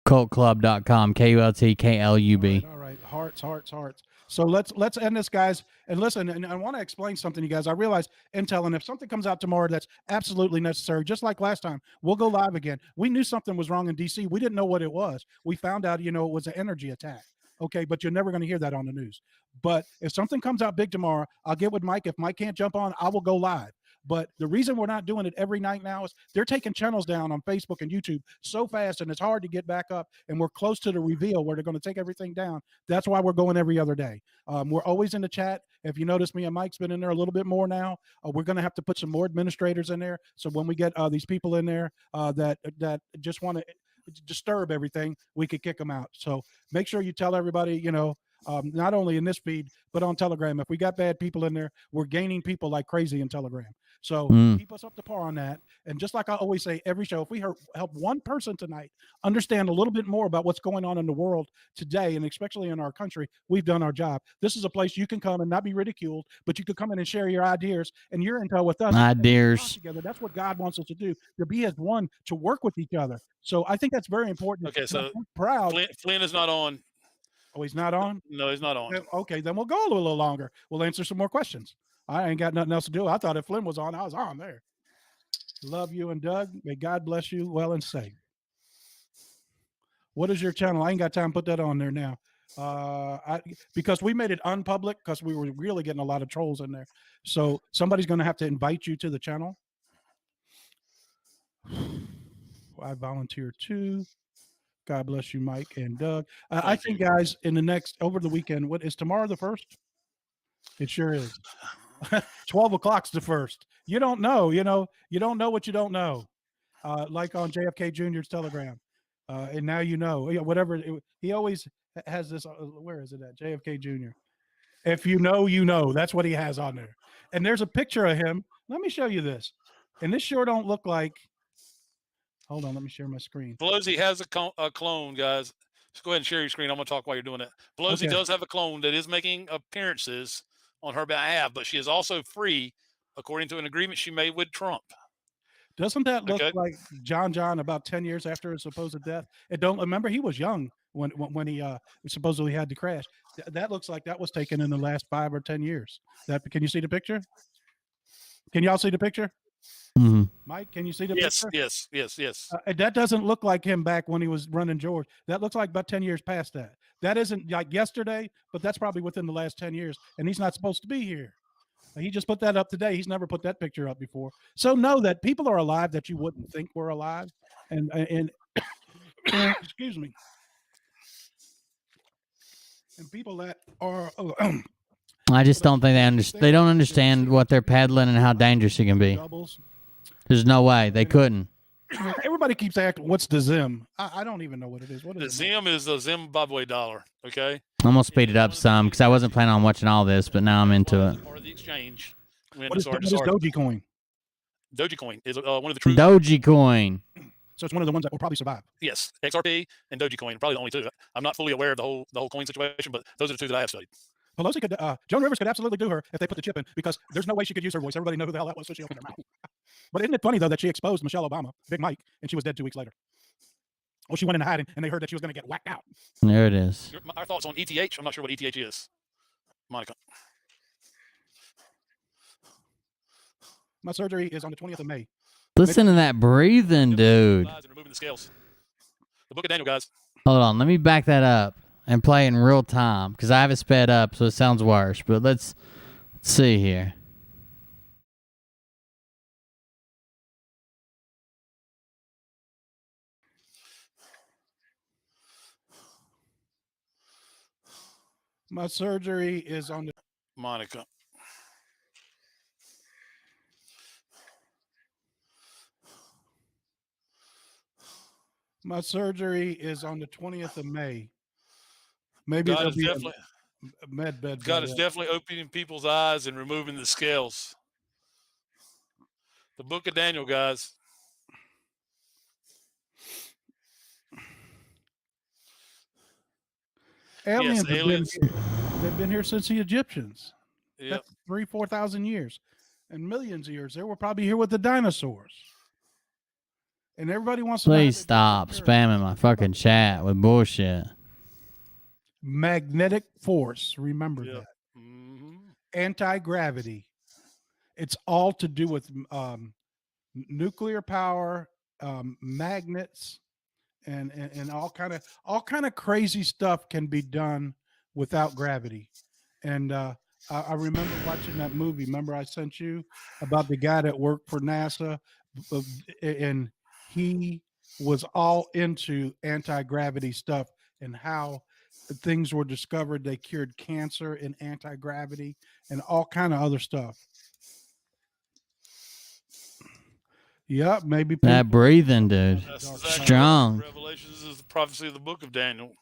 cultclub.com, KULTKLUB. All right. Hearts. So let's end this, guys. And listen, and I want to explain something to you guys. I realize intel, and if something comes out tomorrow that's absolutely necessary, just like last time, we'll go live again. We knew something was wrong in DC. We didn't know what it was. We found out, it was an energy attack. Okay, but you're never going to hear that on the news. But if something comes out big tomorrow, I'll get with Mike. If Mike can't jump on, I will go live. But the reason we're not doing it every night now is they're taking channels down on Facebook and YouTube so fast, and it's hard to get back up. And we're close to the reveal where they're going to take everything down. That's why we're going every other day. We're always in the chat. If you notice, me and Mike's been in there a little bit more now. We're going to have to put some more administrators in there. So when we get these people in there that just want to disturb everything, we could kick them out. So make sure you tell everybody, not only in this feed, but on Telegram. If we got bad people in there, we're gaining people like crazy in Telegram. So keep us up to par on that. And just like I always say, every show, if we help one person tonight understand a little bit more about what's going on in the world today, and especially in our country, we've done our job. This is a place you can come and not be ridiculed, but you could come in and share your ideas and your intel with us. Ideas. Together. That's what God wants us to do, to be as one, to work with each other. So I think that's very important. Okay, so I'm proud. Flynn is not on. Oh, he's not on? No, he's not on. Okay, then we'll go a little longer. We'll answer some more questions. I ain't got nothing else to do. I thought if Flynn was on, I was on there. Love you and Doug. May God bless you well and safe. What is your channel? I ain't got time to put that on there now. Because we made it unpublic because we were really getting a lot of trolls in there. So somebody's going to have to invite you to the channel. I volunteer too. God bless you, Mike and Doug. I think, guys, over the weekend, what is tomorrow the 1st? It sure is. 12 o'clock's the 1st. You don't know, you don't know what you don't know. like on JFK Jr.'s Telegram. And now you know, whatever. He always has this. Where is it at? JFK Jr. If you know, you know. That's what he has on there. And there's a picture of him. Let me show you this. And this sure don't look like. Hold on, let me share my screen. Pelosi has a clone, guys. Just go ahead and share your screen. I'm going to talk while you're doing it. Pelosi does have a clone that is making appearances on her behalf, but she is also free, according to an agreement she made with Trump. Doesn't that look like John about 10 years after his supposed death? It don't remember he was young when he supposedly had to crash. That looks like that was taken in the last 5 or 10 years. Can you see the picture? Can y'all see the picture? Mm-hmm. Mike, can you see the picture? Yes. That doesn't look like him back when he was running George. That looks like about 10 years past that. That isn't like yesterday, but that's probably within the last 10 years. And he's not supposed to be here. He just put that up today. He's never put that picture up before. So know that people are alive that you wouldn't think were alive. And excuse me. And people that are I just don't think they don't understand what they're peddling and how dangerous it can be. There's no way they couldn't. Everybody keeps asking, what's the Zim? I don't even know what it is. What is the Zim? Is the Zimbabwe dollar. Okay. I'm gonna speed it up some because I wasn't planning on watching all this, but now I'm into it. Or the exchange. What is Dogecoin? Dogecoin is one of the true. Dogecoin. So it's one of the ones that will probably survive. Yes, XRP and Dogecoin, probably the only two. I'm not fully aware of the whole coin situation, but those are the two that I have studied. Pelosi could, Joan Rivers could absolutely do her if they put the chip in, because there's no way she could use her voice. Everybody know who the hell that was, so she opened her mouth. But isn't it funny, though, that she exposed Michelle Obama, Big Mike, and she was dead 2 weeks later? Well, she went into hiding, and they heard that she was going to get whacked out. There it is. Our thoughts on ETH. I'm not sure what ETH is. Monica. My surgery is on the 20th of May. Listen to that breathing, dude. Removing the scales. The Book of Daniel, guys. Hold on, let me back that up and play in real time because I have it sped up, so it sounds worse. But let's see here. My surgery is on the Monica. My surgery is on the 20th of May. Maybe God it'll is be definitely a med bed. God is definitely opening people's eyes and removing the scales. The Book of Daniel, guys. Aliens, aliens. They've been here since the Egyptians. Yep. That's 3,000-4,000 years and millions of years. They were probably here with the dinosaurs. And everybody wants to. Please stop spamming my fucking chat with bullshit. Magnetic force. Remember that. Mm-hmm. Anti-gravity. It's all to do with nuclear power, magnets, and all kind of crazy stuff can be done without gravity. And I remember watching that movie. Remember I sent you about the guy that worked for NASA, and he was all into anti-gravity stuff and how things were discovered. They cured cancer in anti-gravity and all kind of other stuff. Yeah, maybe that breathing, dude. Strong. Revelations is the prophecy of the Book of Daniel.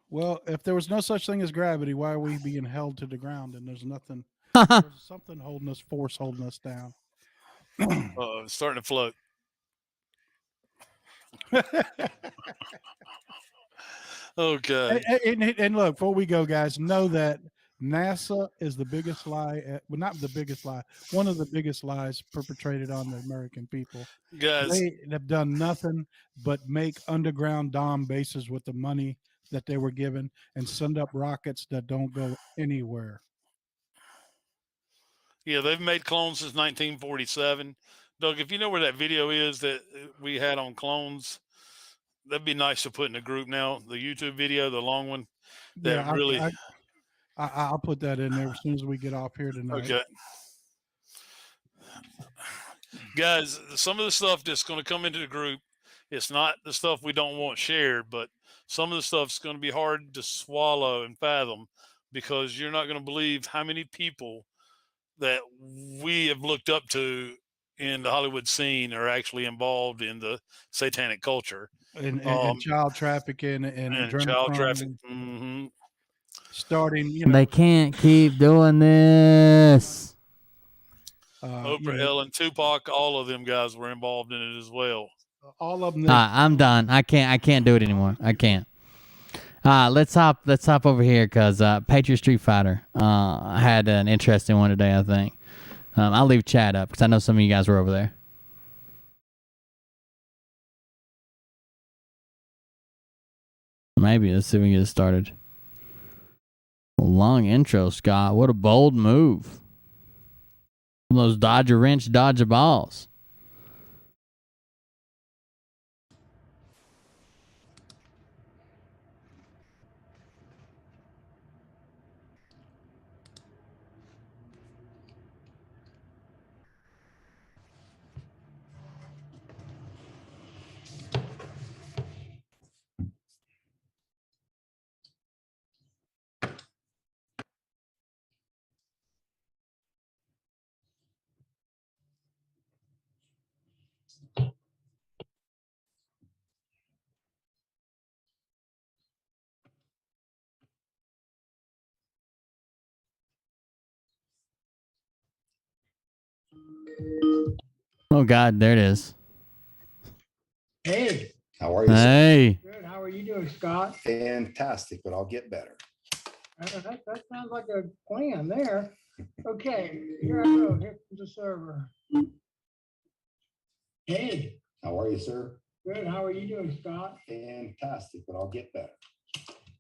Well, if there was no such thing as gravity, why are we being held to the ground? And there's nothing. There's something holding us, force holding us down. It's starting to float. Okay. And look, before we go, guys, know that NASA is the biggest lie. Well, not the biggest lie. One of the biggest lies perpetrated on the American people. Guys, they have done nothing but make underground dome bases with the money that they were given and send up rockets that don't go anywhere. Yeah, they've made clones since 1947. Doug, if you know where that video is that we had on clones, that'd be nice to put in the group now. The YouTube video, the long one. That yeah, really. I'll put that in there as soon as we get off here tonight. Okay. Guys, some of the stuff that's going to come into the group, it's not the stuff we don't want shared, but some of the stuff's going to be hard to swallow and fathom because you're not going to believe how many people that we have looked up to in the Hollywood scene are actually involved in the satanic culture and child trafficking and child traffic. adrenochrome. Starting, they can't keep doing this. Oprah, Ellen, Tupac, all of them guys were involved in it as well. All of them. I'm done. I can't do it anymore. I can't. Let's hop over here because Patriot Street Fighter had an interesting one today, I think. I'll leave chat up because I know some of you guys were over there. Maybe. Let's see if we can get it started. Long intro, Scott. What a bold move. Those Dodger wrench, Dodger balls. Oh, God, there it is. Hey. How are you? Hey. Good. How are you doing, Scott? Fantastic, but I'll get better. That sounds like a plan there. Okay, here I go. Here comes the server. Hey. How are you, sir? Good. How are you doing, Scott? Fantastic, but I'll get better.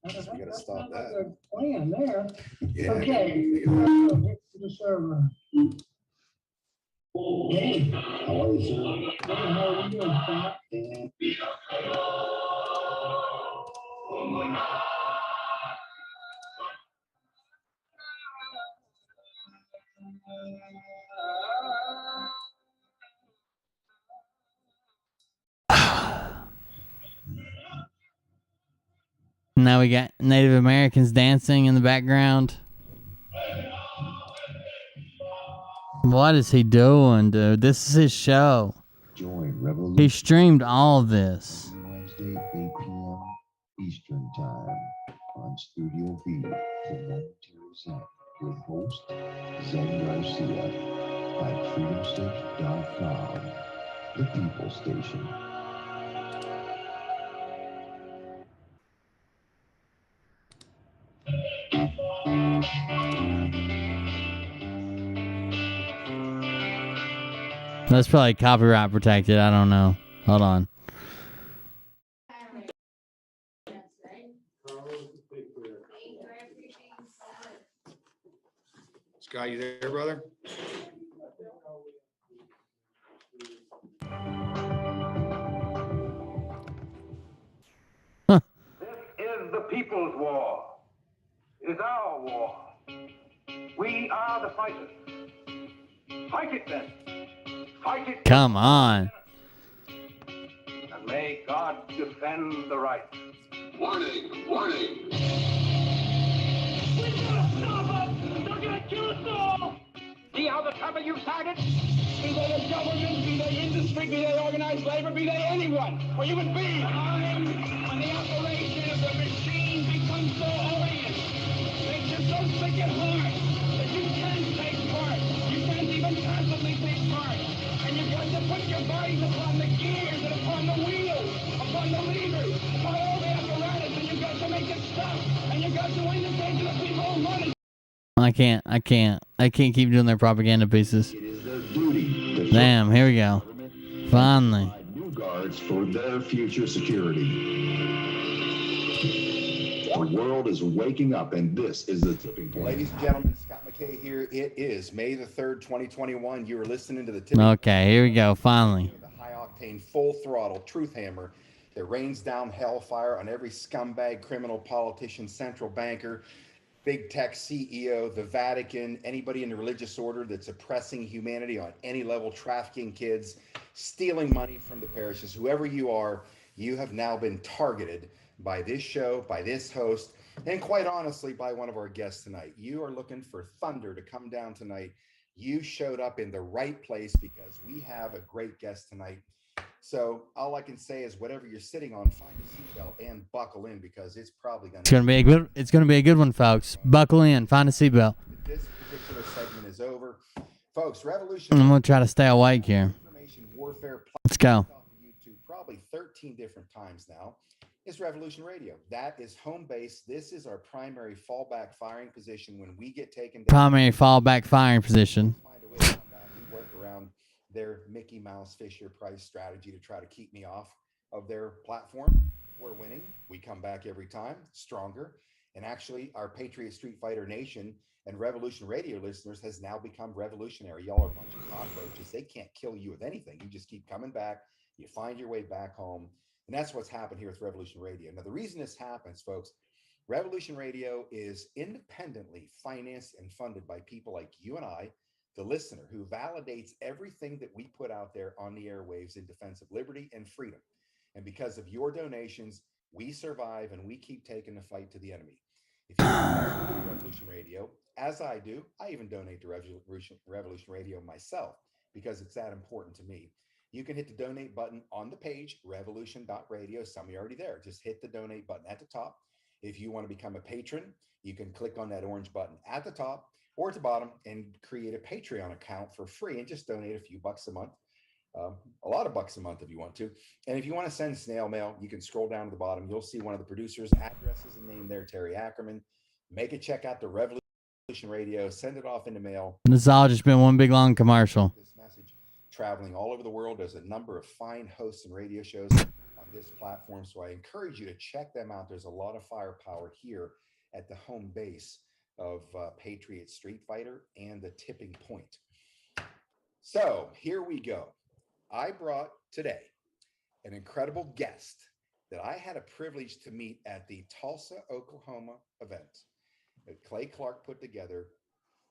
That gotta stop sounds that. like a plan there. Yeah. Okay, here I go. Here comes the server. Hey. How are you, sir? Good. How are you doing, Scott? Now we got Native Americans dancing in the background. What is he doing, dude? This is his show. Join Revolution. He streamed all this. Wednesday, 8 p.m. Eastern Time on Studio B for Momentary Zen with host Zen Garcia at freedomstate.com, the People Station. That's probably copyright protected. I don't know. Hold on. Scott, you there, brother? This is the people's war. It is our war. We are the fighters. Fight it then. Fight it. Come on. And may God defend the right. Warning, warning. We're gonna stop us! They're gonna kill us all! See how the trouble you've started? Be they a government, be they industry, be they organized labor, be they anyone, or human beings. Time when the operation of the machine becomes so odious, makes you so sick at heart that you can't take part. You can't even constantly take part. And you've got to put your bodies upon the gears and upon the wheels, upon the levers, upon all the apparatus, and you've got to make it stop. And you've got to indicate to the people who run it. I can't keep doing their propaganda pieces. It is their duty. Damn, here we go. Finally. New guards for their future security. The world is waking up, and this is the tipping point. Ladies and gentlemen, Scott McKay here. It is May the 3rd, 2021. You are listening to the tipping Okay, here we go. Finally. The high-octane, full-throttle truth hammer that rains down hellfire on every scumbag, criminal, politician, central banker, big tech CEO, the Vatican, anybody in the religious order that's oppressing humanity on any level, trafficking kids, stealing money from the parishes. Whoever you are, you have now been targeted by this show, by this host, and quite honestly, by one of our guests tonight. You are looking for thunder to come down tonight You showed up in the right place because we have a great guest tonight. So all I can say is whatever you're sitting on, find a seatbelt and buckle in because it's probably going to It's gonna be a good one, folks. Buckle in, find a seatbelt. This particular segment is over. Folks, Revolution. I'm gonna try to stay awake here. Information warfare. Let's go. YouTube probably 13 different times now. Is Revolution Radio. That is home base. This is our primary fallback firing position when we get taken down. Primary fallback firing position. Find a way to come back. We work around their Mickey Mouse Fisher Price strategy to try to keep me off of their platform. We're winning. We come back every time stronger. And actually, our Patriot Street Fighter Nation and Revolution Radio listeners has now become revolutionary. Y'all are a bunch of cockroaches. They can't kill you with anything. You just keep coming back. You find your way back home. And that's what's happened here with Revolution Radio. Now, the reason this happens, folks, Revolution Radio is independently financed and funded by people like you and I, the listener, who validates everything that we put out there on the airwaves in defense of liberty and freedom. And because of your donations, we survive and we keep taking the fight to the enemy. If you donate to Revolution Radio, as I do, I even donate to Revolution Radio myself because it's that important to me. You can hit the donate button on the page, revolution.radio. Some of you are already there. Just hit the donate button at the top. If you want to become a patron, you can click on that orange button at the top or at the bottom and create a Patreon account for free and just donate a few bucks a month. A lot of bucks a month if you want to. And if you want to send snail mail, you can scroll down to the bottom. You'll see one of the producers' addresses and name there, Terry Ackerman. Make a check out to Revolution Radio. Send it off in the mail. This has all just been one big long commercial. This message traveling all over the world. There's a number of fine hosts and radio shows on this platform. So I encourage you to check them out. There's a lot of firepower here at the home base of Patriot Street Fighter and the Tipping Point. So here we go. I brought today an incredible guest that I had a privilege to meet at the Tulsa, Oklahoma event that Clay Clark put together.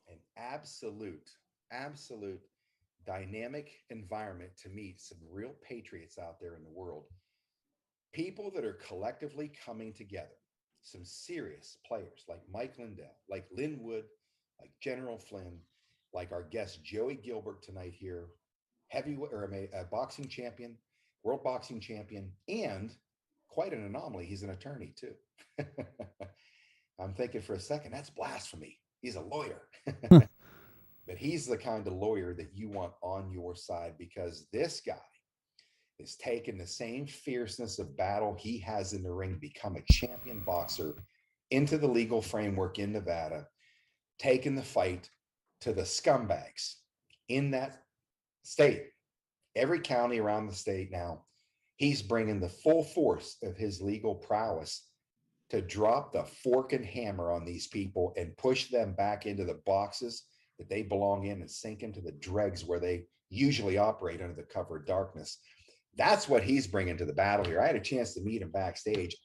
An absolute dynamic environment to meet some real patriots out there in the world. People that are collectively coming together. Some serious players like Mike Lindell, like Lynn Wood, like General Flynn, like our guest Joey Gilbert tonight here. Heavyweight or a boxing champion, world boxing champion, and quite an anomaly. He's an attorney too. I'm thinking for a second, that's blasphemy. He's a lawyer. But he's the kind of lawyer that you want on your side because this guy is taking the same fierceness of battle he has in the ring to become a champion boxer into the legal framework in Nevada, taking the fight to the scumbags in that state, every county around the state now. He's bringing the full force of his legal prowess to drop the fork and hammer on these people and push them back into the boxes that they belong in and sink into the dregs where they usually operate under the cover of darkness. That's what he's bringing to the battle here. I had a chance to meet him backstage.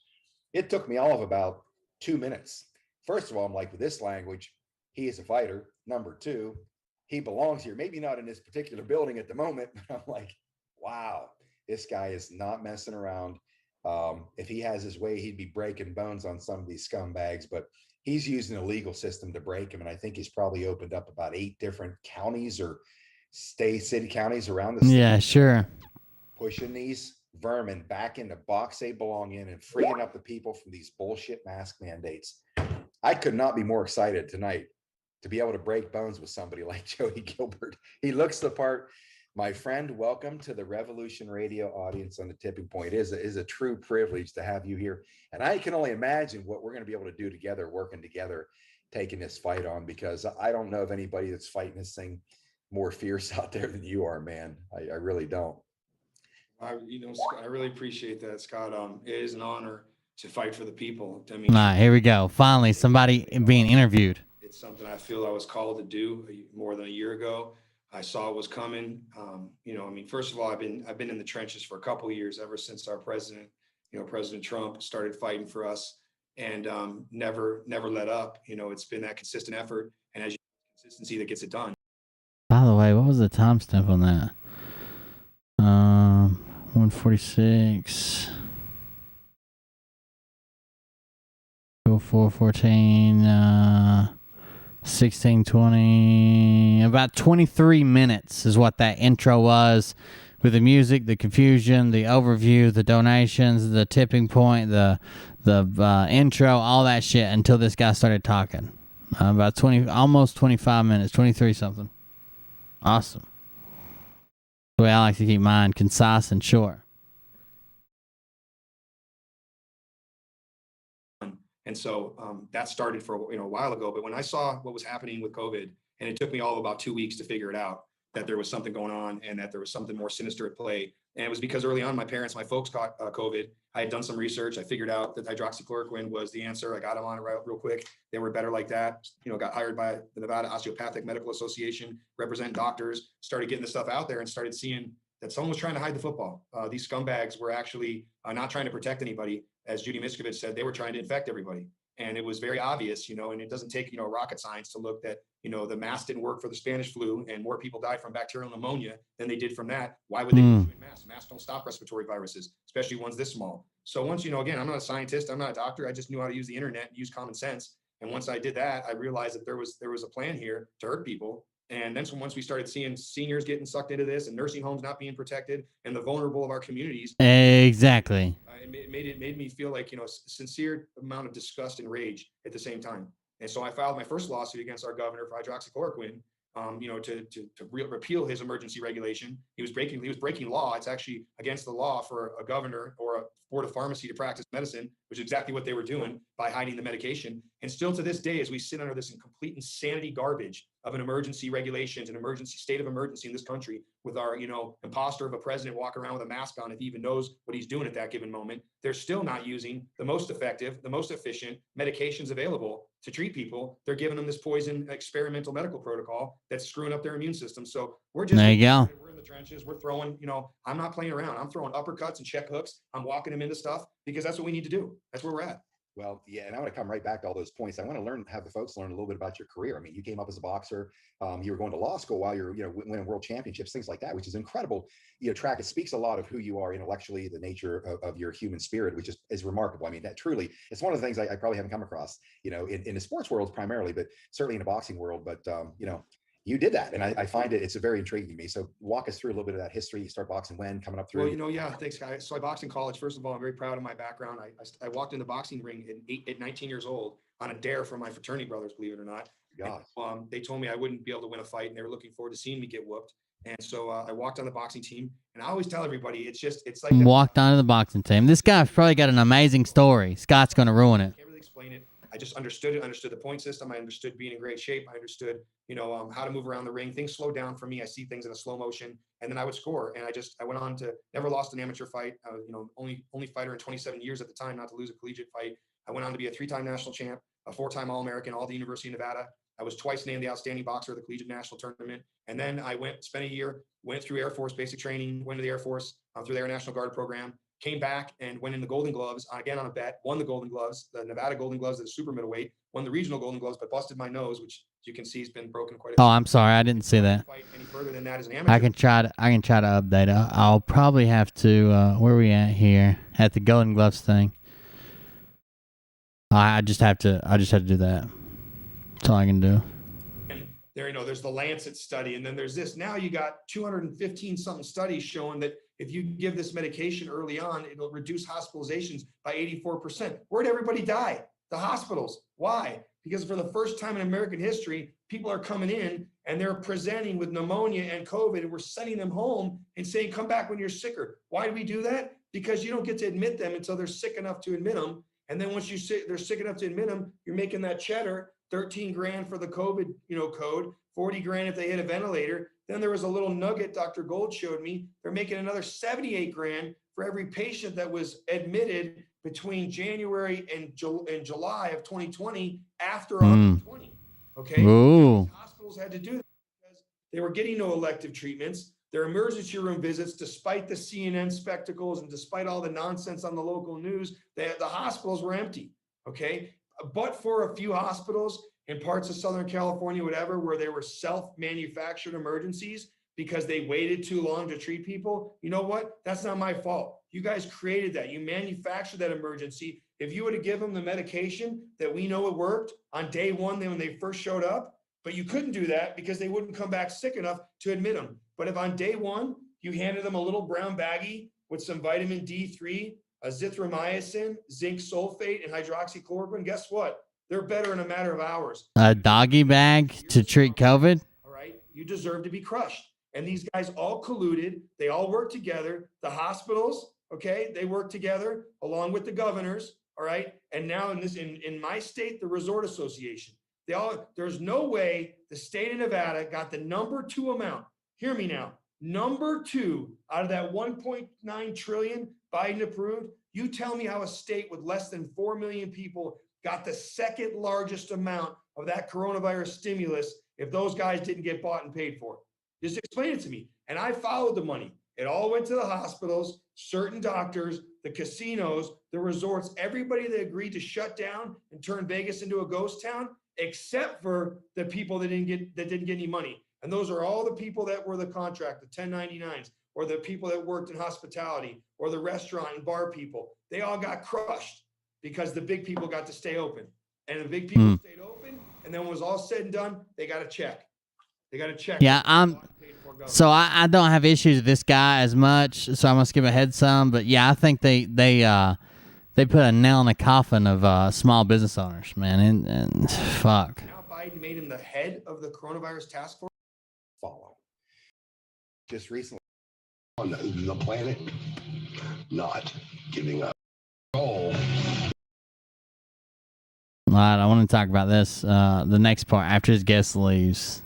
It took me all of about 2 minutes. First of all, I'm like, with this language, he is a fighter. Number two, he belongs here. Maybe not in this particular building at the moment, but I'm like, wow, this guy is not messing around. If he has his way, he'd be breaking bones on some of these scumbags, but he's using the legal system to break him. And I think he's probably opened up about 8 different counties or city counties around the state. Yeah, sure. Pushing these vermin back into box they belong in and freeing up the people from these bullshit mask mandates. I could not be more excited tonight to be able to break bones with somebody like Joey Gilbert. He looks the part. My friend, welcome to the Revolution Radio audience on the Tipping Point. It is a true privilege to have you here. And I can only imagine what we're going to be able to do together, working together, taking this fight on, because I don't know of anybody that's fighting this thing more fierce out there than you are, man. I really don't. I really appreciate that, Scott. It is an honor to fight for the people. I mean, All right, here we go. Finally, somebody being interviewed. It's something I feel I was called to do more than a year ago. I saw it was coming. First of all, I've been in the trenches for a couple of years, ever since our president, President Trump started fighting for us, and never let up. It's been that consistent effort, and as you know, consistency that gets it done. By the way, what was the timestamp on that? 146. 0414. 16:20, about 23 minutes is what that intro was, with the music, the confusion, the overview, the donations, the tipping point, the intro, all that shit, until this guy started talking. About 20, almost 25 minutes, 23 something. Awesome. The way I like to keep mine concise and short. And so that started for a while ago. But when I saw what was happening with COVID, and it took me all of about 2 weeks to figure it out, that there was something going on and that there was something more sinister at play. And it was because early on, my folks caught COVID. I had done some research. I figured out that hydroxychloroquine was the answer. I got them on it real quick. They were better like that. Got hired by the Nevada Osteopathic Medical Association, represent doctors, started getting the stuff out there and started seeing that someone was trying to hide the football. These scumbags were actually not trying to protect anybody. As Judy Misguuided said, they were trying to infect everybody. And it was very obvious, and it doesn't take, rocket science to look that, the mask didn't work for the Spanish flu and more people died from bacterial pneumonia than they did from that. Why would they be doing masks? Masks don't stop respiratory viruses, especially ones this small. So once, again, I'm not a scientist, I'm not a doctor. I just knew how to use the internet and use common sense. And once I did that, I realized that there was a plan here to hurt people. And then once we started seeing seniors getting sucked into this and nursing homes not being protected and the vulnerable of our communities. Exactly. It made me feel like, sincere amount of disgust and rage at the same time. And so I filed my first lawsuit against our governor for hydroxychloroquine, to repeal his emergency regulation. He was breaking law. It's actually against the law for a governor or a board of pharmacy to practice medicine, which is exactly what they were doing by hiding the medication. And still to this day, as we sit under this complete insanity garbage of an emergency regulations, an emergency state of emergency in this country, with our, imposter of a president walking around with a mask on, if he even knows what he's doing at that given moment, they're still not using the most effective, the most efficient medications available to treat people. They're giving them this poison experimental medical protocol that's screwing up their immune system. So we're just, there you go. We're in the trenches. We're throwing, I'm not playing around. I'm throwing uppercuts and check hooks. I'm walking them into stuff because that's what we need to do. That's where we're at. Well, yeah, and I want to come right back to all those points. I want to have the folks learn a little bit about your career. I mean, you came up as a boxer. You were going to law school while you're, winning world championships, things like that, which is incredible. Track, it speaks a lot of who you are intellectually, the nature of your human spirit, which is remarkable. I mean, that truly, it's one of the things I probably haven't come across, in the sports world primarily, but certainly in the boxing world. But, you did that. And I find it's a very intriguing to me. So walk us through a little bit of that history. You start boxing when, coming up through? Well, yeah, thanks, guys. So I boxed in college. First of all, I'm very proud of my background. I walked in the boxing ring at 19 years old on a dare from my fraternity brothers, believe it or not. God. And, they told me I wouldn't be able to win a fight, and they were looking forward to seeing me get whooped. And so I walked on the boxing team, and I always tell everybody, it's like walked onto the boxing team. This guy's probably got an amazing story. Scott's going to ruin it. I can't really explain it. I just understood it, understood the point system. I understood being in great shape. I understood, how to move around the ring. Things slow down for me. I see things in a slow motion, and then I would score. And I went on to never lost an amateur fight. I was, only fighter in 27 years at the time not to lose a collegiate fight. I went on to be a 3-time national champ, a 4-time All-American, all the University of Nevada. I was twice named the outstanding boxer of the collegiate national tournament. And then I spent a year, went through Air Force basic training, went to the Air Force through the Air National Guard program. Came back and went in the Golden Gloves again on a bet, won the Golden Gloves, the Nevada Golden Gloves at a super middleweight, won the regional Golden Gloves, but busted my nose, which as you can see has been broken quite a bit. Oh, I'm sorry, I didn't see that. Any further than that as an amateur. I can try to update it. I'll probably have to. Where are we at here? At the Golden Gloves thing. I just have to do that. That's all I can do. And there, there's the Lancet study, and then there's this. Now you got 215 something studies showing that if you give this medication early on, it'll reduce hospitalizations by 84%. Where'd everybody die? The hospitals. Why? Because for the first time in American history, people are coming in and they're presenting with pneumonia and COVID, and we're sending them home and saying, come back when you're sicker. Why do we do that? Because you don't get to admit them until they're sick enough to admit them. And then once they're sick enough to admit them, you're making that cheddar, 13 grand for the COVID, code, 40 grand if they hit a ventilator. Then there was a little nugget Dr. Gold showed me. They're making another 78 grand for every patient that was admitted between January and July of 2020 after 2020. Okay. Ooh. Hospitals had to do that because they were getting no elective treatments. Their emergency room visits, despite the CNN spectacles and despite all the nonsense on the local news, the hospitals were empty. Okay. But for a few hospitals in parts of Southern California, whatever, where they were self-manufactured emergencies because they waited too long to treat people. You know what? That's not my fault. You guys created that. You manufactured that emergency. if you were to give them the medication that we know it worked on day one, when they first showed up, but you couldn't do that because they wouldn't come back sick enough to admit them. But if on day one, you handed them a little brown baggie with some vitamin D3, azithromycin, zinc sulfate, and hydroxychloroquine, guess what? They're better in a matter of hours. A doggy bag to treat COVID? All right. You deserve to be crushed. And these guys all colluded. They all work together. The hospitals, okay, they work together along with the governors. All right. And now in my state, the Resort Association, there's no way the state of Nevada got the number 2 amount. Hear me now. Number 2 out of that 1.9 trillion Biden approved. You tell me how a state with less than 4 million people got the second largest amount of that coronavirus stimulus if those guys didn't get bought and paid for. Just explain it to me. And I followed the money. It all went to the hospitals, certain doctors, the casinos, the resorts, everybody that agreed to shut down and turn Vegas into a ghost town, except for the people that didn't get any money. And those are all the people that were the contract, the 1099s, or the people that worked in hospitality, or the restaurant and bar people. They all got crushed because the big people got to stay open. And the big people stayed open, and then when it was all said and done, they got a check. They got a check. Yeah, I don't have issues with this guy as much, so I'm gonna skip ahead some. But yeah, I think they put a nail in the coffin of small business owners, man, and fuck. Now Biden made him the head of the coronavirus task force. Follow. Just recently. On the planet, not giving up. Goal. All right, I want to talk about this. The next part after his guest leaves.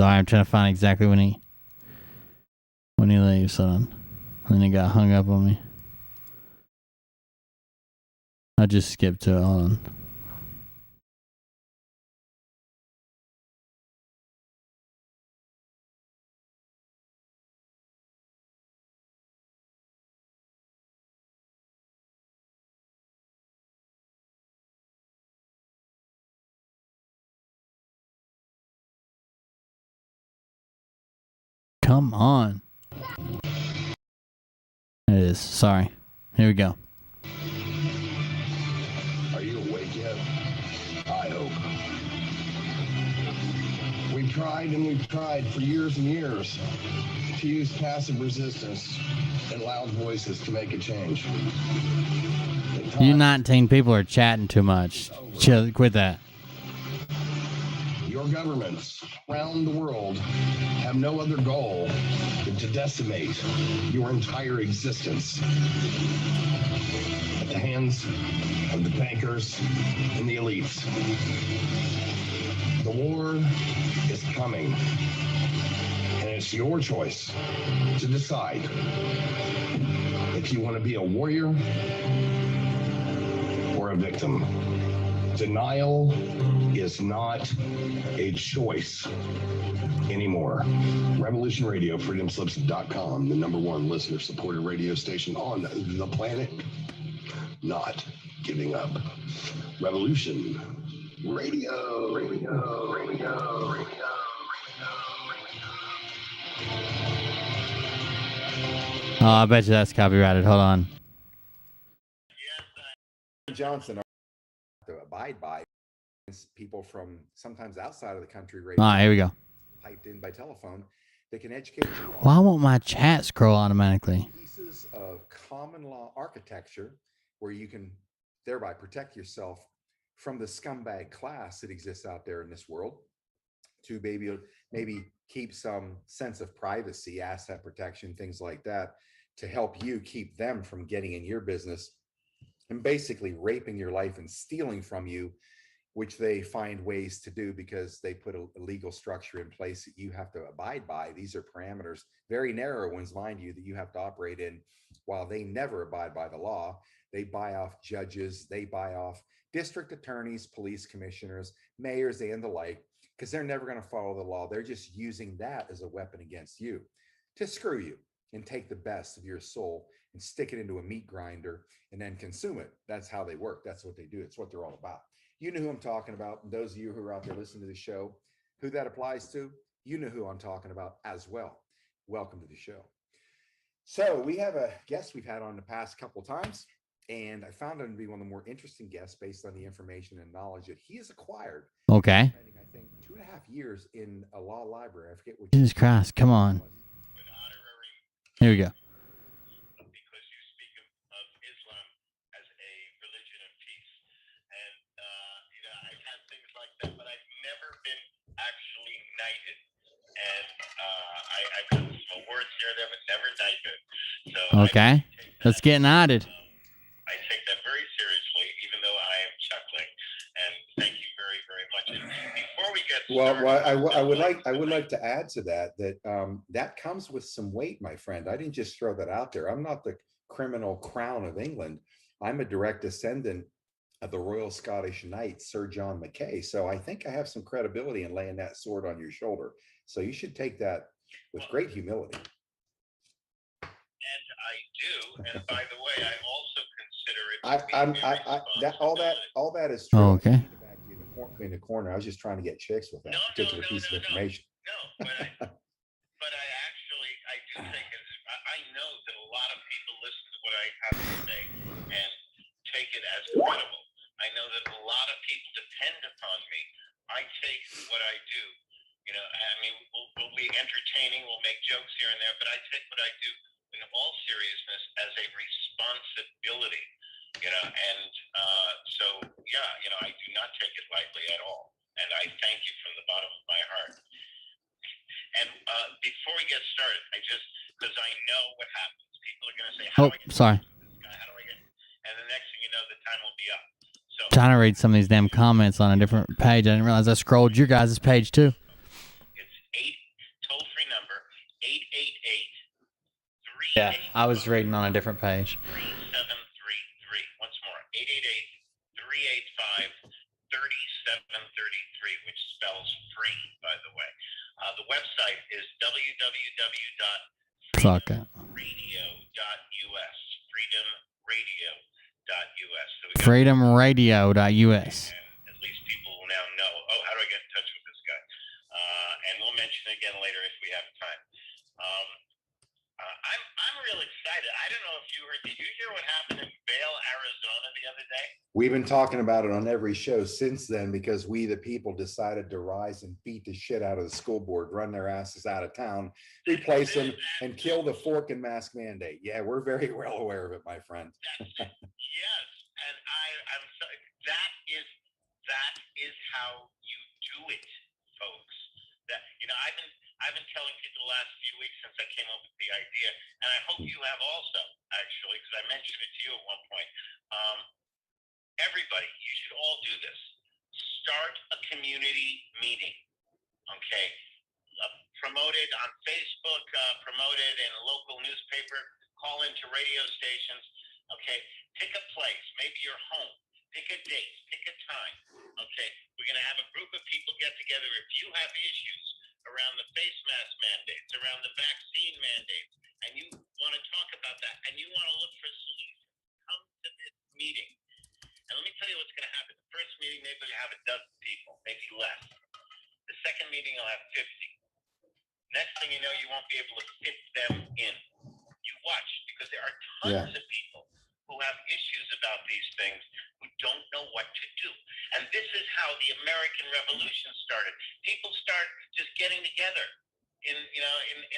Sorry, I'm trying to find exactly when he leaves. Hold on. And then he got hung up on me. I just skipped to it. Hold on. Come on. It is. Sorry. Here we go. Are you awake yet? I hope. We've tried for years and years to use passive resistance and loud voices to make a change. You 19 people are chatting too much. Chill, quit that. Your governments around the world have no other goal than to decimate your entire existence at the hands of the bankers and the elites. The war is coming, and it's your choice to decide if you want to be a warrior or a victim. Denial is not a choice anymore. Revolution Radio, freedomslips.com, the #1 listener-supported radio station on the planet, not giving up. Revolution Radio, radio. Oh, I bet you that's copyrighted. Hold on. Johnson to abide by. People from sometimes outside of the country. All right, here we go. Piped in by telephone. They can educate you on Why won't my chat scroll automatically? pieces of common law architecture where you can thereby protect yourself from the scumbag class that exists out there in this world, to maybe keep some sense of privacy, asset protection, things like that, to help you keep them from getting in your business and basically raping your life and stealing from you, which they find ways to do because they put a legal structure in place that you have to abide by. These are parameters, very narrow ones, mind you, that you have to operate in. While they never abide by the law, they buy off judges, they buy off district attorneys, police commissioners, mayors, and the like, because they're never going to follow the law. They're just using that as a weapon against you to screw you and take the best of your soul and stick it into a meat grinder and then consume it. That's how they work. That's what they do. It's what they're all about. You know who I'm talking about. And those of you who are out there listening to the show, who that applies to, you know who I'm talking about as well. Welcome to the show. So we have a guest we've had on the past couple of times, and I found him to be one of the more interesting guests based on the information and knowledge that he has acquired. Okay. Spending, I think, 2.5 years in a law library. I forget what. Jesus Christ, come on. Here we go. Okay, let's get knighted. I take that very seriously, even though I am chuckling. And thank you very, very much. And before we get started, I would like to add to that that comes with some weight, my friend. I didn't just throw that out there. I'm not the criminal crown of England. I'm a direct descendant of the Royal Scottish Knight, Sir John Mackay. So I think I have some credibility in laying that sword on your shoulder. So you should take that with great humility. And I do. And by the way, I also consider it. All that is true. Oh, okay. In the corner, I was just trying to get chicks with that particular piece of information. No, but I do think I know that a lot of people listen to what I have to say and take it as credible. I know that a lot of people depend upon me. I take what I do. You know, I mean, we'll be entertaining, we'll make jokes here and there, but I take what I do in all seriousness as a responsibility, you know, and so, yeah, you know, I do not take it lightly at all. And I thank you from the bottom of my heart. And before we get started, because I know what happens. People are going to say, how do I get sorry. This guy? How do I get? And the next thing you know, the time will be up. So, trying to read some of these damn comments on a different page. I didn't realize I scrolled your guys' page too. Toll-free number 888-38. Yeah, I was reading on a different page. 3733. Once more, 888-385-3733, which spells free, by the way. The website is www.freedomradio.us. Freedomradio.us. So Freedomradio.us. At least people will now know, oh, how do I get in touch with this guy? And we'll mention it again later if we have time. I'm real excited. I don't know if you heard. Did you hear what happened in Vail, Arizona the other day? We've been talking about it on every show since then because we, the people, decided to rise and beat the shit out of the school board, run their asses out of town, replace them, and kill the fork and mask mandate. Yeah, we're very well aware of it, my friend. Yes, and I'm sorry. That is how you do it, folks. That, you know, I've been telling people the last few weeks since I came up with the idea, and I hope you have also, actually, because I mentioned it to you at one point. Everybody, you should all do this. Start a community meeting, okay? Promote it on Facebook, promote it in a local newspaper, call into radio stations, okay? Pick a place, maybe your home. Pick a date, pick a time, okay? We're going to have a group of people get together. If you have issues around the face mask mandates, around the vaccine mandates, and you want to talk about that, and you want to look for solutions, come to this meeting. And let me tell you what's going to happen. The first meeting, maybe you'll have a dozen people, maybe less. The second meeting, you'll have 50. Next thing you know, you won't be able to fit them in. You watch, because there are tons of people who have issues about these things who don't know what to do. And this is how the American Revolution started. People start just getting together in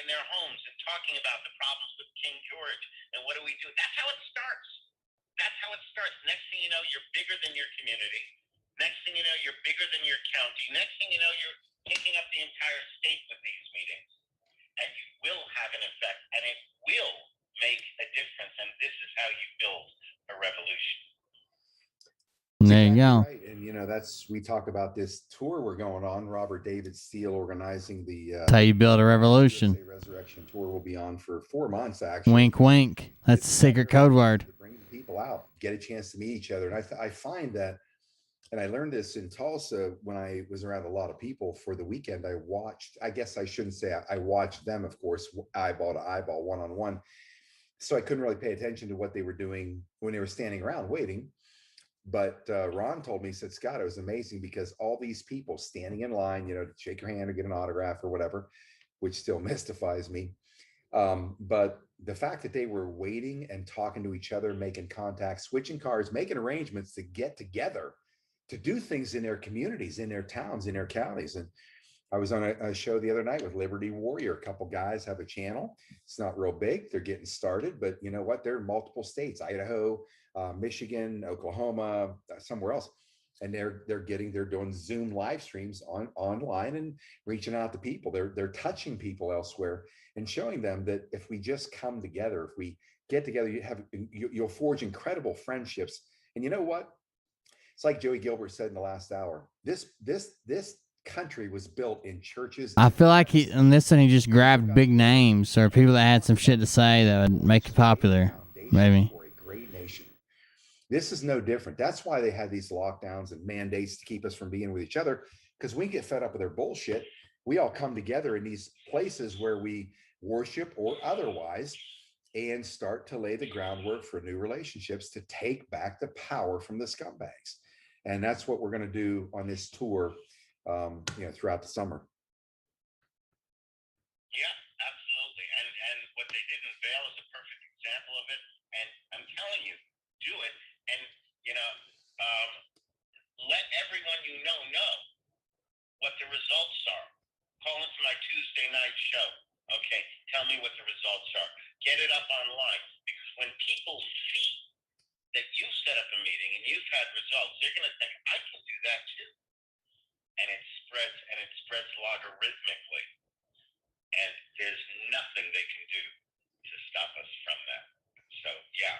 their homes and talking about the problems with King George and what do we do. That's how it starts. That's how it starts. Next thing you know, you're bigger than your community. Next thing you know, you're bigger than your county. Next thing you know, you're picking up the entire state with these meetings. And you will have an effect, and it will make a difference. And this is how you build a revolution. There you go. Right. And you know, we talk about this tour we're going on. Robert David Steele organizing the That's how you build a revolution. Resurrection tour will be on for 4 months, actually. Wink, wink. That's the secret code word. To bring people out, get a chance to meet each other. And I find that, and I learned this in Tulsa when I was around a lot of people for the weekend. I watched, I guess I shouldn't say I watched them, of course, eyeball to eyeball, one-on-one. So I couldn't really pay attention to what they were doing when they were standing around waiting. But Ron told me, he said, Scott, it was amazing because all these people standing in line, to shake your hand or get an autograph or whatever, which still mystifies me. But the fact that they were waiting and talking to each other, making contact, switching cars, making arrangements to get together, to do things in their communities, in their towns, in their counties. And I was on a show the other night with Liberty Warrior. A couple guys have a channel. It's not real big. They're getting started, but you know what? They're in multiple states, Idaho, Michigan, Oklahoma, somewhere else. And they're doing Zoom live streams online and reaching out to people. They're touching people elsewhere and showing them that if we just come together, if we get together, you'll forge incredible friendships. And you know what? It's like Joey Gilbert said in the last hour. This country was built in churches. I feel like he just grabbed big names or people that had some shit to say that would make it popular, maybe. For a great nation. This is no different. That's why they had these lockdowns and mandates to keep us from being with each other, because we get fed up with their bullshit. We all come together in these places where we worship or otherwise and start to lay the groundwork for new relationships to take back the power from the scumbags. And that's what we're going to do on this tour, throughout the summer. Yeah, absolutely. And what they did in Vail is a perfect example of it. And I'm telling you, do it. And, let everyone know what the results are. Call into my Tuesday night show. Okay, tell me what the results are. Get it up online, because when people see that you set up a meeting and you've had results, they're going to think, I can do that too. And it spreads logarithmically. And there's nothing they can do to stop us from that. So, yeah,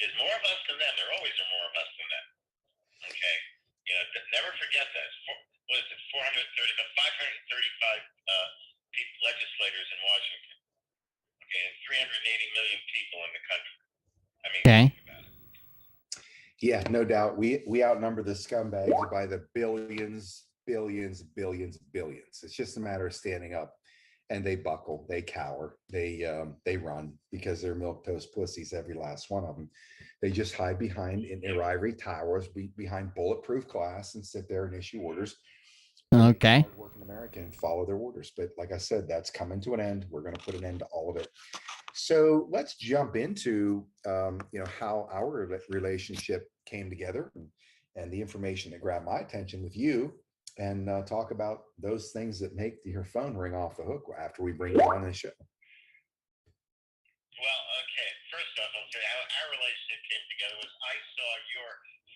there's more of us than them. There always are more of us than them. Okay? Never forget that. What is it? 535 legislators in Washington. Okay, and 380 million people in the country. I mean, okay. Think about it. Yeah, no doubt. We outnumber the scumbags by the billions. It's just a matter of standing up, and they buckle, they cower, they run because they're milquetoast pussies, every last one of them. They just hide behind in their ivory towers, behind bulletproof glass, and sit there and issue orders. Okay. Hardworking American and follow their orders. But like I said, that's coming to an end. We're going to put an end to all of it. So let's jump into how our relationship came together and the information that grabbed my attention with you, and talk about those things that make your phone ring off the hook after we bring you on the show. Well, okay. First off, I'll say how our relationship came together was I saw your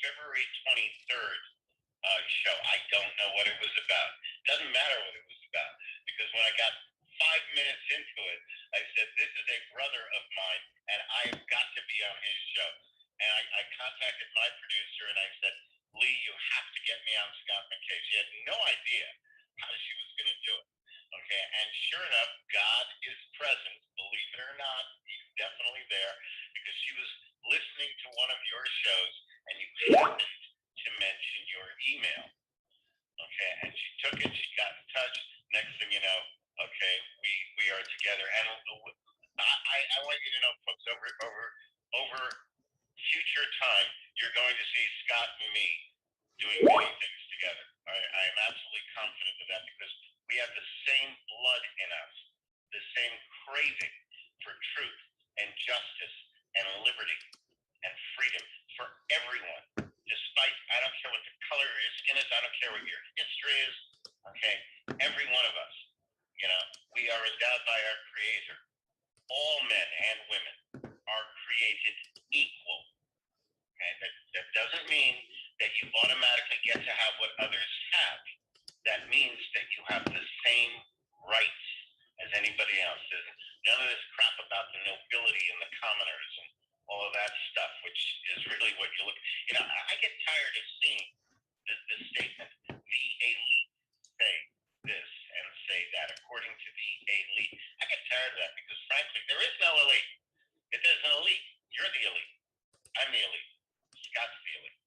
February 23rd show. I don't know what it was about. Doesn't matter what it was about, because when I got 5 minutes into it, I said, this is a brother of mine, and I have got to be on his show. And I contacted my producer, and I said, Lee, you have to get me on Scott McKay. She had no idea how she was going to do it. Okay, and sure enough, God is present, believe it or not. He's definitely there, because she was listening to one of your shows, and you happened to mention your email. Okay, and she took it, she got in touch. Next thing you know, okay, we are together. And I want you to know, folks, over future time, you're going to see Scott and me doing many things together. I am absolutely confident of that, because we have the same blood in us, the same craving for truth and justice and liberty and freedom for everyone. Despite, I don't care what the color of your skin is, I don't care what your history is, okay? Every one of us, we are endowed by our Creator. All men and women are created equal. Okay? That doesn't mean that you automatically get to have what others have. That means that you have the same rights as anybody else. There's none of this crap about the nobility and the commoners and all of that stuff, which is really what you look. I get tired of seeing this statement: the elite say this and say that according to the elite. I get tired of that, because frankly, there is no elite. If there's an elite, you're the elite. I'm the elite. Scott's the elite.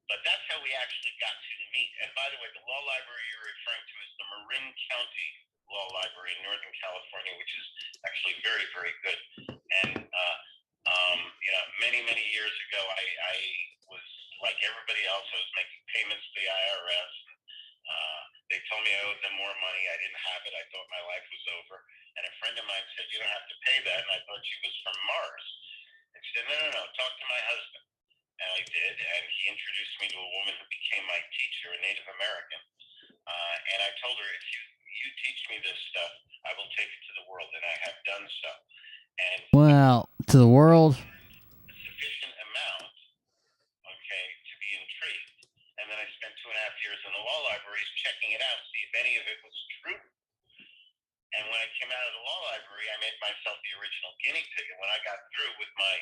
But that's how we actually got to meet. And by the way, the law library you're referring to is the Marin County Law Library in Northern California, which is actually very, very good. And many years ago, I was like everybody else. I was making payments to the IRS. They told me I owed them more money. I didn't have it. I thought my life was over. And a friend of mine said, "You don't have to pay that." And I thought she was from Mars. And she said, No. Talk to my husband. And I did. And he introduced me to a woman who became my teacher, a Native American. And I told her, if you teach me this stuff, I will take it to the world. And I have done so. And Well, to the world. a sufficient amount, okay, to be intrigued. And then I spent 2.5 years in the law libraries checking it out, see if any of it was true. And when I came out of the law library, I made myself the original guinea pig. And when I got through with my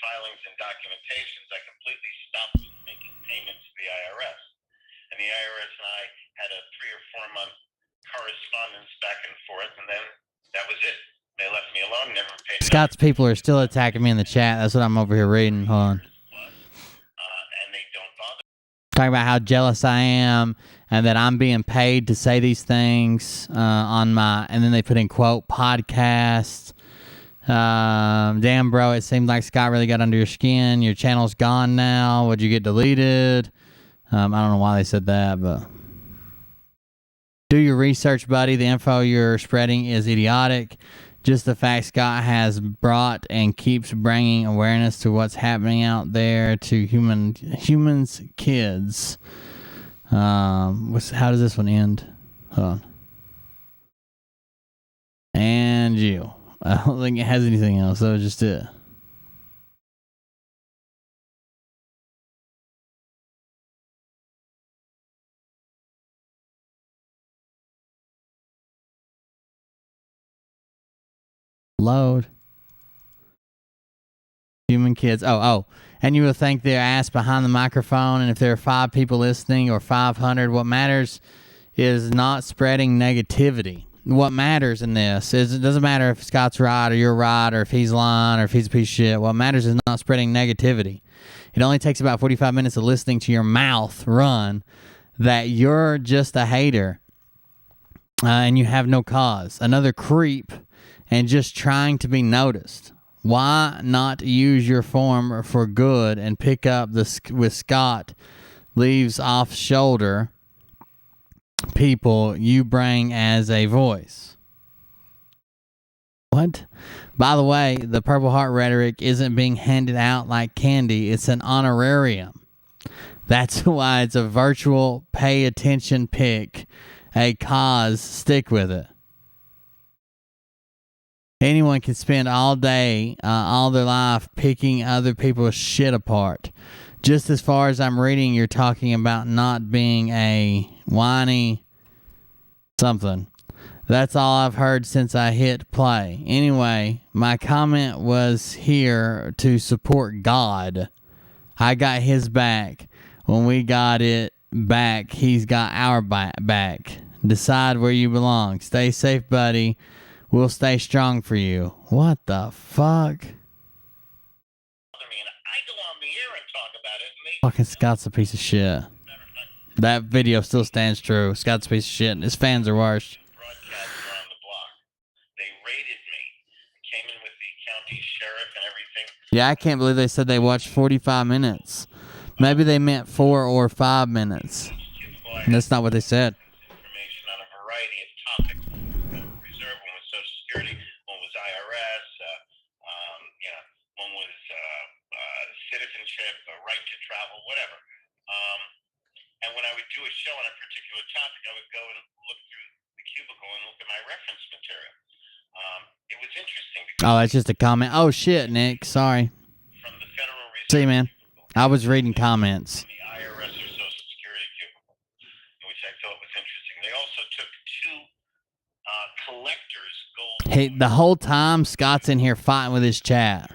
filings and documentations, I completely stopped making payments to the IRS. And the IRS and I had a 3 or 4 month correspondence back and forth, and then that was it. They left me alone, never paid. Scott's people are still attacking me in the chat. That's what I'm over here reading. Hold on. And they don't bother. Talking about how jealous I am and that I'm being paid to say these things on my, and then they put in quote, podcast. Damn, bro, it seemed like Scott really got under your skin. Your channel's gone now. Would you get deleted? I don't know why they said that, but do your research, buddy. The info you're spreading is idiotic. Just the fact Scott has brought and keeps bringing awareness to what's happening out there to humans, kids. How does this one end? Hold on. And you. I don't think it has anything else. That was just it. Load. Human kids. Oh. And you will think their ass behind the microphone. And if there are 5 people listening or 500, what matters is not spreading negativity. What matters in this is it doesn't matter if Scott's right or you're right or if he's lying or if he's a piece of shit. What matters is not spreading negativity. It only takes about 45 minutes of listening to your mouth run that you're just a hater and you have no cause. Another creep and just trying to be noticed. Why not use your form for good and pick up this with Scott leaves off shoulder people you bring as a voice? What? By the way, the Purple Heart rhetoric isn't being handed out like candy. It's an honorarium. That's why it's a virtual pay attention pick a cause. Stick with it. Anyone can spend all day, all their life picking other people's shit apart. Just as far as I'm reading, you're talking about not being a whiny something. That's all I've heard since I hit play. Anyway, my comment was here to support God. I got his back. When we got it back, he's got our back. Decide where you belong. Stay safe, buddy. We'll stay strong for you. What the fuck? Fucking Scott's a piece of shit. That video still stands true. Scott's a piece of shit, and his fans are worse. Yeah, I can't believe they said they watched 45 minutes. Maybe they meant 4 or 5 minutes. And that's not what they said. Citizenship, a right to travel, whatever. And when I would do a show on a particular topic, I would go and look through the cubicle and look at my reference material. It was interesting. Oh, that's just a comment. Oh, shit, Nick. Sorry. From the Federal Reserve. See, man. I was reading comments. The IRS or Social Security cubicle, which I thought was interesting. They also took 2 collectors' gold. Hey, the whole time, Scott's in here fighting with his chat.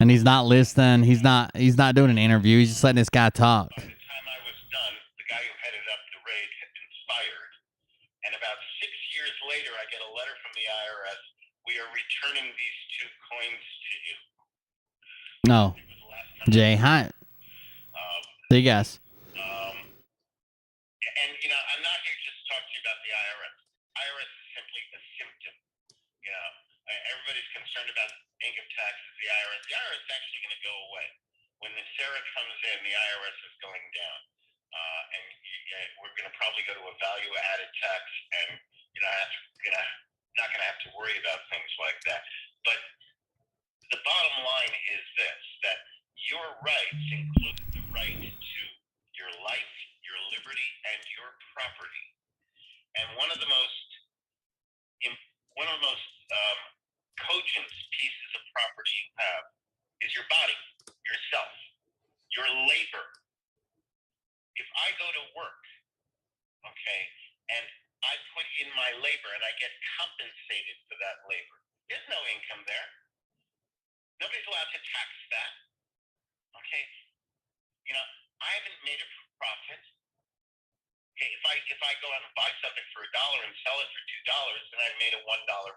And he's not listening. He's not doing an interview. He's just letting this guy talk. By the time I was done, the guy who headed up the raid had been fired. And about 6 years later, I get a letter from the IRS. We are returning these 2 coins to you. No. Jay, hi. See you guys. And, I'm not here just to talk to you about the IRS. IRS is simply a symptom. everybody's concerned about income taxes, the IRS. The IRS is actually going to go away. When the Sarah comes in, the IRS is going down. And we're going to probably go to a value-added tax, and you're not going to have to worry about things like that. But the bottom line is this, that your rights include the right to your life, your liberty, and your property. And one of the most cogent pieces of property you have is your body, yourself, your labor. If I go to work, okay, and I put in my labor and I get compensated for that labor, there's no income there. Nobody's allowed to tax that. Okay, I haven't made a profit. Okay, if I go out and buy something for $1 and sell it for $2, then I've made a $1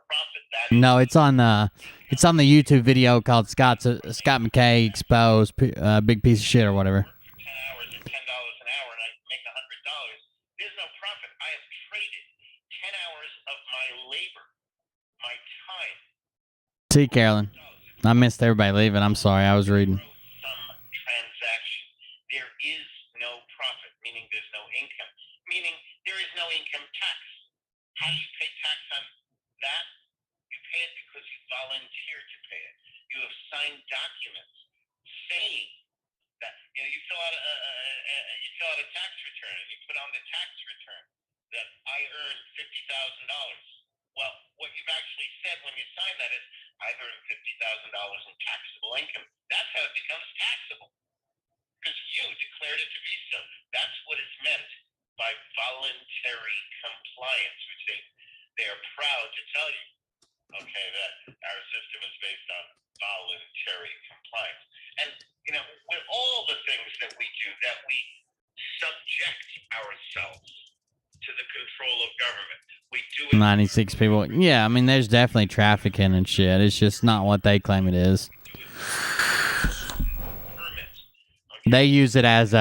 profit. No, it's on the YouTube video called Scott McKay Exposed, Big Piece of Shit or whatever. 10 hours or $10 an hour and I make $100. There's no profit. I have traded 10 hours of my labor, my time. See, Carolyn, I missed everybody leaving. I'm sorry, I was reading. Some transaction. There is no profit, meaning there's no income, meaning there is no income tax. How do you pay tax on that? You pay it because you volunteered to pay it. You have signed documents saying that you fill out a tax return and you put on the tax return that I earned $50,000. Well, what you've actually said when you sign that is I've earned $50,000 in taxable income. That's how it becomes taxable, because you declared it to be so. That's what is meant by voluntary compliance, which they are proud to tell you, okay, that our system is based on voluntary compliance. And, with all the things that we do, that we subject ourselves to the control of government. We do it 96 people. Yeah, I mean, there's definitely trafficking and shit. It's just not what they claim it is. They use it as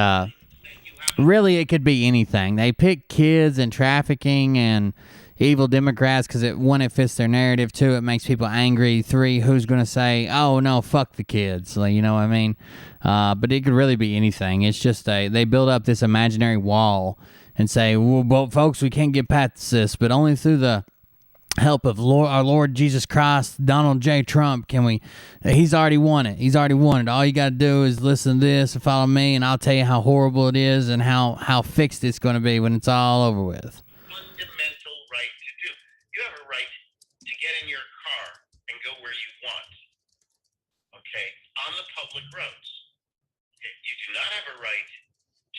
really, it could be anything. They pick kids and trafficking and evil Democrats because it fits their narrative. 2, it makes people angry. 3, who's going to say, oh, no, fuck the kids? Like, you know what I mean? But it could really be anything. It's just they build up this imaginary wall and say, well, folks, we can't get past this, but only through the help of our Lord Jesus Christ, Donald J. Trump, can we. He's already won it. He's already won it. All you got to do is listen to this and follow me, and I'll tell you how horrible it is and how fixed it's going to be when it's all over with. Fundamental right to do. You have a right to get in your car and go where you want, okay, on the public roads. Okay? You do not have a right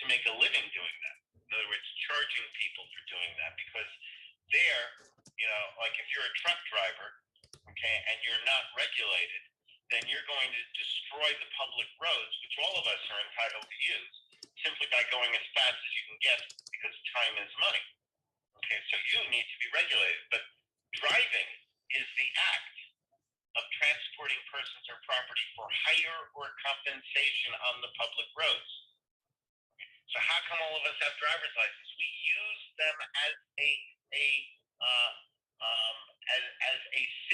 to make a living doing that. In other words, charging people for doing that, because like if you're a truck driver, okay, and you're not regulated, then you're going to destroy the public roads, which all of us are entitled to use, simply by going as fast as you can get, because time is money. Okay, so you need to be regulated. But driving is the act of transporting persons or property for hire or compensation on the public roads. So how come all of us have driver's licenses? We use them as a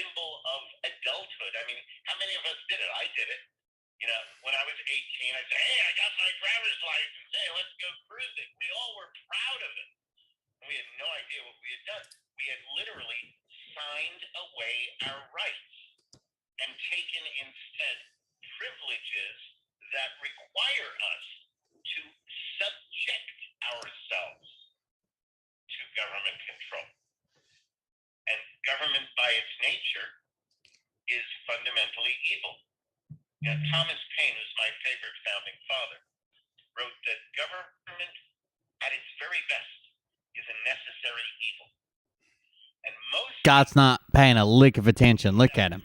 symbol of adulthood. I mean, how many of us did it? I did it. When I was 18, I said, hey, I got my driver's license. Hey, let's go cruising. We all were proud of it. And we had no idea what we had done. We had literally signed away our rights and taken instead privileges that require us to subject ourselves to government control. And government by its nature is fundamentally evil. Thomas Paine, who's my favorite founding father, wrote that government at its very best is a necessary evil. And most Scott's not paying a lick of attention. Look at him.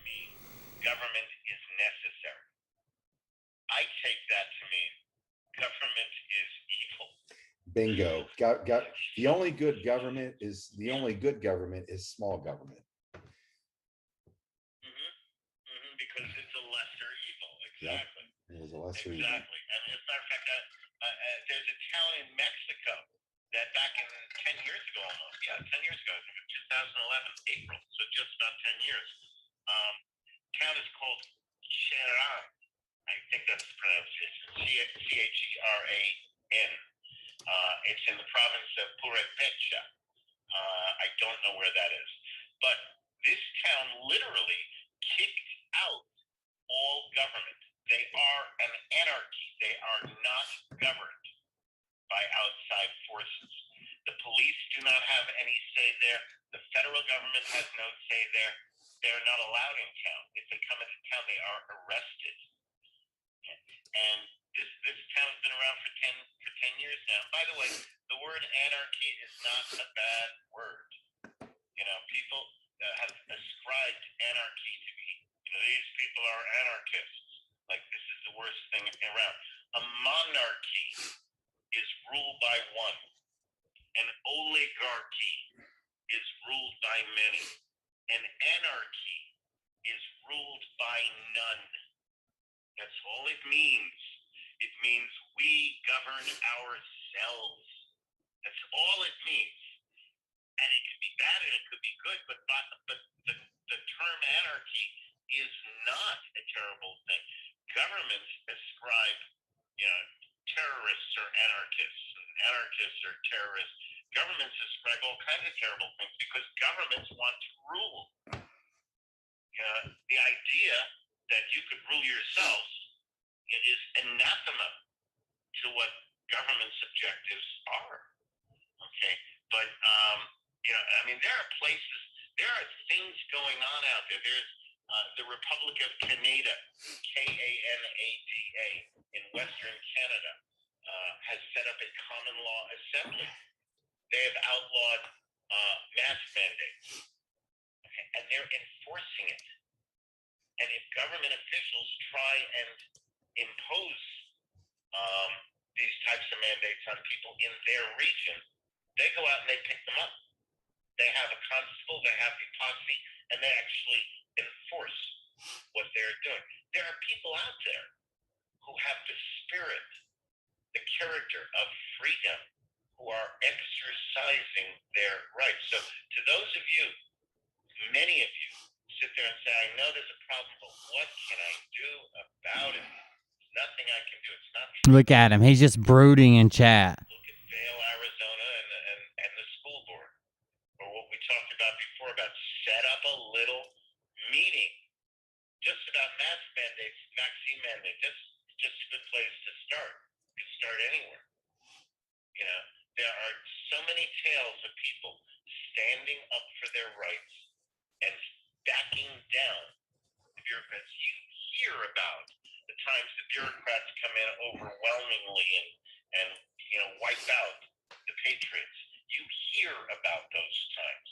Government is necessary. I take that to mean government is evil. Bingo. The only good government is small government. Because it's a lesser evil. Exactly. It is a lesser evil. Exactly. And as a matter of fact, there's a town in Mexico that back in 10 years ago almost, 10 years ago, I think in 2011, April, so just about 10 years, Croatia. I don't know where that is. But this town literally kicked out all government. They are an anarchy. They are not governed by outside forces. The police do not have any say there. The federal government has no say there. They're not allowed in town. If they come into town, they are arrested. And this town's been around for 10 years now. By the way, the word anarchy is not a bad word. People have ascribed anarchy to me. These people are anarchists. Like, this is the worst thing around. A monarchy is ruled by one. An oligarchy is ruled by many. An anarchy is ruled by none. That's all it means. It means we govern ourselves. That's all it means. And it could be bad and it could be good, but the term anarchy is not a terrible thing. Governments ascribe, terrorists are anarchists, and anarchists are terrorists. Governments ascribe all kinds of terrible things because governments want to rule. The idea that you could rule yourself is anathema to what government's objectives are. Okay, but there are places, there are things going on out there. There's the Republic of Canada, Canada, in Western Canada, has set up a common law assembly. They have outlawed mask mandates, okay, and they're enforcing it. And if government officials try and impose these types of mandates on people in their region, they go out and they pick them up. They have a constable, they have a posse, and they actually enforce what they're doing. There are people out there who have the spirit, the character of freedom, who are exercising their rights. So to those of you, many of you, sit there and say, I know there's a problem, but what can I do about it? There's nothing I can do. It's not true. Look at him. He's just brooding in chat. Look at Vail, Arizona, and the school board. Or what we talked about before about set up a little meeting just about mask mandates, vaccine mandates. That's just a good place to start. You can start anywhere. There are so many tales of people standing up for their rights and backing down the bureaucrats. You hear about the times the bureaucrats come in overwhelmingly and wipe out the patriots. You hear about those times.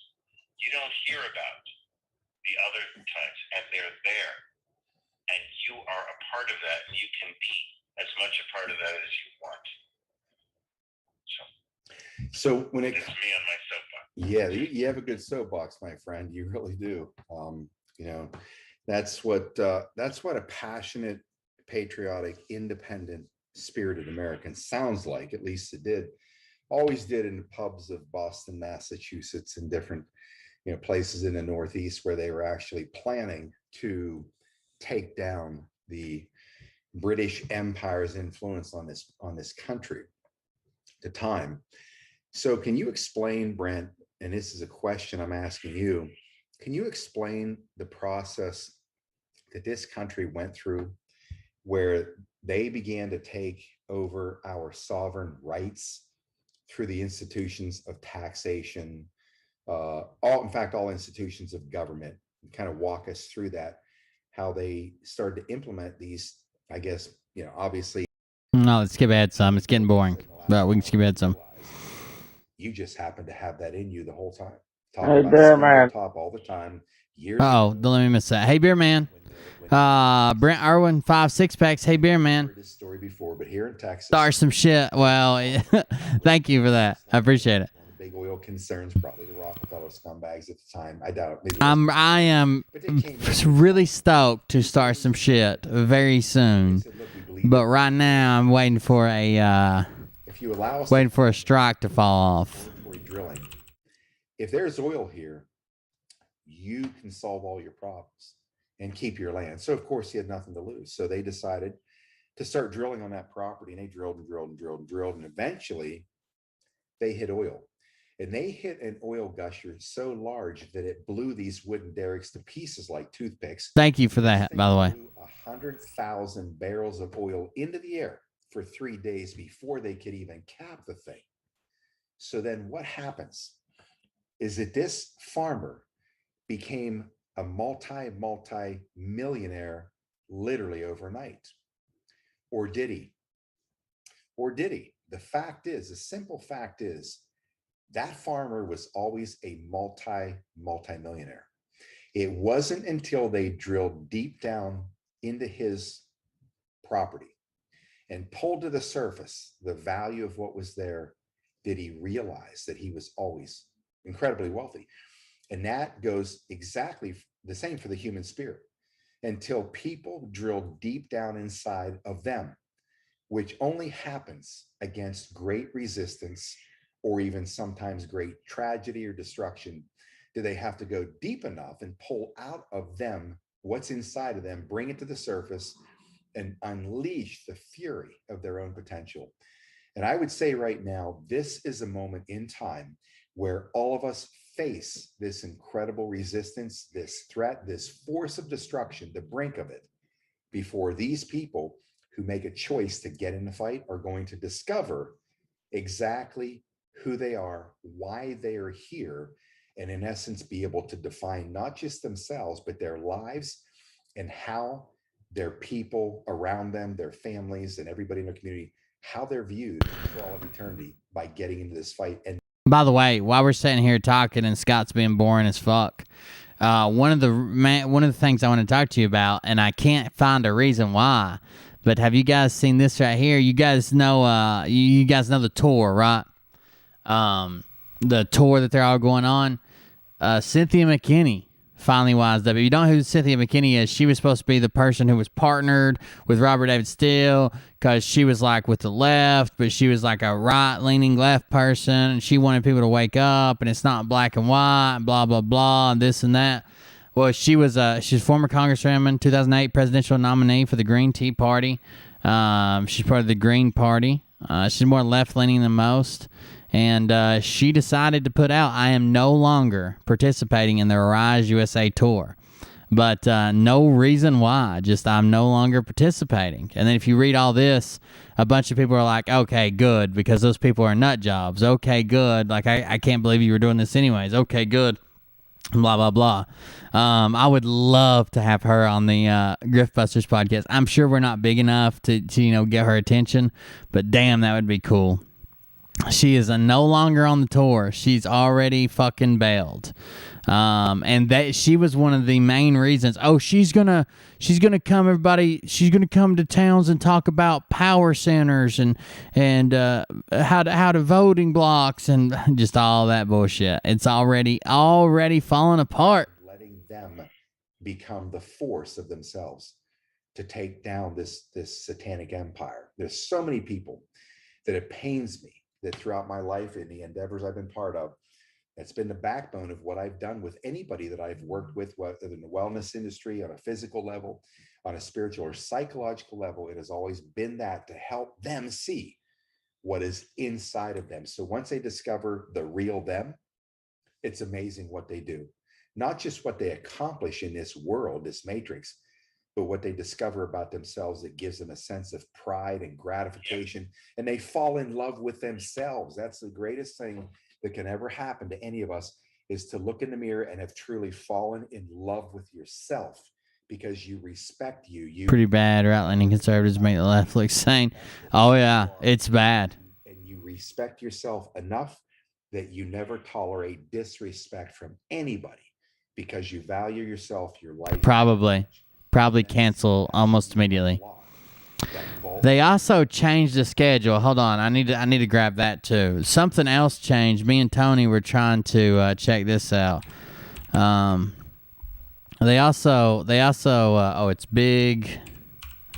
You don't hear about the other times, and they're there. And you are a part of that, and you can be as much a part of that as you want. So when it That's me on my soapbox. Yeah, you have a good soapbox, my friend. You really do. That's what a passionate, patriotic, independent, spirited American sounds like. At least it did. Always did in the pubs of Boston, Massachusetts, and different places in the Northeast where they were actually planning to take down the British Empire's influence on this country at the time. So can you explain, Brent, and this is a question I'm asking you, can you explain the process that this country went through where they began to take over our sovereign rights through the institutions of taxation, all institutions of government, kind of walk us through that, how they started to implement these, I guess, obviously. No, let's skip ahead some. It's getting boring. But we can skip ahead some. You just happen to have that in you the whole time. Hey, BEERMAN. Top all the time. Oh, don't let me miss that. Hey, BEERMAN. Brent Irwin, 5 6-packs. Hey, BEERMAN. This story before, but here in Texas, Start some shit. Well, thank you for that. I appreciate it. Big oil concerns, probably the Rockefeller scumbags at the time. I doubt it. I am really stoked to start some shit very soon. But right now, I'm waiting for a strike to fall off. Drilling. If there's oil here, you can solve all your problems and keep your land. So of course he had nothing to lose. So they decided to start drilling on that property, and they drilled and drilled and drilled and drilled, and eventually they hit oil. And they hit an oil gusher so large that it blew these wooden derricks to pieces like toothpicks. Thank you for that, by the way. 100,000 barrels of oil into the air for 3 days before they could even cap the thing. So then what happens is that this farmer became a multi-millionaire literally overnight. Or did he? The fact is, the simple fact is, that farmer was always a multi-millionaire. It wasn't until they drilled deep down into his property and pulled to the surface the value of what was there that he realized that he was always incredibly wealthy. And that goes exactly the same for the human spirit. Until people drill deep down inside of them, which only happens against great resistance or even sometimes great tragedy or destruction, do they have to go deep enough and pull out of them what's inside of them, bring it to the surface, and unleash the fury of their own potential. And I would say right now, this is a moment in time where all of us face this incredible resistance, this threat, this force of destruction, the brink of it, before these people who make a choice to get in the fight are going to discover exactly who they are, why they are here, and in essence, be able to define not just themselves, but their lives and how their people around them, their families, and everybody in their community, how they're viewed for all of eternity by getting into this fight. And by the way, while we're sitting here talking and Scott's being boring as fuck, one of the things I want to talk to you about, and I can't find a reason why, but have you guys seen this right here? You guys know you guys know the tour, right? The tour that they're all going on. Cynthia McKinney finally wised up. If you don't know who Cynthia McKinney is, she was supposed to be the person who was partnered with Robert David Steele because she was like with the left, but she was like a right-leaning left person, and she wanted people to wake up, and it's not black and white, and blah, blah, blah, and this and that. Well, she's a former congresswoman, 2008 presidential nominee for the Green Tea Party. She's part of the Green Party. She's more left-leaning than most. And she decided to put out, I am no longer participating in the Rise USA tour. But no reason why, just I'm no longer participating. And then if you read all this, a bunch of people are like, okay, good, because those people are nut jobs. Okay, good. Like, I can't believe you were doing this anyways. Okay, good. Blah, blah, blah. I would love to have her on the Griftbusters podcast. I'm sure we're not big enough to get her attention, but damn, that would be cool. She is no longer on the tour. She's already fucking bailed. And that she was one of the main reasons. Oh, she's gonna come, everybody. She's gonna come to towns and talk about power centers and how to voting blocks and just all that bullshit. It's already falling apart. Letting them become the force of themselves to take down this satanic empire. There's so many people that it pains me that throughout my life in the endeavors I've been part of, that's been the backbone of what I've done with anybody that I've worked with, whether in the wellness industry, on a physical level, on a spiritual or psychological level. It has always been that to help them see what is inside of them. So once they discover the real them, it's amazing what they do. Not just what they accomplish in this world, this matrix, but what they discover about themselves that gives them a sense of pride and gratification, and they fall in love with themselves. That's the greatest thing that can ever happen to any of us, is to look in the mirror and have truly fallen in love with yourself because you respect you. Pretty bad. Right-leaning conservatives make the left look sane. Oh yeah, it's bad. And you respect yourself enough that you never tolerate disrespect from anybody because you value yourself, your life. Probably cancel almost immediately. They also changed the schedule. Hold on, I need to grab that too. Something else changed. Me and Tony were trying to check this out. They also it's Big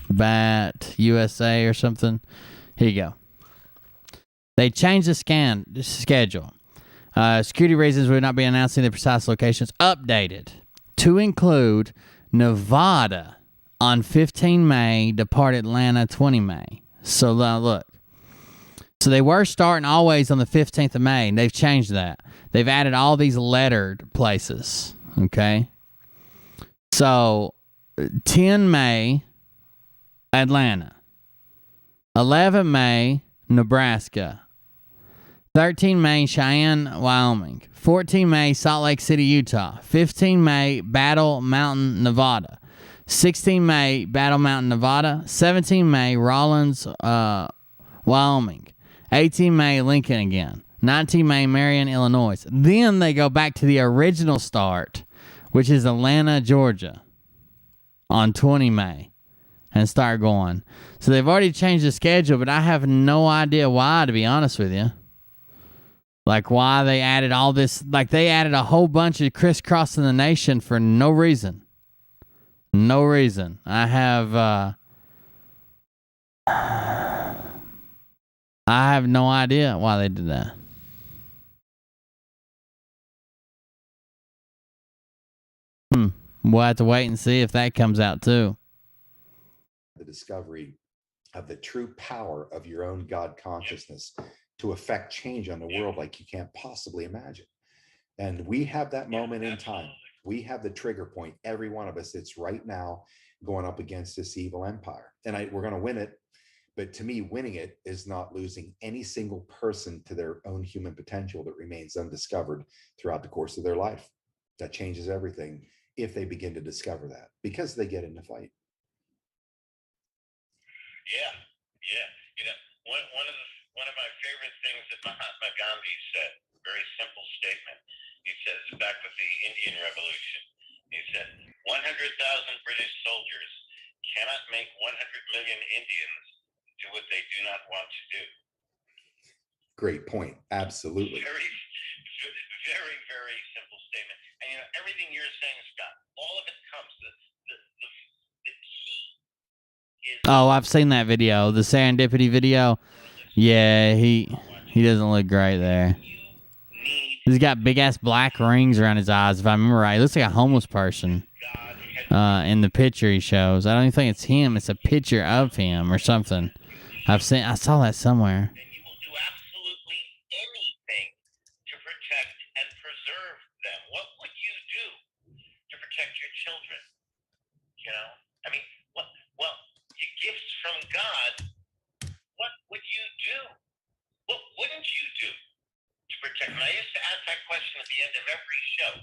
Bat USA or something. Here you go. They changed the schedule. Security reasons would not be announcing the precise locations. Updated to include Nevada on 15 May, depart Atlanta 20 May. So look. So they were starting always on the 15th of May, and they've changed that. They've added all these lettered places, okay? So 10 May, Atlanta. 11 May, Nebraska. 13 May, Cheyenne, Wyoming. 14 May, Salt Lake City, Utah. 15 May, Battle Mountain, Nevada. 16 May, Battle Mountain, Nevada. 17 May, Rawlins, Wyoming. 18 May, Lincoln again. 19 May, Marion, Illinois. Then they go back to the original start, which is Atlanta, Georgia, on 20 May, and start going. So they've already changed the schedule, but I have no idea why, to be honest with you. Like, why they added all this. Like, they added a whole bunch of crisscrossing the nation for no reason. No reason. I have no idea why they did that. We'll have to wait and see if that comes out too. The discovery of the true power of your own God consciousness to affect change on the world like you can't possibly imagine. And we have that moment in time. We have the trigger point, every one of us. It's right now going up against this evil empire. And we're going to win it. But to me, winning it is not losing any single person to their own human potential that remains undiscovered throughout the course of their life. That changes everything if they begin to discover that, because they get in the fight. Yeah. You know, one of my favorite things that Mahatma Gandhi said, very simple statement. He says, back with the Indian Revolution, he said, 100,000 British soldiers cannot make 100 million Indians do what they do not want to do. Great point. Absolutely. Very, very, very simple statement. And you know, everything you're saying, Scott, all of it comes. The key is. Oh, I've seen that video, the serendipity video. Yeah, he doesn't look great there. He's got big ass black rings around his eyes, if I remember right. He looks like a homeless person in the picture he shows. I don't even think it's him. It's a picture of him or something. I saw that somewhere. And you will do absolutely anything to protect and preserve them. What would you do to protect your children? You know, I mean, well, your gifts from God. What would you do? What wouldn't you do to protect? And I used to ask that question at the end of every show.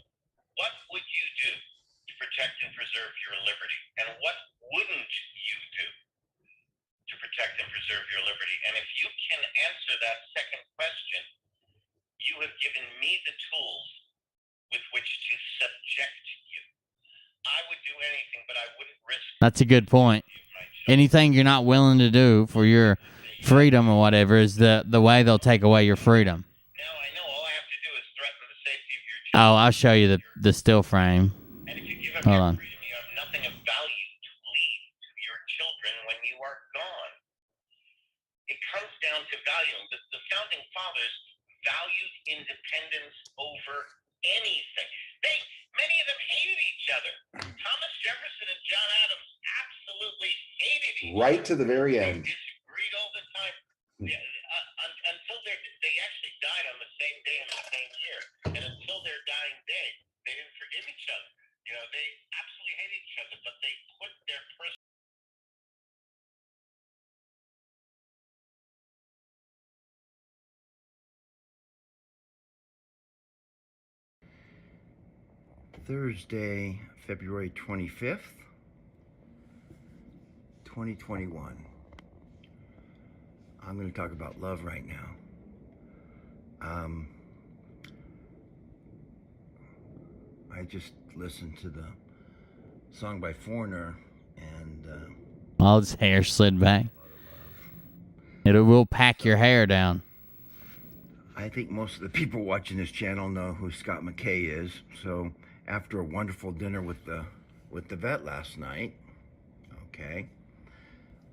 What would you do to protect and preserve your liberty? And what wouldn't you do to protect and preserve your liberty? And if you can answer that second question, you have given me the tools with which to subject you. I would do anything, but I wouldn't risk. That's a good point. Anything you're not willing to do for your freedom or whatever is the way they'll take away your freedom. Now I know all I have to do is threaten the safety of your Oh, children. I'll show you the still frame. And if you give up Hold your on. freedom, you have nothing of value to leave to your children when you are gone. It comes down to value. The founding fathers valued independence over anything. Many of them hated each other. Thomas Jefferson and John Adams absolutely hated each other. Right to the very end. Disagreed all the time. Yeah, until they actually died on the same day in the same year. And until their dying day, they didn't forgive each other. You know, they absolutely hated each other, but they put their personal. Thursday, February 25th, 2021. I'm going to talk about love right now. I just listened to the song by Foreigner, and All his hair slid back. It will pack your hair down. I think most of the people watching this channel know who Scott McKay is. So after a wonderful dinner with the vet last night, okay,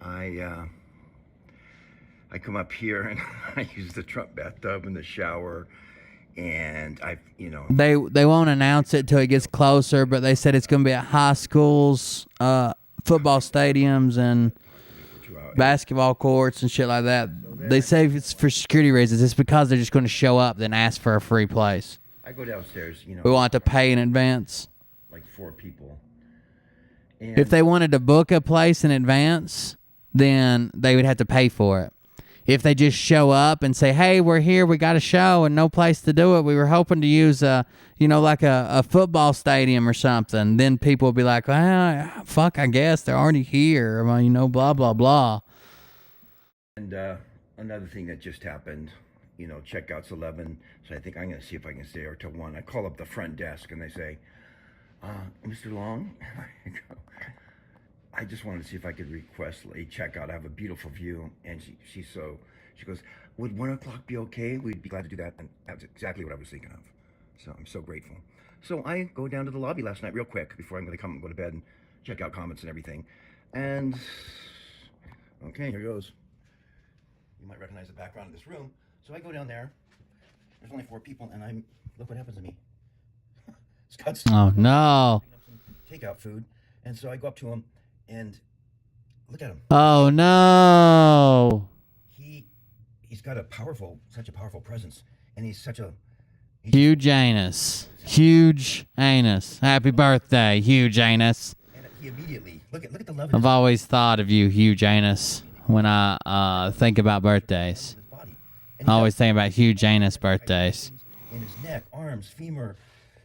I come up here and I use the Trump bathtub in the shower, and They won't announce it till it gets closer, but they said it's going to be at high schools, football stadiums, and basketball courts and shit like that. They say it's for security reasons. It's because they're just going to show up then ask for a free place. I go downstairs, you know. We want to pay in advance. Like 4 people. If they wanted to book a place in advance, then they would have to pay for it. If they just show up and say, hey, we're here, we got a show and no place to do it, we were hoping to use like a football stadium or something, then people will be like, well, fuck, I guess they're already here, blah, blah, blah. And another thing that just happened, checkout's 11, so I think I'm going to see if I can stay there till 1. I call up the front desk and they say, Mr. Long, I just wanted to see if I could request a checkout. I have a beautiful view. And she goes, would 1 o'clock be okay? We'd be glad to do that. And that's exactly what I was thinking of. So I'm so grateful. So I go down to the lobby last night real quick before I'm going to come and go to bed and check out comments and everything. And okay, here goes. You might recognize the background of this room. So I go down there. There's only 4 people and look what happens to me. Scott's oh no. Takeout food. And so I go up to him and look at him. Oh no. He's got such a powerful presence, and he's huge anus. Huge anus. Happy birthday, huge anus. And he immediately look at the love. I've always thought of you, huge anus, when I think about birthdays. I always think about huge anus birthdays. In his neck, arms, femur,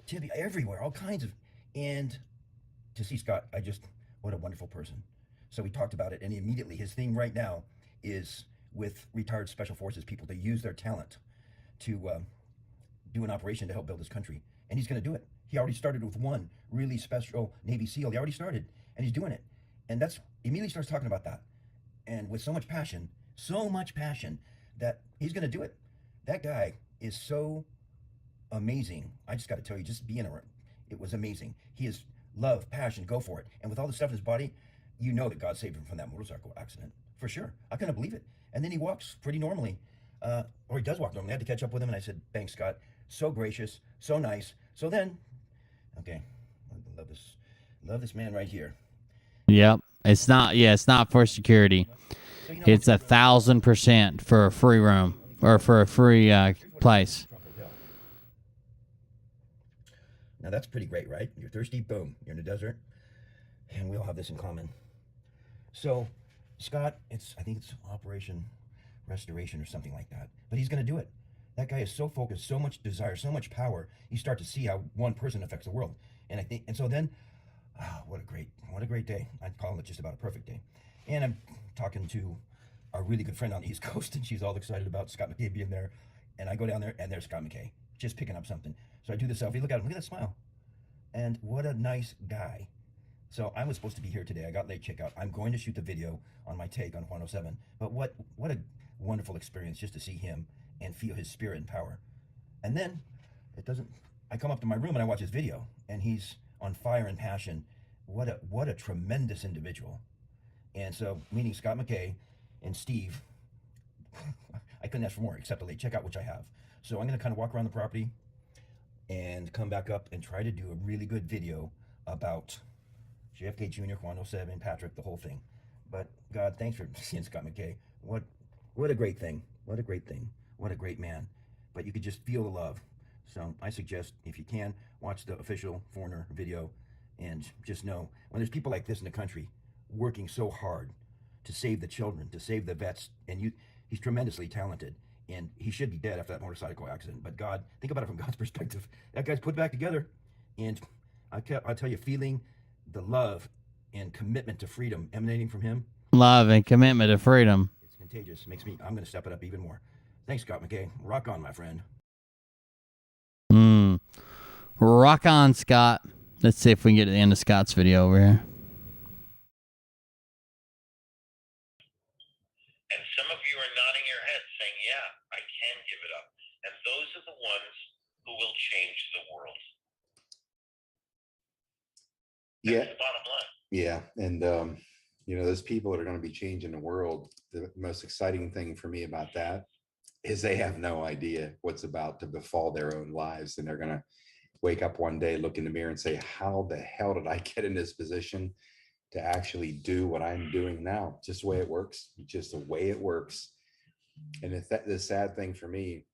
tibia, everywhere, all kinds of. And to see Scott, what a wonderful person. So we talked about it, and immediately his thing right now is with retired special forces people to use their talent to do an operation to help build this country. And he's going to do it. He already started with one really special Navy SEAL. He already started, and he's doing it. And that's immediately starts talking about that. And with so much passion that he's going to do it. That guy is so amazing. I just got to tell you, just being around, it was amazing. He is love, passion, go for it. And with all the stuff in his body, you know that God saved him from that motorcycle accident. For sure. I couldn't believe it. And then he walks pretty normally. Or he does walk normally. I had to catch up with him, and I said, thanks, Scott. So gracious, so nice. So then, okay, I love this man right here. Yep. It's not for security. It's 1,000% for a free room or for a free place. Now that's pretty great, right? You're thirsty, boom, you're in the desert, and we all have this in common. So, Scott, I think it's Operation Restoration or something like that, but he's going to do it. That guy is so focused, so much desire, so much power. You start to see how one person affects the world, and so then, what a great day. I'd call it just about a perfect day. And I'm talking to our really good friend on the East Coast, and she's all excited about Scott McKay being there. And I go down there, and there's Scott McKay, just picking up something. So I do the selfie. Look at him. Look at that smile. And what a nice guy. So I was supposed to be here today. I got late checkout. I'm going to shoot the video on my take on 107. But what a wonderful experience just to see him and feel his spirit and power. And then I come up to my room and I watch his video, and he's on fire and passion. What a tremendous individual. And so meeting Scott McKay and Steve, I couldn't ask for more except a late checkout, which I have. So I'm going to kind of walk around the property and come back up and try to do a really good video about JFK Jr., 107, Patrick, the whole thing. But God, thanks for seeing Scott McKay. What a great thing. What a great thing. What a great man. But you could just feel the love. So I suggest, if you can, watch the official Foreigner video and just know when there's people like this in the country working so hard to save the children, to save the vets, and he's tremendously talented. And he should be dead after that motorcycle accident. But God, think about it from God's perspective. That guy's put back together. And I tell you, feeling the love and commitment to freedom emanating from him. Love and commitment to freedom. It's contagious. I'm going to step it up even more. Thanks, Scott McKay. Rock on, my friend. Rock on, Scott. Let's see if we can get to the end of Scott's video over here. And some of you are nodding your heads saying, yeah, I can give it up. And those are the ones who will change the world. That's the bottom line. Yeah. And, those people that are going to be changing the world, the most exciting thing for me about that is they have no idea what's about to befall their own lives. And they're going to wake up one day, look in the mirror and say, how the hell did I get in this position to actually do what I'm doing now. Just the way it works, just the way it works. And the sad thing for me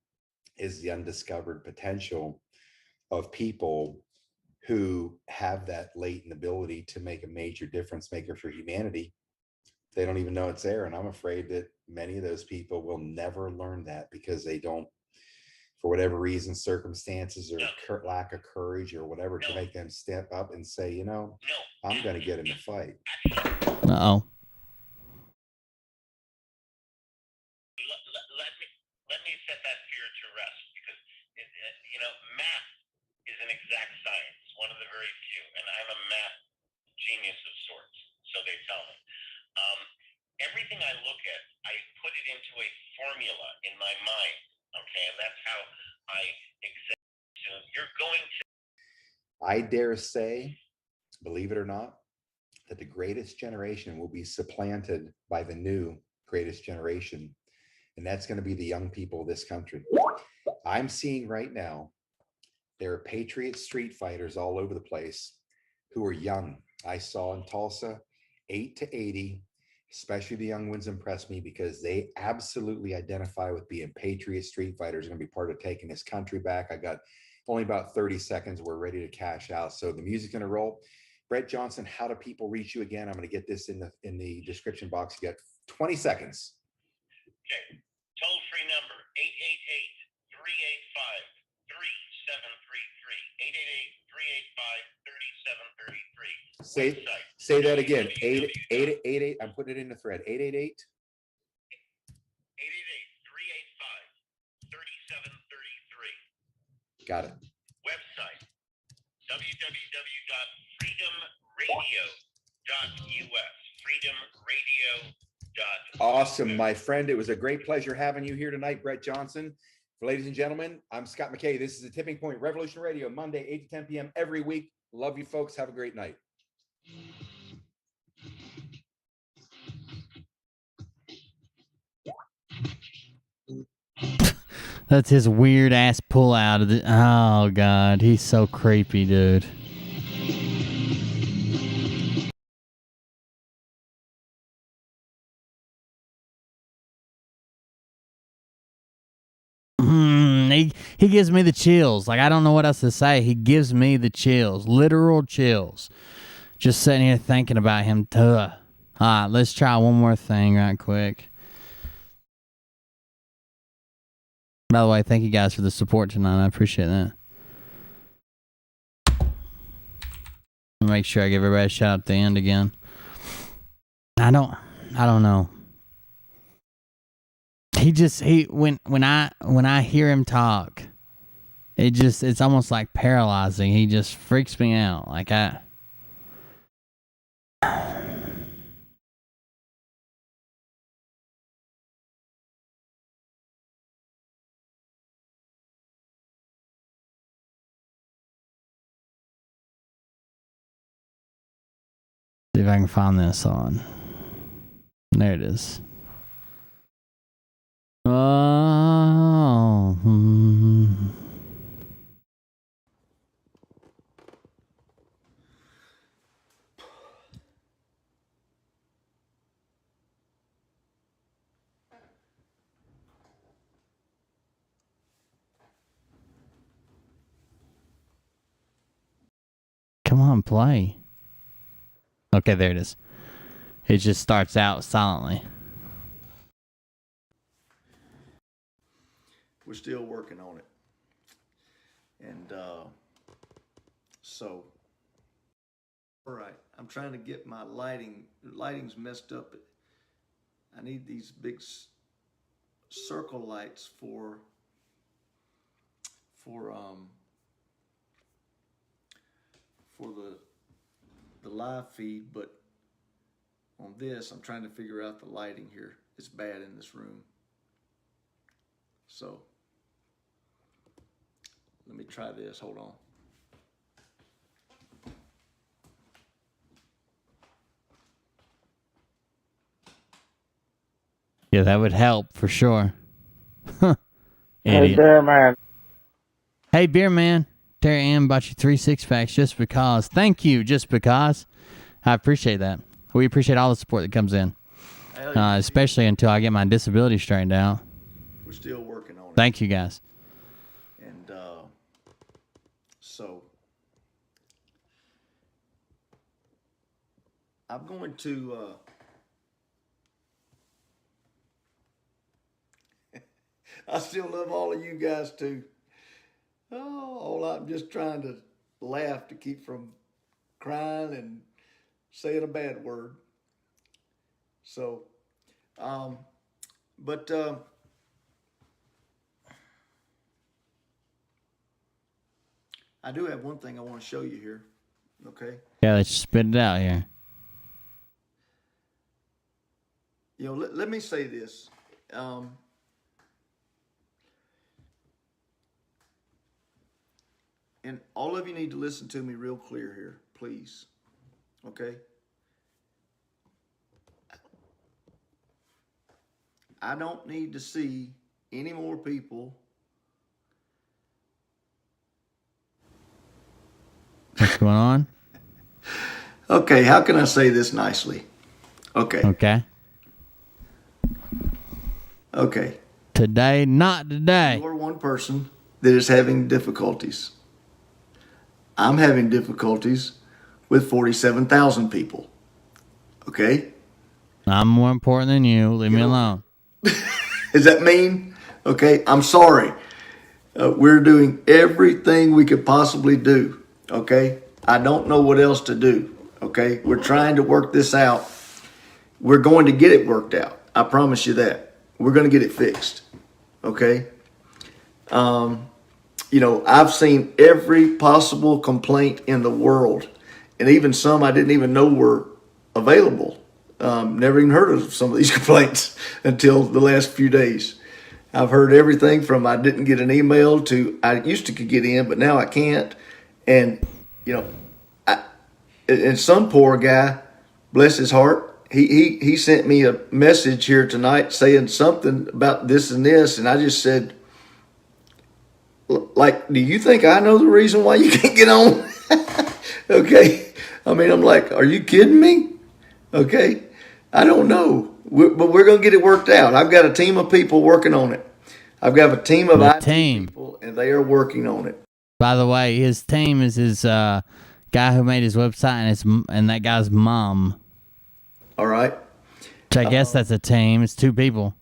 is the undiscovered potential of people who have that latent ability to make a major difference maker for humanity. They don't even know it's there. And I'm afraid that many of those people will never learn that because they don't, for whatever reason, circumstances or lack of courage or whatever, to make them step up and say, you know, I'm going to get in the fight. Uh-oh. Let me set that fear to rest, because you know, math is an exact science, one of the very few, and I'm a math genius of sorts, so they tell me. Everything I look at, I put it into a formula in my mind, okay, and that's how I examine. So you're going to. I dare say, believe it or not, that the greatest generation will be supplanted by the new greatest generation. And that's going to be the young people of this country. I'm seeing right now, there are patriot street fighters all over the place who are young. I saw in Tulsa, 8 to 80, especially the young ones impress me because they absolutely identify with being patriot street fighters, going to be part of taking this country back. I got only about 30 seconds. We're ready to cash out. So the music's going to roll. Brett Johnson, how do people reach you again? I'm going to get this in the description box. You got 20 seconds. Okay. Toll-free number, 888-385-3733. 888-385-3733. Say that again. 888. I'm putting it in the thread. 888. 888-385-3733. Got it. Website, www.freedomradio.us. Freedomradio.us. Awesome, my friend. It was a great pleasure having you here tonight, Brett Johnson. Ladies and gentlemen, I'm Scott McKay. This is the Tipping Point Revolution Radio, Monday, 8 to 10 p.m. every week. Love you folks. Have a great night. That's his weird ass pull out of the. Oh God, he's so creepy, dude. He gives me the chills. Like, I don't know what else to say. He gives me the chills, literal chills. Just sitting here thinking about him. All right, let's try one more thing right quick. By the way, thank you guys for the support tonight. I appreciate that. Make sure I give everybody a shout out at the end again. I don't know. When I hear him talk, it's almost like paralyzing. He just freaks me out. Like see if I can find this on. There it is. Oh. Come on, play. Okay, there it is. It just starts out silently. We're still working on it. And so, all right, I'm trying to get my lighting. The lighting's messed up. I need these big circle lights for the live feed, but on this, I'm trying to figure out the lighting here. It's bad in this room. So let me try this. Hold on. Yeah, that would help for sure. Hey, Idiot. BEERMAN. Hey, BEERMAN. Terry Ann bought you 3 6-packs just because. Thank you, just because. I appreciate that. We appreciate all the support that comes in, especially until I get my disability straightened out. We're still working on it. Thank you, guys. And so I'm going to I still love all of you guys too. Oh, I'm just trying to laugh to keep from crying and saying a bad word. So, but I do have one thing I want to show you here. Okay. Yeah, let's spit it out here. You know, let me say this. And all of you need to listen to me real clear here, please. Okay? I don't need to see any more people. What's going on? Okay, how can I say this nicely? Okay. Okay. Okay. Today, not today. You're one person that is having difficulties. I'm having difficulties with 47,000 people. Okay? I'm more important than you. Leave me alone. Does that mean? Okay, I'm sorry. We're doing everything we could possibly do. Okay? I don't know what else to do. Okay? We're trying to work this out. We're going to get it worked out. I promise you that. We're going to get it fixed. Okay? You know, I've seen every possible complaint in the world, and even some I didn't even know were available. Never even heard of some of these complaints until the last few days. I've heard everything from I didn't get an email to I used to could get in, but now I can't. And, you know, and some poor guy, bless his heart, he sent me a message here tonight saying something about this and this, and I just said, like, do you think I know the reason why you can't get on? Okay. I mean, I'm like, are you kidding me? Okay. I don't know. But we're going to get it worked out. I've got a team of people working on it. I've got a team of IT people, and they are working on it. By the way, his team is his guy who made his website and that guy's mom. All right. So I guess that's a team. It's two people.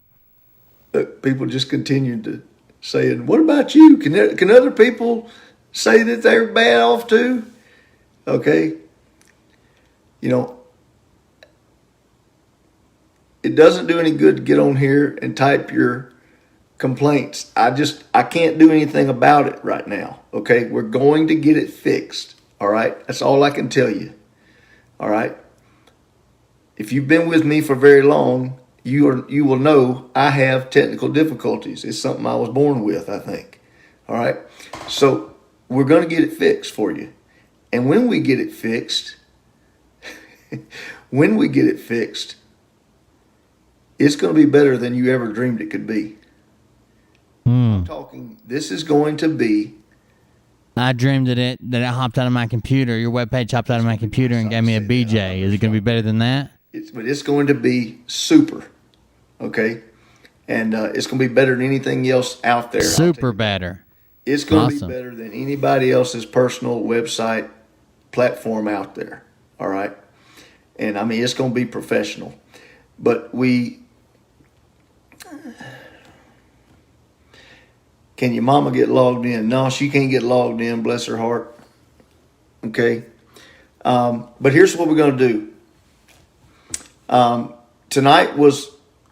People just continue to saying, what about you? Can other people say that they're bad off too? Okay. You know, it doesn't do any good to get on here and type your complaints. I can't do anything about it right now. Okay. We're going to get it fixed. All right. That's all I can tell you. All right. If you've been with me for very long, you will know I have technical difficulties. It's something I was born with, I think. All right. So we're going to get it fixed for you. And when we get it fixed, it's going to be better than you ever dreamed it could be. I'm talking, this is going to be. I dreamed that it hopped out of my computer. Your webpage hopped out of my computer and gave me a BJ. Is it going to be better than that? But it's going to be super. Okay. And it's going to be better than anything else out there. Super better. It's going to be better than anybody else's personal website platform out there. All right. And I mean, it's going to be professional. But can your mama get logged in? No, she can't get logged in, bless her heart. Okay. But here's what we're going to do. Tonight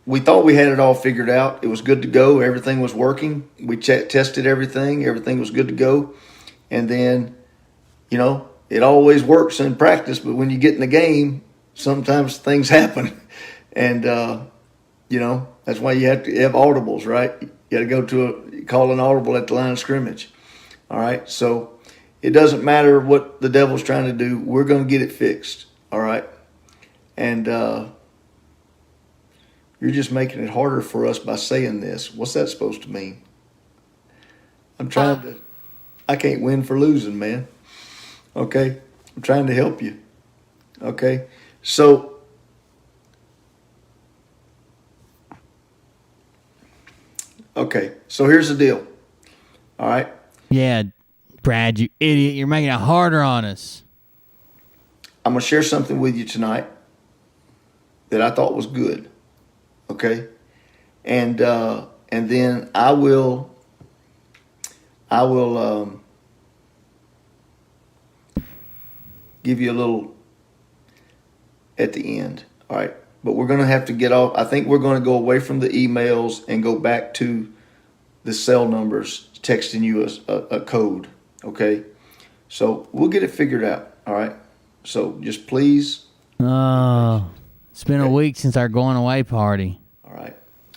we thought we had it all figured out. It was good to go. Everything was working. We tested everything. Everything was good to go. And then, you know, it always works in practice, but when you get in the game, sometimes things happen. And, you know, that's why you have to have audibles, right? You got to call an audible at the line of scrimmage. All right. So it doesn't matter what the devil's trying to do. We're going to get it fixed. All right. And, you're just making it harder for us by saying this. What's that supposed to mean? I can't win for losing, man. Okay. I'm trying to help you. Okay. So Okay, so here's the deal. All right. Yeah, Brad, you idiot. You're making it harder on us. I'm going to share something with you tonight that I thought was good. Okay. And then I will give you a little at the end. All right. But we're going to have to get off. I think we're going to go away from the emails and go back to the cell numbers, texting you a code. Okay. So we'll get it figured out. All right. So just please. Oh, it's been a week since our going away party. All right.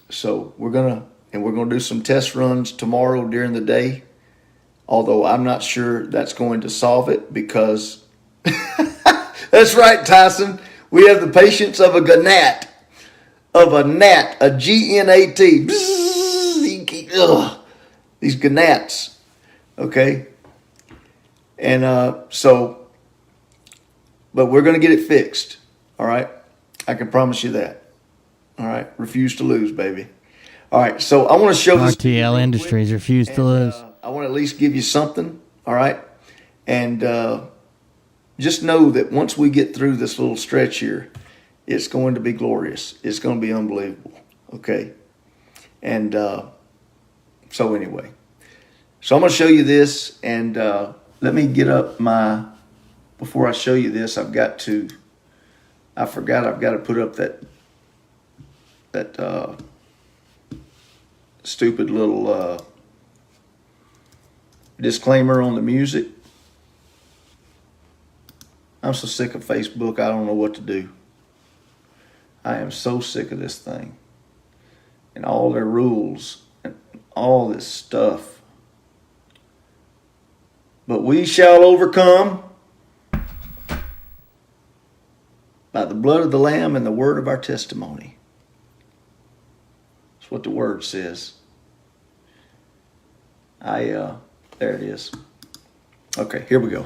So we're going to do some test runs tomorrow during the day. Although I'm not sure that's going to solve it because that's right, Tyson. We have the patience of a gnat, a G-N-A-T. These gnats. Okay. And but we're going to get it fixed. All right. I can promise you that. All right. Refuse to lose, baby. All right. So I want to show this. RTL Industries refuse to lose. I want to at least give you something. All right. And just know that once we get through this little stretch here, it's going to be glorious. It's going to be unbelievable. Okay. And so anyway. So I'm going to show you this. And let me get up before I show you this, I forgot I've got to put up that stupid little disclaimer on the music. I'm so sick of Facebook, I don't know what to do. I am so sick of this thing. And all their rules and all this stuff. But we shall overcome by the blood of the Lamb and the word of our testimony. That's what the word says. There it is. Okay, here we go.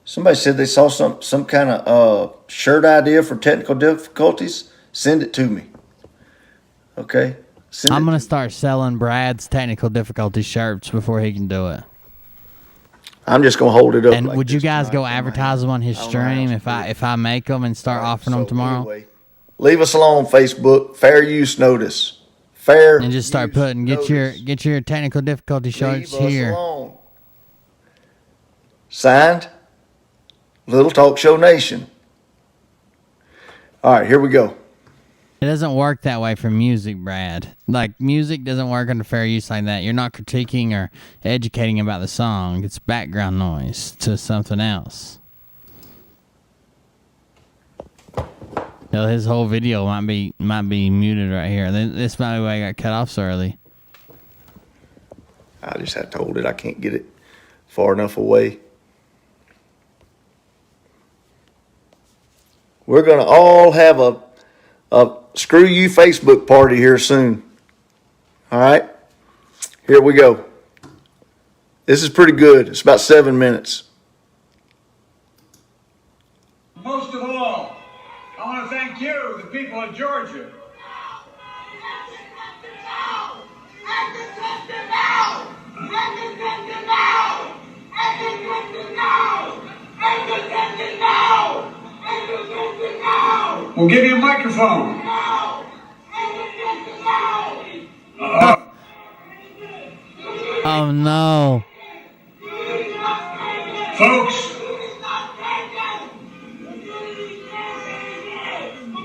Somebody said they saw some kind of shirt idea for technical difficulties. Send it to me. Okay? I'm going to start selling Brad's technical difficulty shirts before he can do it. I'm just going to hold it up. And would you guys go advertise them on his stream if I make them and start offering them tomorrow? Anyway, leave us alone, Facebook. Fair use notice. Fair and just start putting get your technical difficulty shirts here. Alone. Signed, Little Talk Show Nation. All right, here we go. It doesn't work that way for music, Brad. Like, music doesn't work under fair use like that. You're not critiquing or educating about the song. It's background noise to something else. So his whole video might be muted right here. This might be why I got cut off so early. I just have to hold it. I can't get it far enough away. We're going to all have a screw you Facebook party here soon. All right? Here we go. This is pretty good. It's about 7 minutes. Most of all, I want to thank you, the people of Georgia. We'll give you a microphone. Oh no. Folks,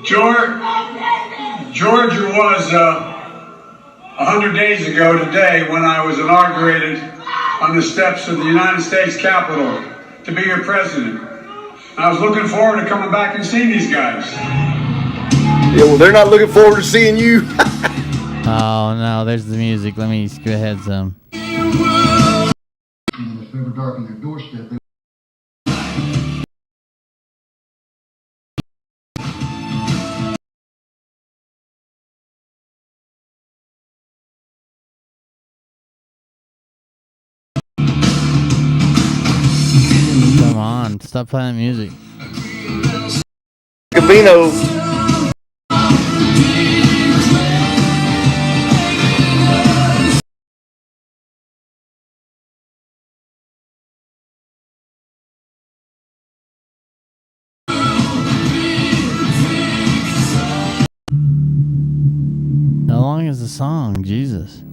Georgia was 100 days ago today when I was inaugurated on the steps of the United States Capitol to be your president. I was looking forward to coming back and seeing these guys. Yeah, well, they're not looking forward to seeing you. Oh no, there's the music. Let me go ahead some. Dark on their doorstep. on. Stop playing that music. Gabino. How long is the song? Jesus.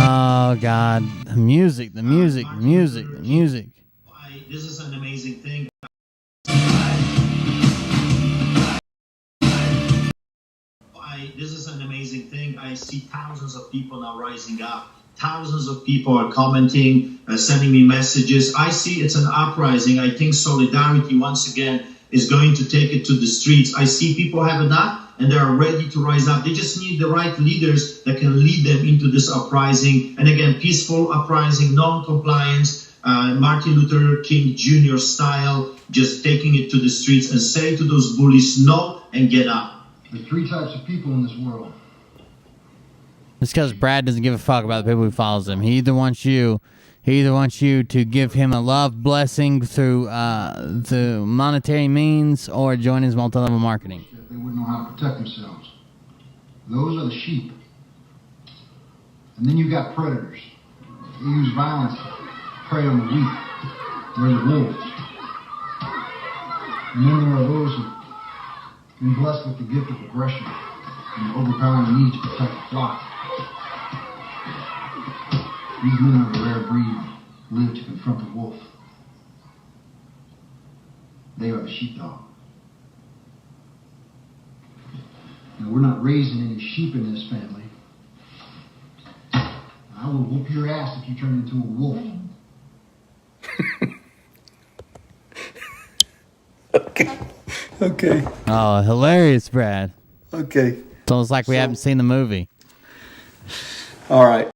Oh God, the music. This is an amazing thing. This is an amazing thing. I see thousands of people now rising up. Thousands of people are commenting, sending me messages. I see it's an uprising. I think solidarity once again is going to take it to the streets. I see people have enough and they are ready to rise up. They just need the right leaders that can lead them into this uprising. And again, peaceful uprising, non-compliance, Martin Luther King Jr. style, just taking it to the streets and say to those bullies, no, and get up. There's three types of people in this world. It's because Brad doesn't give a fuck about the people who follows him. He either wants you to give him a love blessing through monetary means or join his multi-level marketing. They wouldn't know how to protect themselves. Those are the sheep. And then you've got predators. They use violence to prey on the weak. They're the wolves. And then there are those who've been blessed with the gift of aggression and the overpowering need to protect the flock. These men of a rare breed live to confront the wolf. They are the sheepdog. Now, we're not raising any sheep in this family. I will whoop your ass if you turn into a wolf. Okay. Oh, hilarious, Brad. Okay. It's almost like we haven't seen the movie. All right.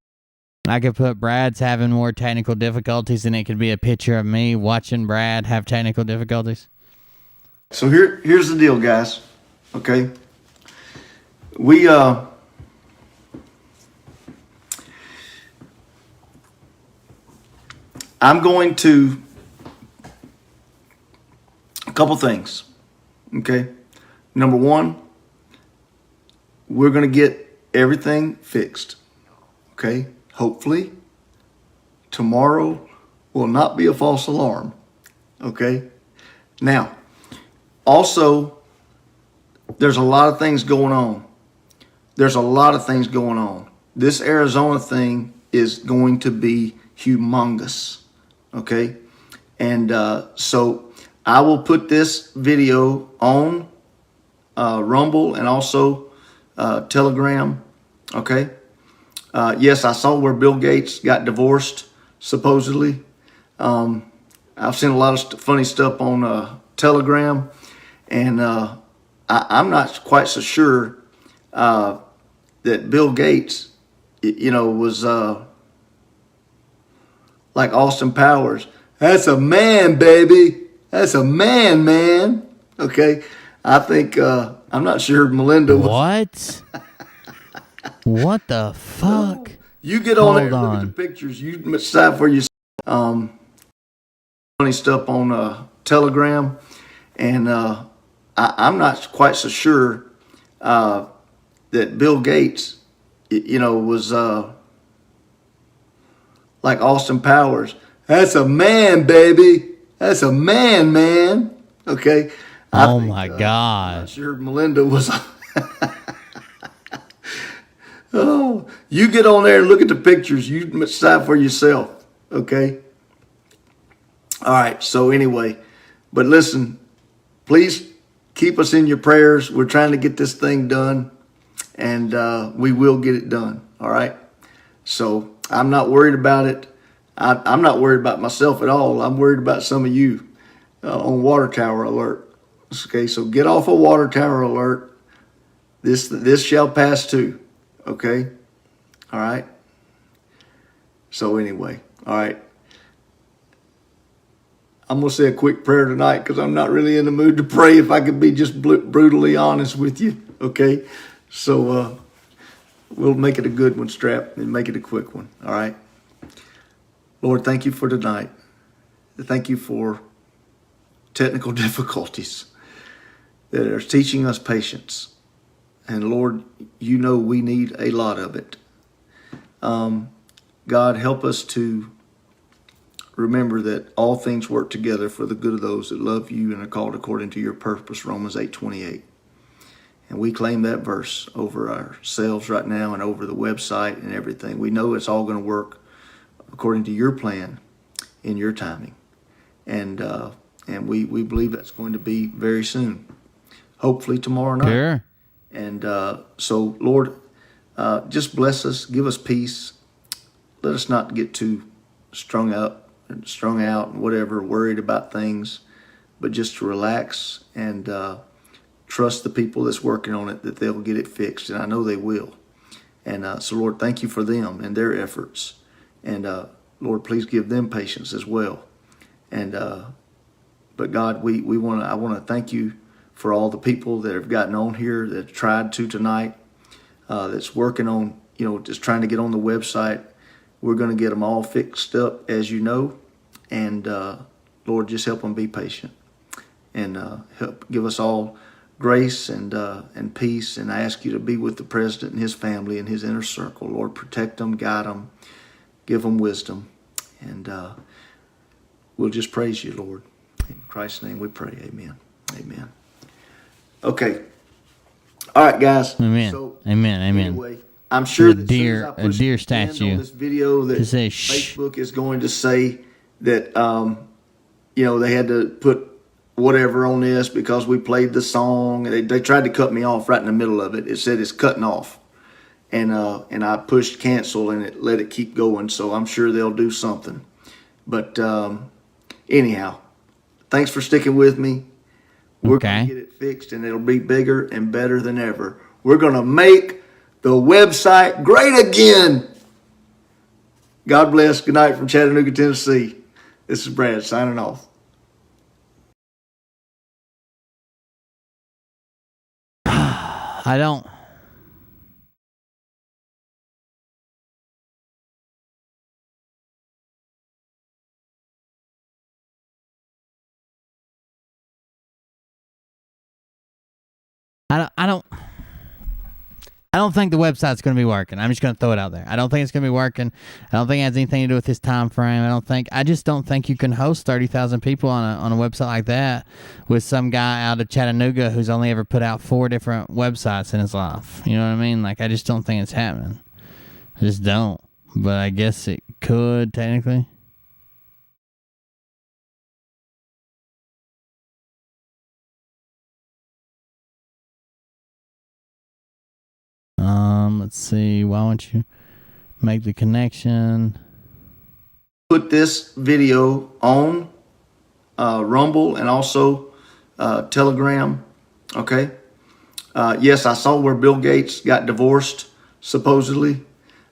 I could put Brad's having more technical difficulties, and it could be a picture of me watching Brad have technical difficulties. So here's the deal, guys. Okay. I'm going to a couple things. Okay. Number one, we're going to get everything fixed. Okay. Hopefully, tomorrow will not be a false alarm. Okay. Now, also, there's a lot of things going on. This Arizona thing is going to be humongous. Okay. And so I will put this video on Rumble and also Telegram. Okay. Yes, I saw where Bill Gates got divorced, supposedly. I've seen a lot of funny stuff on Telegram, and I'm not quite so sure that Bill Gates, was like Austin Powers. That's a man, baby. That's a man. Okay, I think I'm not sure Melinda was. What? What the fuck? You get on there and look at the pictures. You decide for yourself. Funny stuff on Telegram, and I'm not quite so sure that Bill Gates, was like Austin Powers. That's a man, baby. That's a man. Okay. Oh my God. I'm not sure Melinda was. Oh, you get on there and look at the pictures. You decide for yourself, okay? All right. So anyway, but listen, please keep us in your prayers. We're trying to get this thing done, and we will get it done. All right. So I'm not worried about it. I'm not worried about myself at all. I'm worried about some of you on water tower alert. Okay. So get off of water tower alert. This shall pass too. Okay. All right. So anyway, all right. I'm going to say a quick prayer tonight because I'm not really in the mood to pray, if I could be just brutally honest with you. Okay. So we'll make it a good one, Strap, and make it a quick one. All right. Lord, thank you for tonight. Thank you for technical difficulties that are teaching us patience. And Lord, you know we need a lot of it. God, help us to remember that all things work together for the good of those that love you and are called according to your purpose, Romans 8:28. And we claim that verse over ourselves right now and over the website and everything. We know it's all going to work according to your plan in your timing. And we believe that's going to be very soon, hopefully tomorrow night. Sure. And so, Lord, just bless us, give us peace. Let us not get too strung out and whatever, worried about things, but just to relax and trust the people that's working on it, that they'll get it fixed. And I know they will. And so, Lord, thank you for them and their efforts. And Lord, please give them patience as well. And but God, I want to thank you for all the people that have gotten on here, that tried to tonight, that's working on, just trying to get on the website. We're going to get them all fixed up, as you know. And Lord, just help them be patient and help give us all grace and peace. And I ask you to be with the president and his family and his inner circle. Lord, protect them, guide them, give them wisdom. And we'll just praise you, Lord. In Christ's name we pray. Amen. Amen. Okay. All right, guys. Amen. So, amen. Anyway, I'm sure that a deer statue on this video that say, Facebook is going to say that they had to put whatever on this because we played the song. They tried to cut me off right in the middle of it. It said it's cutting off, and I pushed cancel and it let it keep going. So I'm sure they'll do something. But anyhow, thanks for sticking with me. We're going to get it fixed, and it'll be bigger and better than ever. We're going to make the website great again. God bless. Good night from Chattanooga, Tennessee. This is Brad signing off. I don't. I don't think the website's going to be working. I'm just going to throw it out there. I don't think it's going to be working. I don't think it has anything to do with this time frame. I just don't think you can host 30,000 people on a website like that with some guy out of Chattanooga who's only ever put out 4 different websites in his life. You know what I mean? Like, I just don't think it's happening. I just don't. But I guess it could, technically. Let's see. Why don't you make the connection? Put this video on Rumble and also Telegram. Okay. Yes, I saw where Bill Gates got divorced, supposedly.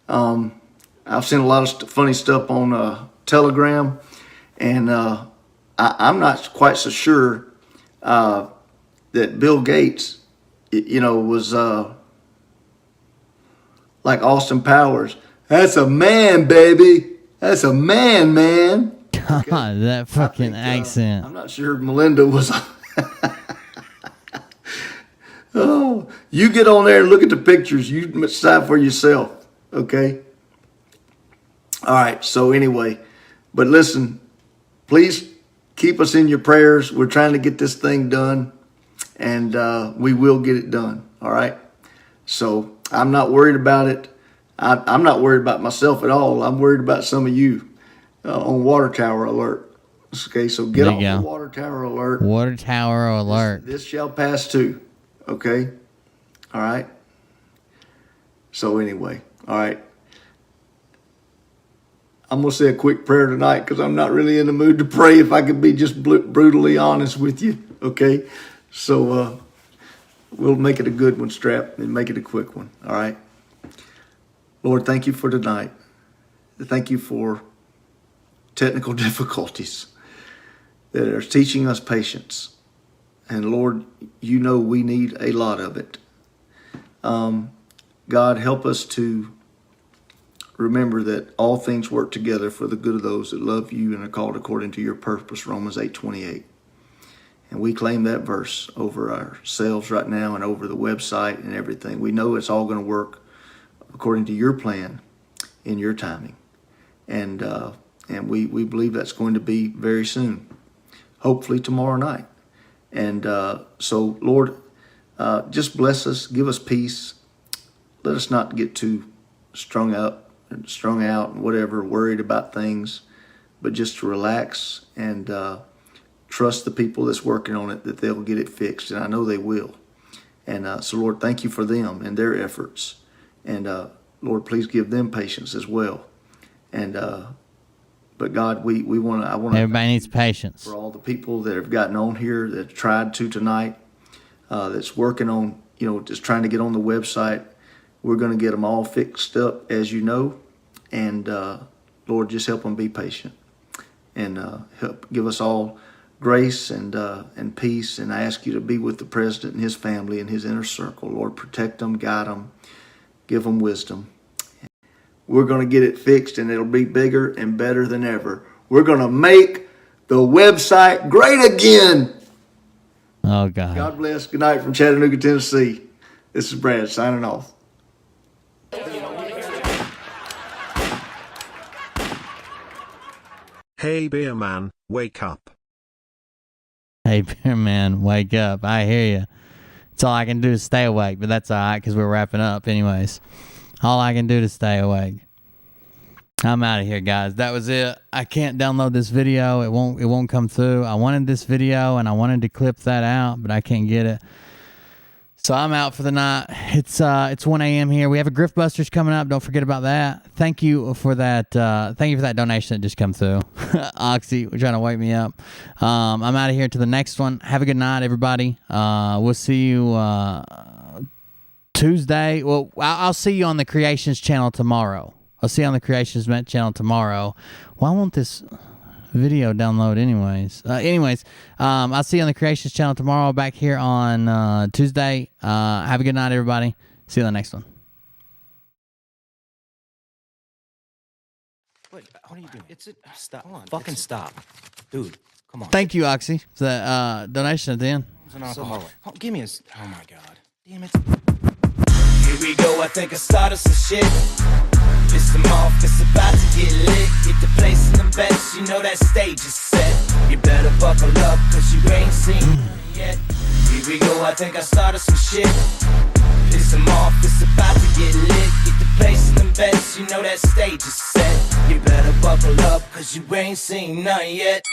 I've seen a lot of funny stuff on Telegram, and I'm not quite so sure that Bill Gates, was like Austin Powers. That's a man, baby. That's a man. God, okay. That fucking accent. I'm not sure Melinda was. Oh, you get on there and look at the pictures. You decide for yourself. Okay. All right. So anyway, but listen, please keep us in your prayers. We're trying to get this thing done, and we will get it done. All right. So I'm not worried about it. I'm not worried about myself at all. I'm worried about some of you on water tower alert. Okay, so get There off you the go. water tower alert. Water tower alert. This shall pass too. Okay? All right? So anyway, all right. I'm going to say a quick prayer tonight because I'm not really in the mood to pray if I could be just brutally honest with you. Okay? So we'll make it a good one, Strap, and make it a quick one. All right? Lord, thank you for tonight. Thank you for technical difficulties that are teaching us patience. And Lord, you know we need a lot of it. God, help us to remember that all things work together for the good of those that love you and are called according to your purpose, Romans 8:28. And we claim that verse over ourselves right now and over the website and everything. We know it's all going to work according to your plan in your timing. And we believe that's going to be very soon, hopefully tomorrow night. And so, Lord, just bless us, give us peace. Let us not get too strung out and whatever, worried about things, but just to relax and trust the people that's working on it, that they'll get it fixed. And I know they will. And so, Lord, thank you for them and their efforts. And Lord, please give them patience as well. And but God, I want to. Everybody needs patience. For all the people that have gotten on here, that tried to tonight, that's working on, just trying to get on the website. We're going to get them all fixed up, as you know. And Lord, just help them be patient and help give us all grace and peace. And I ask you to be with the president and his family and his inner circle. Lord, protect them, guide them, give them wisdom. We're going to get it fixed, and it'll be bigger and better than ever. We're going to make the website great again. Oh, God. God bless. Good night from Chattanooga, Tennessee. This is Brad signing off. Hey, BEERMAN, wake up. Hey, BEERMAN, wake up. I hear you. It's all I can do is stay awake, but that's all right because we're wrapping up anyways. All I can do to stay awake. I'm out of here, guys. That was it. I can't download this video. It won't come through. I wanted this video and I wanted to clip that out, but I can't get it. So I'm out for the night. It's 1 a.m. here. We have a Grift Busters coming up. Don't forget about that. Thank you for that. Thank you for that donation that just come through. Oxy, we're trying to wake me up. I'm out of here to the next one. Have a good night, everybody. We'll see you Tuesday. Well, I'll see you on the Creations channel tomorrow. I'll see you on the Creations channel tomorrow. Why won't this video download anyways? I'll see you on the Creations channel tomorrow, back here on Tuesday. Have a good night, everybody. See you on the next one. Wait, what are you doing? Stop. Come on, fucking stop. Dude, come on. Thank you, Oxy, for that donation at the end. An alcoholic. Give me oh my God. Damn it. Here we go, I think I started some shit. Piss them off, it's about to get lit. Get the place in the best, you know that stage is set. You better buckle up, cause you ain't seen yet. Here we go, I think I started some shit. Piss them off, it's about to get lit. Get the place in the best, you know that stage is set. You better buckle up, cause you ain't seen none yet.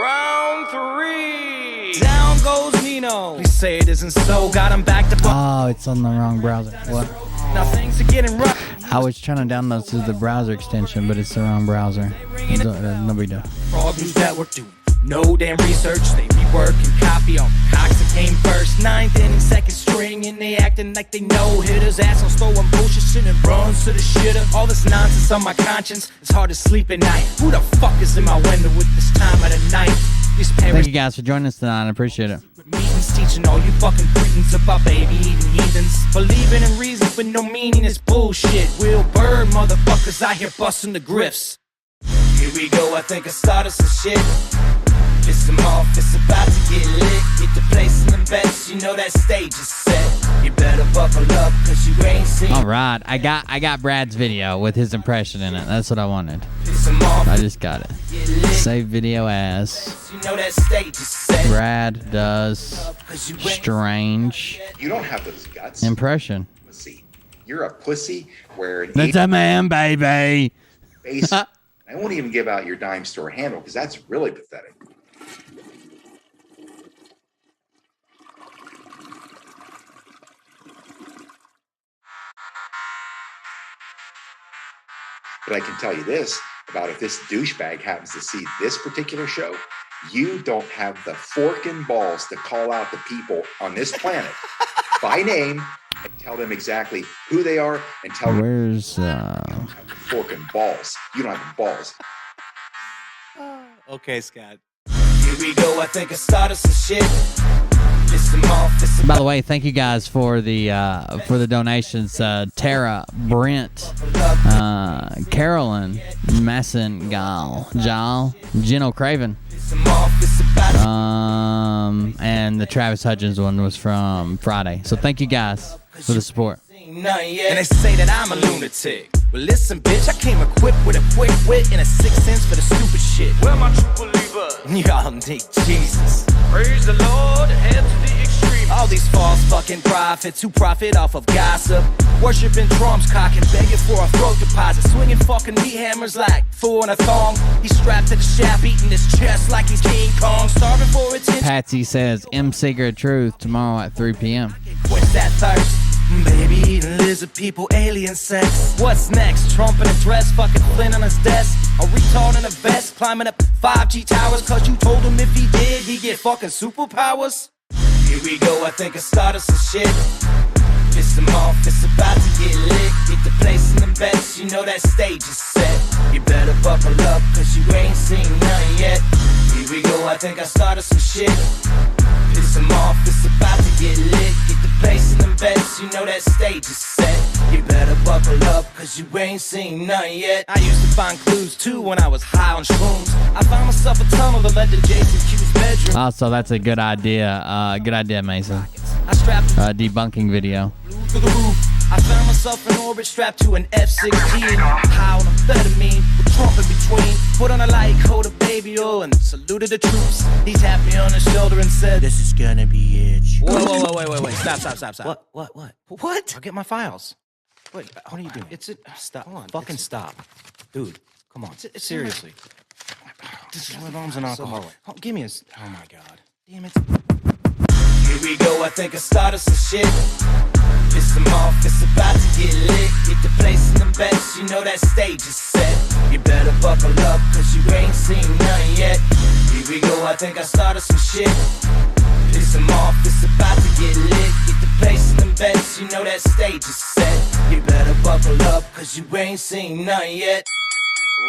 Round 3. Down goes Nino. Please say it isn't so. Got him back to Oh, it's on the wrong browser. What? Now things are getting rough. I was trying to download through the browser extension, but it's the wrong browser. Nobody do. Frog News Network do no damn research. They rework and copy all the cocks that came first. Ninth inning, second string, and they acting like they know hitters. Assholes throwing bullshit, sending runs to the shitter. All this nonsense on my conscience, it's hard to sleep at night. Who the fuck is in my window with this time of the night? These parents. Thank you guys for joining us tonight. I appreciate it. Meetings teaching all you fucking cretins about baby eating heathens. Believing in reasons with no meaning is bullshit. Will Bird motherfuckers out here busting the grifts. Here we go, I think I started some shit. Piss them off, it's about to get lit. Get the place in the best, you know that stage is set. You better buckle up, cause you ain't seen. All right, I got Brad's video with his impression in it. That's what I wanted. I just got it. Save video as You know that stage is set. Brad does strange You don't have those guts. impression. Let's see. You're a pussy wearing That's a man, baby. base. I won't even give out your dime store handle because that's really pathetic. But I can tell you this about if this douchebag happens to see this particular show, you don't have the forking balls to call out the people on this planet by name and tell them exactly who they are and tell them Where's forking balls. You don't have the balls. Okay, Scott. Here we go, I think I started some shit. By the way, thank you guys for the donations. Tara, Brent, Carolyn, Massengal, Jal, Gino Craven, and the Travis Hutchins one was from Friday. So thank you guys for the support. And they say that I'm a lunatic. Well, listen, bitch, I came equipped with a quick wit and a 6 cents for the stupid shit. Where my true believers? Y'all need Jesus. Praise the Lord, head to the extreme. All these false fucking prophets who profit off of gossip, worshiping drums, cocking, begging for a throat deposit, swinging fucking meat hammers like fool in a thong. He's strapped to the shaft, eating his chest like he's King Kong, starving for attention. Patsy says, M. Secret Truth tomorrow at 3 p.m. Quench that thirst. Baby eating lizard people, alien sex. What's next? Trump in a dress, fucking Flynn on his desk. A retard in a vest, climbing up 5G towers. Cause you told him if he did, he'd get fucking superpowers. Here we go, I think I started some shit. Piss him off, it's about to get lit. Get the place in the bets, you know that stage is set. You better buckle up, cause you ain't seen none yet. Here we go, I think I started some shit. Piss him off, it's about to get lit. Get the place in the bets, you know that stage is set. You better buckle up, cause you ain't seen none yet. I used to find clues too when I was high on shrooms. I found myself a tunnel that led to Jason Q's bedroom. Also, that's a good idea. Good idea, Mason. I strapped debunking video. to the roof. I found myself in orbit strapped to an F-16. High on amphetamine, with Trump in between. Put on a light coat of baby oil and saluted the troops. He tapped me on the shoulder and said, "This is gonna be it." Whoa, wait. Stop. What? I'll get my files. What are you doing? Stop. Hold on. Fucking stop. Dude, come on. Seriously. My mom's an alcoholic. Oh, give me a... Oh, my God. Damn it. Here we go, I think I started some shit. Piss them off, it's about to get lit. Get the place in the bets, you know that stage is set. You better buckle up, cause you ain't seen none yet. Here we go, I think I started some shit. Piss them off, it's about to get lit. Get the place in the bets, you know that stage is set. You better buckle up, cause you ain't seen none yet.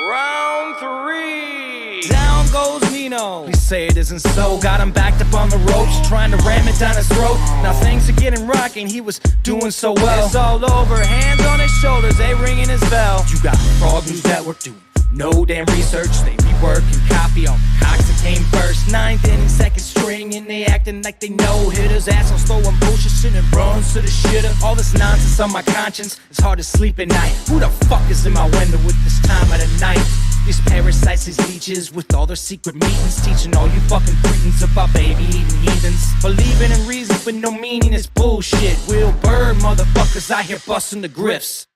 Round 3. Down goes Nino. Please say it isn't so. Got him backed up on the ropes, trying to ram it down his throat. Now things are getting rocking, he was doing so well. It's all over, hands on his shoulders, they ringing his bell. You got Frog News Network doing no damn research. They rework and copy on Cox that came first. 9th inning, second string, and they acting like they know hitters. Ass on slow and bullshit, sending runs to the shitter. All this nonsense on my conscience, it's hard to sleep at night. Who the fuck is in my window with this time of the night? These parasites, these leeches, with all their secret meetings, teaching all you fucking cretins about baby-eating heathens. Believing in reason with no meaning is bullshit. Will Bird motherfuckers out here busting the grifts.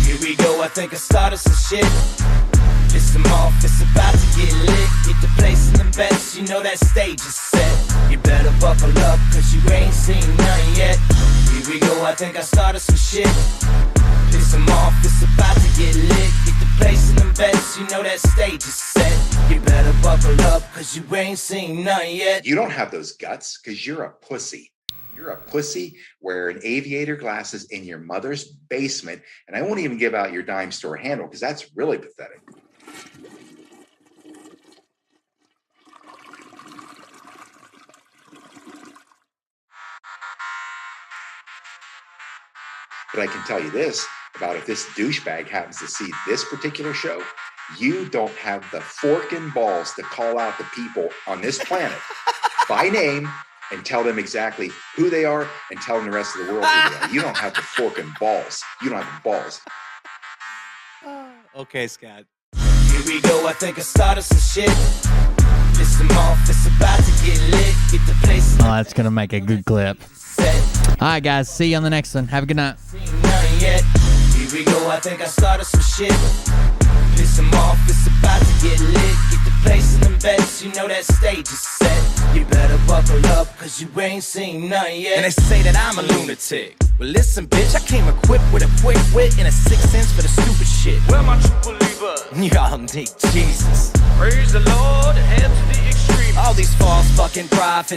Here we go, I think I started some shit. Piss them off, it's about to get lit. Get the place in the bets, you know that stage is set. You better buckle up, cause you ain't seen none yet. Here we go, I think I started some shit. Piss them off, it's about to get lit. Get the place in the bets, you know that stage is set. You better buckle up, cause you ain't seen none yet. You don't have those guts because you're a pussy. You're a pussy wearing aviator glasses in your mother's basement, and I won't even give out your dime store handle because that's really pathetic. But I can tell you this about if this douchebag happens to see this particular show, you don't have the forking balls to call out the people on this planet by name and tell them exactly who they are and tell them the rest of the world who they are. You don't have the forking balls. You don't have the balls. Okay, Scott. Here we go, I think I started some shit. Piss them off, it's about to get lit. Get the place. Oh, that's gonna make a good clip. All right, guys. See you on the next one. Have a good night. Here we go, I think I started some shit. piss them off, it's about to get lit. Get the place in them beds, you know that stage is set. You better buckle up, cause you ain't seen none yet. And they say that I'm a lunatic. Well listen bitch, I came equipped with a quick wit and a 6th sense for the stupid shit. Where my true believers? Y'all need Jesus. Praise the Lord and head to the extreme. All these false fucking prophets